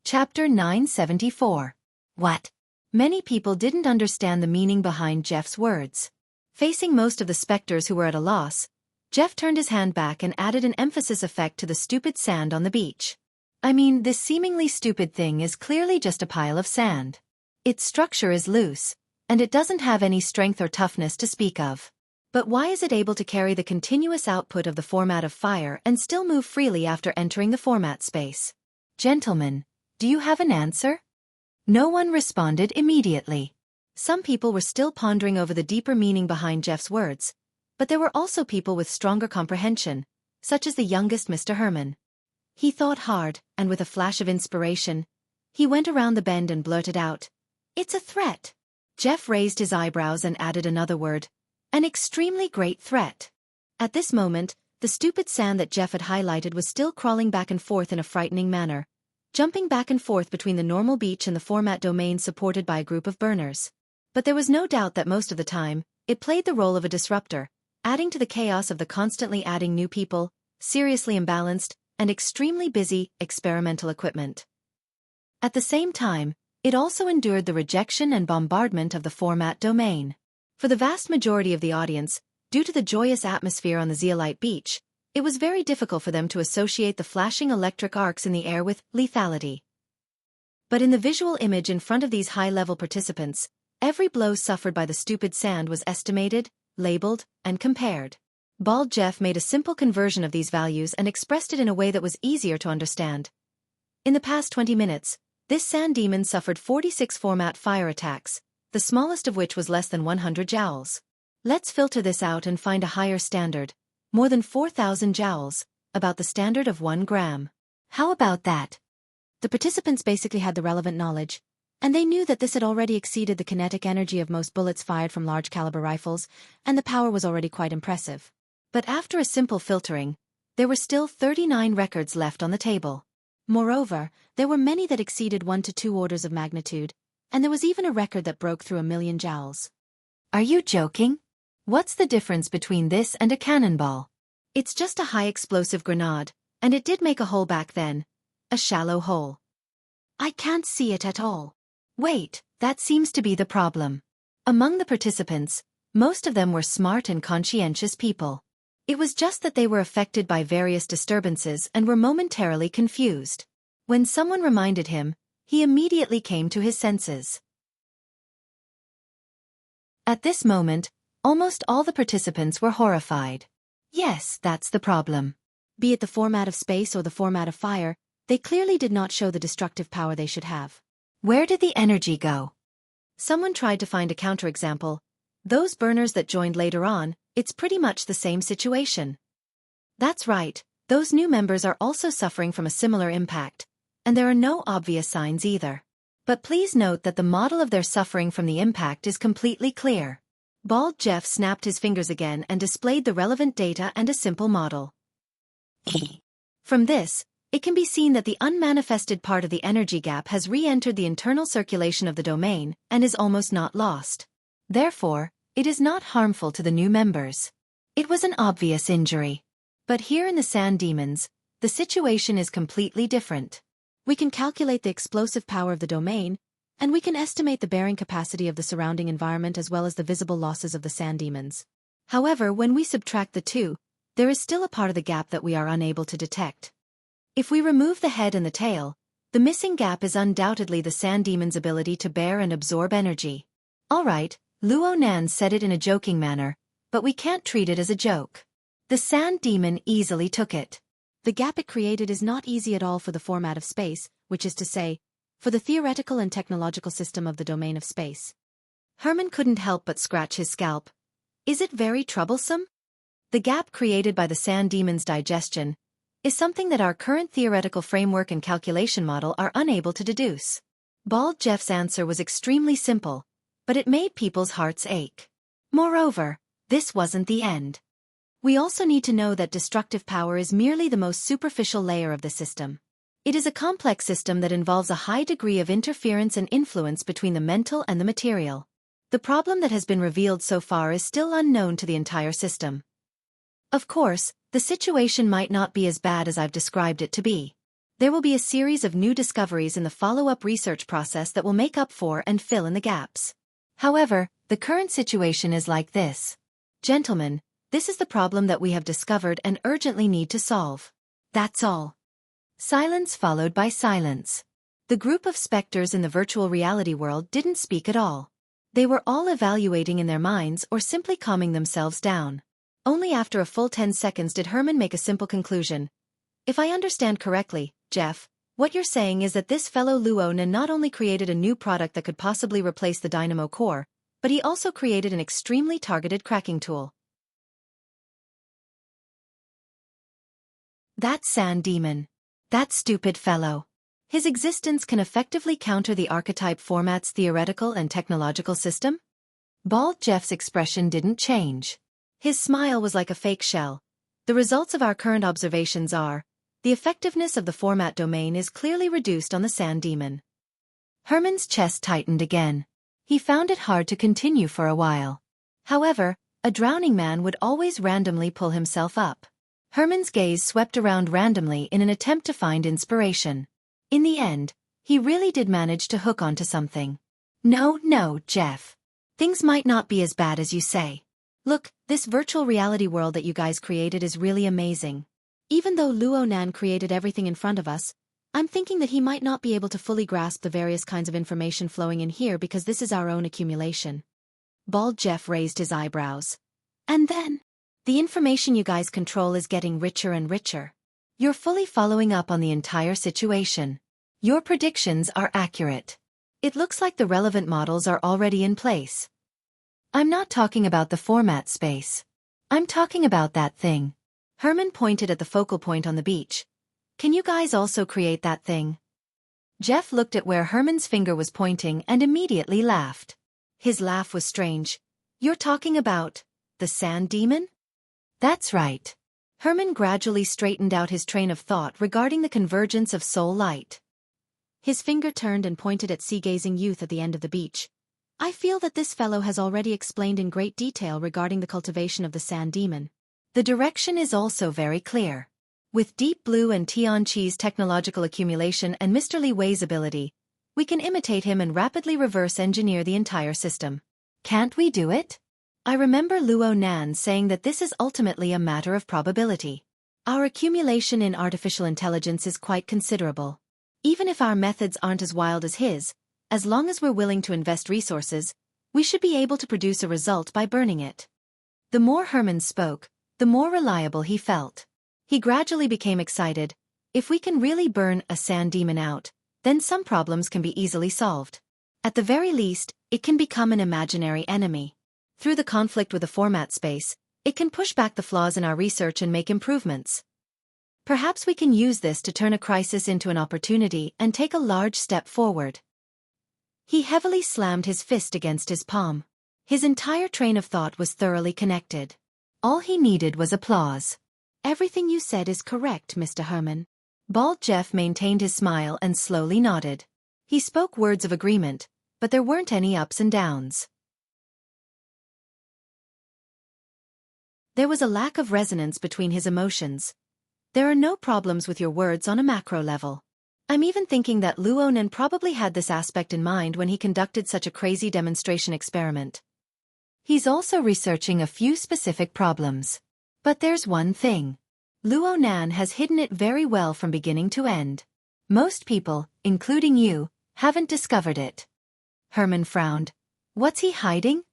Chapter 974. What? Many people didn't understand the meaning behind Jeff's words. Facing most of the specters who were at a loss, Jeff turned his hand back and added an emphasis effect to the stupid sand on the beach. I mean, this seemingly stupid thing is clearly just a pile of sand. Its structure is loose, and it doesn't have any strength or toughness to speak of. But why is it able to carry the continuous output of the format of fire and still move freely after entering the format space? Gentlemen, do you have an answer? No one responded immediately. Some people were still pondering over the deeper meaning behind Jeff's words, but there were also people with stronger comprehension, such as the youngest Mr. Herman. He thought hard, and with a flash of inspiration, he went around the bend and blurted out, "It's a threat." Jeff raised his eyebrows and added another word, "An extremely great threat." At this moment, the stupid sand that Jeff had highlighted was still crawling back and forth in a frightening manner, jumping back and forth between the normal beach and the format domain supported by a group of burners. But there was no doubt that most of the time, it played the role of a disruptor, adding to the chaos of the constantly adding new people, seriously imbalanced, and extremely busy experimental equipment. At the same time, it also endured the rejection and bombardment of the format domain. For the vast majority of the audience, due to the joyous atmosphere on the zeolite beach, it was very difficult for them to associate the flashing electric arcs in the air with lethality. But in the visual image in front of these high-level participants, every blow suffered by the stupid sand was estimated, labeled, and compared. Bald Jeff made a simple conversion of these values and expressed it in a way that was easier to understand. In the past 20 minutes, this sand demon suffered 46 format fire attacks, the smallest of which was less than 100 joules. Let's filter this out and find a higher standard. More than 4,000 joules, about the standard of 1 gram. How about that? The participants basically had the relevant knowledge, and they knew that this had already exceeded the kinetic energy of most bullets fired from large-caliber rifles, and the power was already quite impressive. But after a simple filtering, there were still 39 records left on the table. Moreover, there were many that exceeded 1 to 2 orders of magnitude, and there was even a record that broke through 1,000,000 joules. Are you joking? What's the difference between this and a cannonball? It's just a high-explosive grenade, and it did make a hole back then. A shallow hole. I can't see it at all. Wait, that seems to be the problem. Among the participants, most of them were smart and conscientious people. It was just that they were affected by various disturbances and were momentarily confused. When someone reminded him, he immediately came to his senses. At this moment, almost all the participants were horrified. Yes, that's the problem. Be it the format of space or the format of fire, they clearly did not show the destructive power they should have. Where did the energy go? Someone tried to find a counterexample. Those burners that joined later on, it's pretty much the same situation. That's right, those new members are also suffering from a similar impact, and there are no obvious signs either. But please note that the model of their suffering from the impact is completely clear. Bald Jeff snapped his fingers again and displayed the relevant data and a simple model. From this, it can be seen that the unmanifested part of the energy gap has re-entered the internal circulation of the domain and is almost not lost. Therefore, it is not harmful to the new members. It was an obvious injury. But here in the Sand Demons, the situation is completely different. We can calculate the explosive power of the domain, and we can estimate the bearing capacity of the surrounding environment as well as the visible losses of the Sand Demons. However, when we subtract the two, there is still a part of the gap that we are unable to detect. If we remove the head and the tail, the missing gap is undoubtedly the Sand Demon's ability to bear and absorb energy. All right, Luo Nan said it in a joking manner, but we can't treat it as a joke. The Sand Demon easily took it. The gap it created is not easy at all for the format of space, which is to say, for the theoretical and technological system of the domain of space. Herman couldn't help but scratch his scalp. Is it very troublesome? The gap created by the Sand Demon's digestion is something that our current theoretical framework and calculation model are unable to deduce. Bald Jeff's answer was extremely simple, but it made people's hearts ache. Moreover, this wasn't the end. We also need to know that destructive power is merely the most superficial layer of the system. It is a complex system that involves a high degree of interference and influence between the mental and the material. The problem that has been revealed so far is still unknown to the entire system. Of course, the situation might not be as bad as I've described it to be. There will be a series of new discoveries in the follow-up research process that will make up for and fill in the gaps. However, the current situation is like this. Gentlemen, this is the problem that we have discovered and urgently need to solve. That's all. Silence followed by silence. The group of specters in the virtual reality world didn't speak at all. They were all evaluating in their minds or simply calming themselves down. Only after a full 10 seconds did Herman make a simple conclusion. If I understand correctly, Jeff, what you're saying is that this fellow Luo Nan not only created a new product that could possibly replace the dynamo core, but he also created an extremely targeted cracking tool. That Sand Demon. That stupid fellow. His existence can effectively counter the archetype format's theoretical and technological system? Bald Jeff's expression didn't change. His smile was like a fake shell. The results of our current observations are, the effectiveness of the format domain is clearly reduced on the Sand Demon. Herman's chest tightened again. He found it hard to continue for a while. However, a drowning man would always randomly pull himself up. Herman's gaze swept around randomly in an attempt to find inspiration. In the end, he really did manage to hook onto something. No, Jeff. Things might not be as bad as you say. Look, this virtual reality world that you guys created is really amazing. Even though Luo Nan created everything in front of us, I'm thinking that he might not be able to fully grasp the various kinds of information flowing in here because this is our own accumulation. Bald Jeff raised his eyebrows. And then, the information you guys control is getting richer and richer. You're fully following up on the entire situation. Your predictions are accurate. It looks like the relevant models are already in place. I'm not talking about the format space. I'm talking about that thing. Herman pointed at the focal point on the beach. Can you guys also create that thing? Jeff looked at where Herman's finger was pointing and immediately laughed. His laugh was strange. You're talking about the sand demon? That's right. Herman gradually straightened out his train of thought regarding the convergence of soul light. His finger turned and pointed at sea-gazing youth at the end of the beach. I feel that this fellow has already explained in great detail regarding the cultivation of the sand demon. The direction is also very clear. With Deep Blue and Tianqi's technological accumulation and Mr. Li Wei's ability, we can imitate him and rapidly reverse engineer the entire system. Can't we do it? I remember Luo Nan saying that this is ultimately a matter of probability. Our accumulation in artificial intelligence is quite considerable. Even if our methods aren't as wild as his, as long as we're willing to invest resources, we should be able to produce a result by burning it. The more Herman spoke, the more reliable he felt. He gradually became excited. If we can really burn a sand demon out, then some problems can be easily solved. At the very least, it can become an imaginary enemy. Through the conflict with the format space, it can push back the flaws in our research and make improvements. Perhaps we can use this to turn a crisis into an opportunity and take a large step forward. He heavily slammed his fist against his palm. His entire train of thought was thoroughly connected. All he needed was applause. Everything you said is correct, Mr. Herman. Bald Jeff maintained his smile and slowly nodded. He spoke words of agreement, but there weren't any ups and downs. There was a lack of resonance between his emotions. There are no problems with your words on a macro level. I'm even thinking that Luo Nan probably had this aspect in mind when he conducted such a crazy demonstration experiment. He's also researching a few specific problems. But there's one thing. Luo Nan has hidden it very well from beginning to end. Most people, including you, haven't discovered it. Herman frowned. What's he hiding?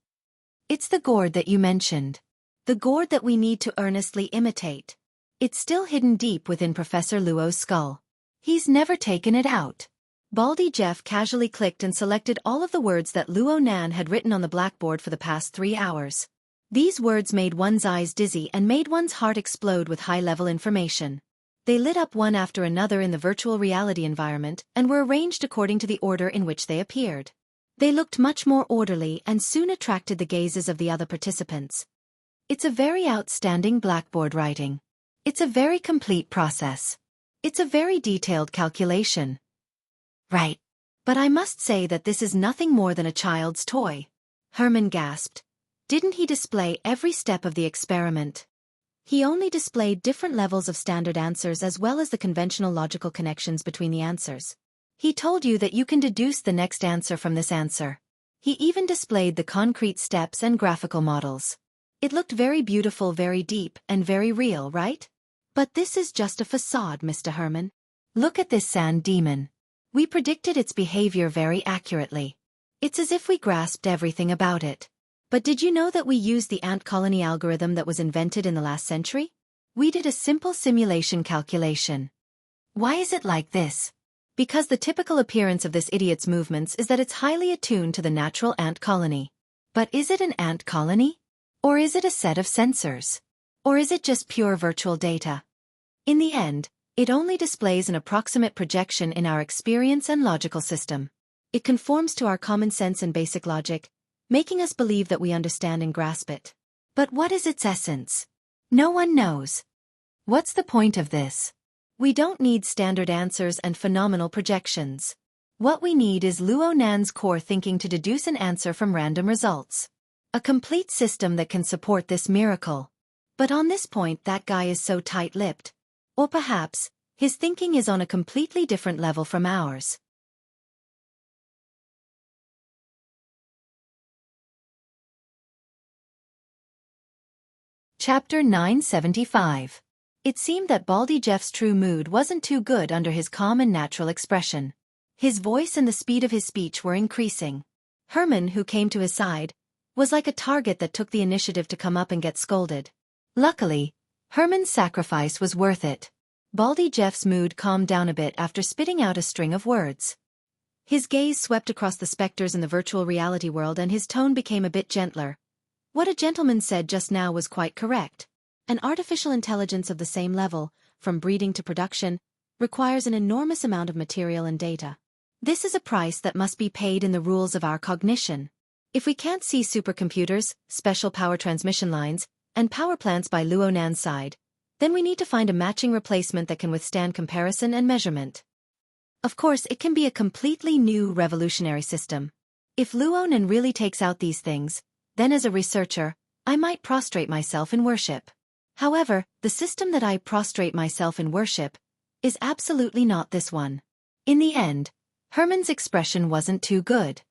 It's the gourd that you mentioned. The gourd that we need to earnestly imitate. It's still hidden deep within Professor Luo's skull. He's never taken it out. Baldy Jeff casually clicked and selected all of the words that Luo Nan had written on the blackboard for the past 3 hours. These words made one's eyes dizzy and made one's heart explode with high-level information. They lit up one after another in the virtual reality environment and were arranged according to the order in which they appeared. They looked much more orderly and soon attracted the gazes of the other participants. It's a very outstanding blackboard writing. It's a very complete process. It's a very detailed calculation. Right. But I must say that this is nothing more than a child's toy. Herman gasped. Didn't he display every step of the experiment? He only displayed different levels of standard answers as well as the conventional logical connections between the answers. He told you that you can deduce the next answer from this answer. He even displayed the concrete steps and graphical models. It looked very beautiful, very deep, and very real, right? But this is just a facade, Mr. Herman. Look at this sand demon. We predicted its behavior very accurately. It's as if we grasped everything about it. But did you know that we used the ant colony algorithm that was invented in the last century? We did a simple simulation calculation. Why is it like this? Because the typical appearance of this idiot's movements is that it's highly attuned to the natural ant colony. But is it an ant colony? Or is it a set of sensors? Or is it just pure virtual data? In the end, it only displays an approximate projection in our experience and logical system. It conforms to our common sense and basic logic, making us believe that we understand and grasp it. But what is its essence? No one knows. What's the point of this? We don't need standard answers and phenomenal projections. What we need is Luo Nan's core thinking to deduce an answer from random results. A complete system that can support this miracle. But on this point that guy is so tight-lipped. Or perhaps, his thinking is on a completely different level from ours. Chapter 975. It seemed that Baldy Jeff's true mood wasn't too good under his calm and natural expression. His voice and the speed of his speech were increasing. Herman, who came to his side, was like a target that took the initiative to come up and get scolded. Luckily, Herman's sacrifice was worth it. Baldy Jeff's mood calmed down a bit after spitting out a string of words. His gaze swept across the specters in the virtual reality world and his tone became a bit gentler. What a gentleman said just now was quite correct. An artificial intelligence of the same level, from breeding to production, requires an enormous amount of material and data. This is a price that must be paid in the rules of our cognition. If we can't see supercomputers, special power transmission lines, and power plants by Luo Nan's side, then we need to find a matching replacement that can withstand comparison and measurement. Of course, it can be a completely new revolutionary system. If Luo Nan really takes out these things, then as a researcher, I might prostrate myself in worship. However, the system that I prostrate myself in worship is absolutely not this one. In the end, Herman's expression wasn't too good.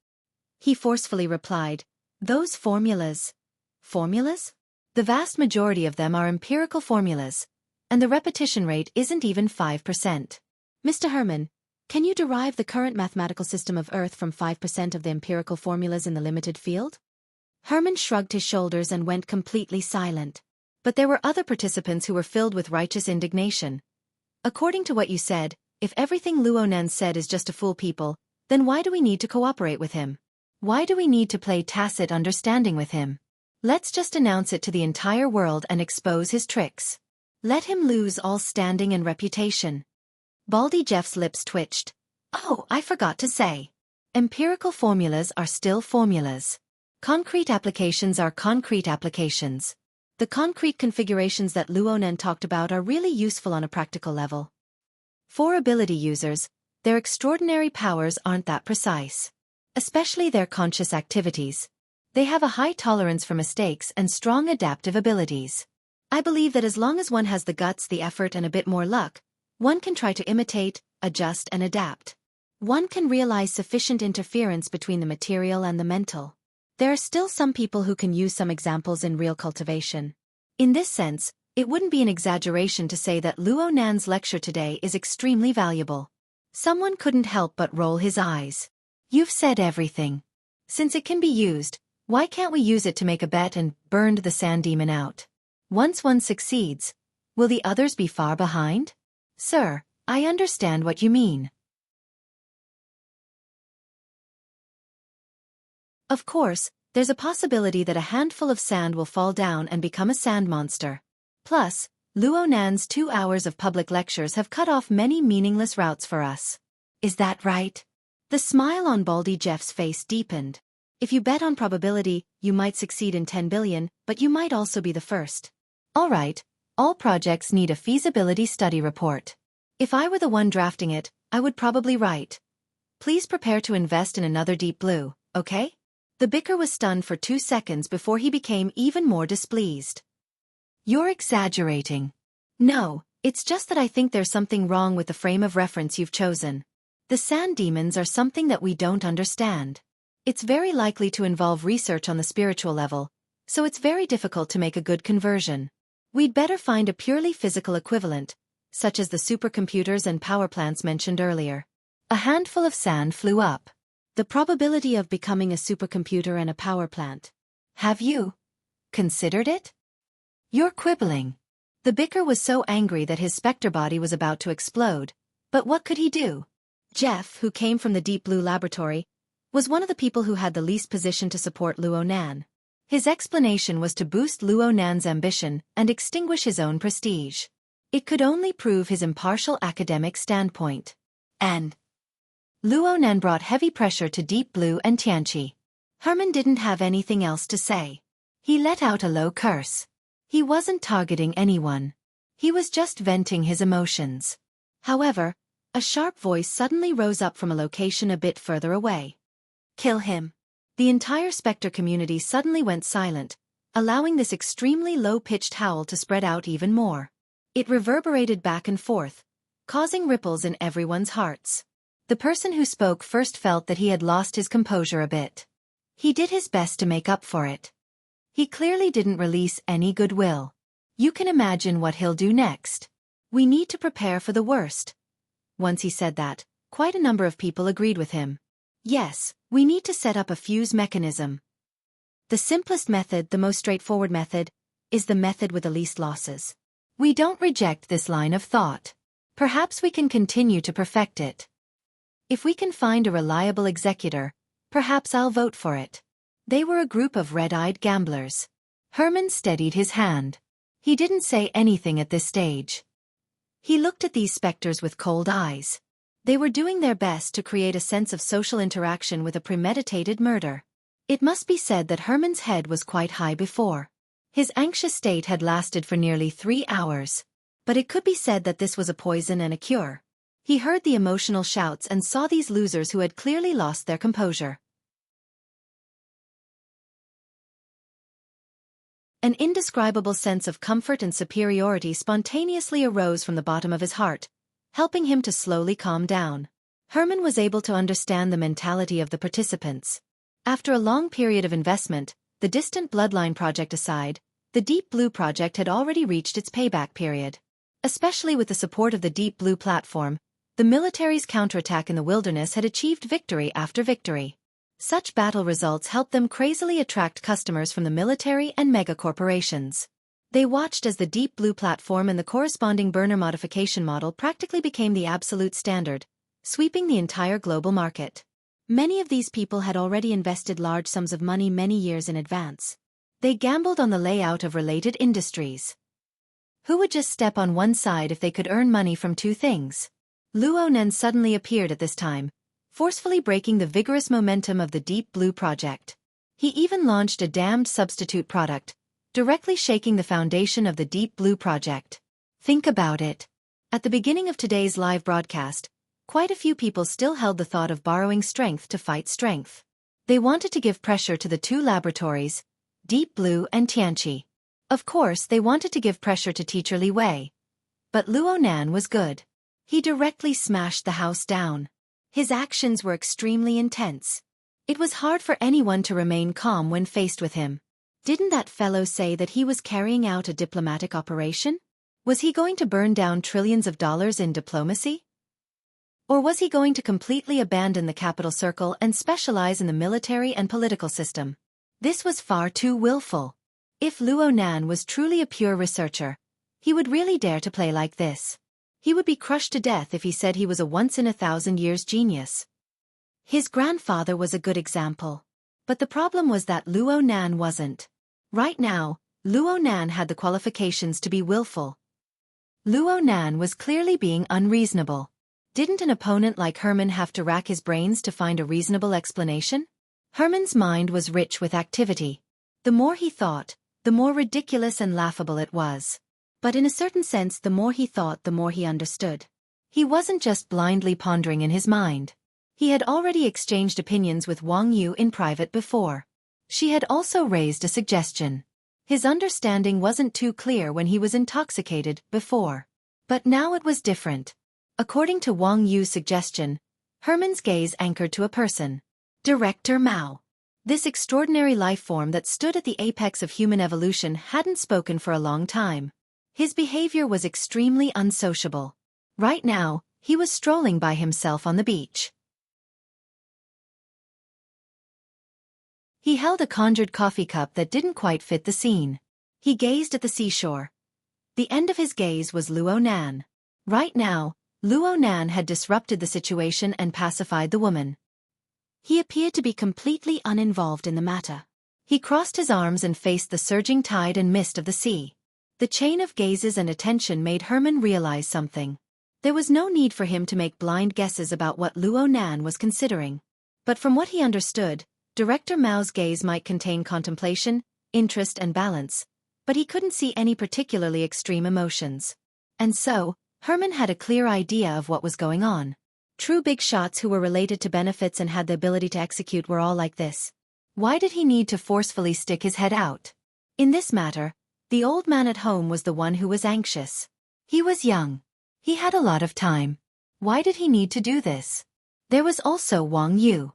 He forcefully replied, "Those formulas." Formulas? The vast majority of them are empirical formulas, and the repetition rate isn't even 5%. Mr. Herman, can you derive the current mathematical system of Earth from 5% of the empirical formulas in the limited field? Herman shrugged his shoulders and went completely silent. But there were other participants who were filled with righteous indignation. According to what you said, if everything Luo Nan said is just to fool people, then why do we need to cooperate with him? Why do we need to play tacit understanding with him? Let's just announce it to the entire world and expose his tricks. Let him lose all standing and reputation. Baldy Jeff's lips twitched. Oh, I forgot to say. Empirical formulas are still formulas. Concrete applications are concrete applications. The concrete configurations that Luo Nan talked about are really useful on a practical level. For ability users, their extraordinary powers aren't that precise. Especially their conscious activities. They have a high tolerance for mistakes and strong adaptive abilities. I believe that as long as one has the guts, the effort, and a bit more luck, one can try to imitate, adjust, and adapt. One can realize sufficient interference between the material and the mental. There are still some people who can use some examples in real cultivation. In this sense, it wouldn't be an exaggeration to say that Luo Nan's lecture today is extremely valuable. Someone couldn't help but roll his eyes. You've said everything. Since it can be used, why can't we use it to make a bet and burn the sand demon out? Once one succeeds, will the others be far behind? Sir, I understand what you mean. Of course, there's a possibility that a handful of sand will fall down and become a sand monster. Plus, Luo Nan's 2 hours of public lectures have cut off many meaningless routes for us. Is that right? The smile on Baldy Jeff's face deepened. If you bet on probability, you might succeed in 10 billion, but you might also be the first. All right, all projects need a feasibility study report. If I were the one drafting it, I would probably write, "Please prepare to invest in another Deep Blue, okay?" The bicker was stunned for 2 seconds before he became even more displeased. You're exaggerating. No, it's just that I think there's something wrong with the frame of reference you've chosen. The sand demons are something that we don't understand. It's very likely to involve research on the spiritual level, so it's very difficult to make a good conversion. We'd better find a purely physical equivalent, such as the supercomputers and power plants mentioned earlier. A handful of sand flew up. The probability of becoming a supercomputer and a power plant. Have you considered it? You're quibbling. The bicker was so angry that his specter body was about to explode, but what could he do? Jeff, who came from the Deep Blue laboratory, was one of the people who had the least position to support Luo Nan. His explanation was to boost Luo Nan's ambition and extinguish his own prestige. It could only prove his impartial academic standpoint. And Luo Nan brought heavy pressure to Deep Blue and Tianqi. Herman didn't have anything else to say. He let out a low curse. He wasn't targeting anyone. He was just venting his emotions. However, a sharp voice suddenly rose up from a location a bit further away. Kill him. The entire Spectre community suddenly went silent, allowing this extremely low-pitched howl to spread out even more. It reverberated back and forth, causing ripples in everyone's hearts. The person who spoke first felt that he had lost his composure a bit. He did his best to make up for it. He clearly didn't release any goodwill. You can imagine what he'll do next. We need to prepare for the worst. Once he said that, quite a number of people agreed with him. Yes, we need to set up a fuse mechanism. The simplest method, the most straightforward method, is the method with the least losses. We don't reject this line of thought. Perhaps we can continue to perfect it. If we can find a reliable executor, perhaps I'll vote for it. They were a group of red-eyed gamblers. Herman steadied his hand. He didn't say anything at this stage. He looked at these specters with cold eyes. They were doing their best to create a sense of social interaction with a premeditated murder. It must be said that Herman's head was quite high before. His anxious state had lasted for nearly 3 hours. But it could be said that this was a poison and a cure. He heard the emotional shouts and saw these losers who had clearly lost their composure. An indescribable sense of comfort and superiority spontaneously arose from the bottom of his heart, helping him to slowly calm down. Herman was able to understand the mentality of the participants. After a long period of investment, the distant bloodline project aside, the Deep Blue project had already reached its payback period. Especially with the support of the Deep Blue platform, the military's counterattack in the wilderness had achieved victory after victory. Such battle results helped them crazily attract customers from the military and megacorporations. They watched as the Deep Blue platform and the corresponding burner modification model practically became the absolute standard, sweeping the entire global market. Many of these people had already invested large sums of money many years in advance. They gambled on the layout of related industries. Who would just step on one side if they could earn money from two things? Luo Nen suddenly appeared at this time, forcefully breaking the vigorous momentum of the Deep Blue project. He even launched a damned substitute product, directly shaking the foundation of the Deep Blue project. Think about it. At the beginning of today's live broadcast, quite a few people still held the thought of borrowing strength to fight strength. They wanted to give pressure to the two laboratories, Deep Blue and Tianqi. Of course, they wanted to give pressure to teacher Li Wei. But Luo Nan was good. He directly smashed the house down. His actions were extremely intense. It was hard for anyone to remain calm when faced with him. Didn't that fellow say that he was carrying out a diplomatic operation? Was he going to burn down trillions of dollars in diplomacy? Or was he going to completely abandon the capital circle and specialize in the military and political system? This was far too willful. If Luo Nan was truly a pure researcher, he would really dare to play like this. He would be crushed to death if he said he was a once-in-a-thousand-years genius. His grandfather was a good example. But the problem was that Luo Nan wasn't. Right now, Luo Nan had the qualifications to be willful. Luo Nan was clearly being unreasonable. Didn't an opponent like Herman have to rack his brains to find a reasonable explanation? Herman's mind was rich with activity. The more he thought, the more ridiculous and laughable it was. But in a certain sense, the more he thought, the more he understood. He wasn't just blindly pondering in his mind. He had already exchanged opinions with Wang Yu in private before. She had also raised a suggestion. His understanding wasn't too clear when he was intoxicated before. But now it was different. According to Wang Yu's suggestion, Herman's gaze anchored to a person. Director Mao. This extraordinary life form that stood at the apex of human evolution hadn't spoken for a long time. His behavior was extremely unsociable. Right now, he was strolling by himself on the beach. He held a conjured coffee cup that didn't quite fit the scene. He gazed at the seashore. The end of his gaze was Luo Nan. Right now, Luo Nan had disrupted the situation and pacified the woman. He appeared to be completely uninvolved in the matter. He crossed his arms and faced the surging tide and mist of the sea. The chain of gazes and attention made Herman realize something. There was no need for him to make blind guesses about what Luo Nan was considering. But from what he understood, Director Mao's gaze might contain contemplation, interest and balance, but he couldn't see any particularly extreme emotions. And so, Herman had a clear idea of what was going on. True big shots who were related to benefits and had the ability to execute were all like this. Why did he need to forcefully stick his head out? In this matter, the old man at home was the one who was anxious. He was young. He had a lot of time. Why did he need to do this? There was also Wang Yu.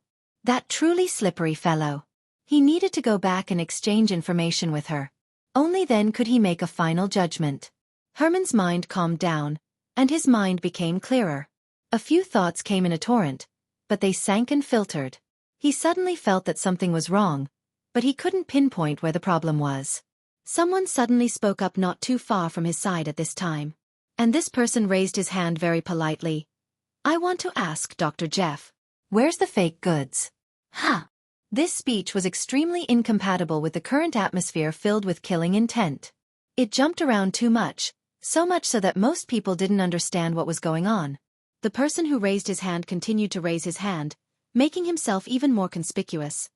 That truly slippery fellow. He needed to go back and exchange information with her. Only then could he make a final judgment. Herman's mind calmed down, and his mind became clearer. A few thoughts came in a torrent, but they sank and filtered. He suddenly felt that something was wrong, but he couldn't pinpoint where the problem was. Someone suddenly spoke up not too far from his side at this time. And this person raised his hand very politely. I want to ask Dr. Jeff, where's the fake goods? Huh. This speech was extremely incompatible with the current atmosphere filled with killing intent. It jumped around too much, so much so that most people didn't understand what was going on. The person who raised his hand continued to raise his hand, making himself even more conspicuous.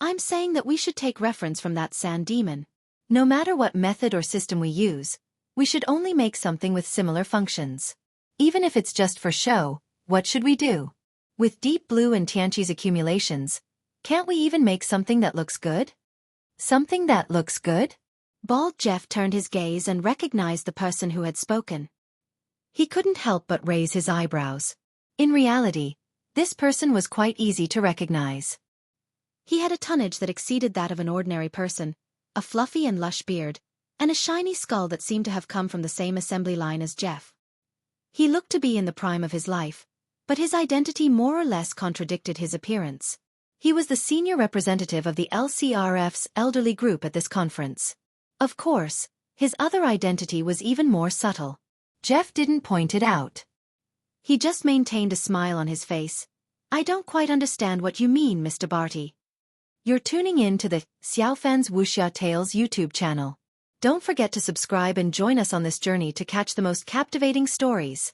I'm saying that we should take reference from that sand demon. No matter what method or system we use, we should only make something with similar functions. Even if it's just for show, what should we do? With Deep Blue and Tianqi's accumulations, can't we even make something that looks good? Something that looks good? Bald Jeff turned his gaze and recognized the person who had spoken. He couldn't help but raise his eyebrows. In reality, this person was quite easy to recognize. He had a tonnage that exceeded that of an ordinary person, a fluffy and lush beard, and a shiny skull that seemed to have come from the same assembly line as Jeff. He looked to be in the prime of his life, but his identity more or less contradicted his appearance. He was the senior representative of the LCRF's elderly group at this conference. Of course, his other identity was even more subtle. Jeff didn't point it out. He just maintained a smile on his face. I don't quite understand what you mean, Mr. Barty. You're tuning in to the Xiaofan's Wuxia Tales YouTube channel. Don't forget to subscribe and join us on this journey to catch the most captivating stories.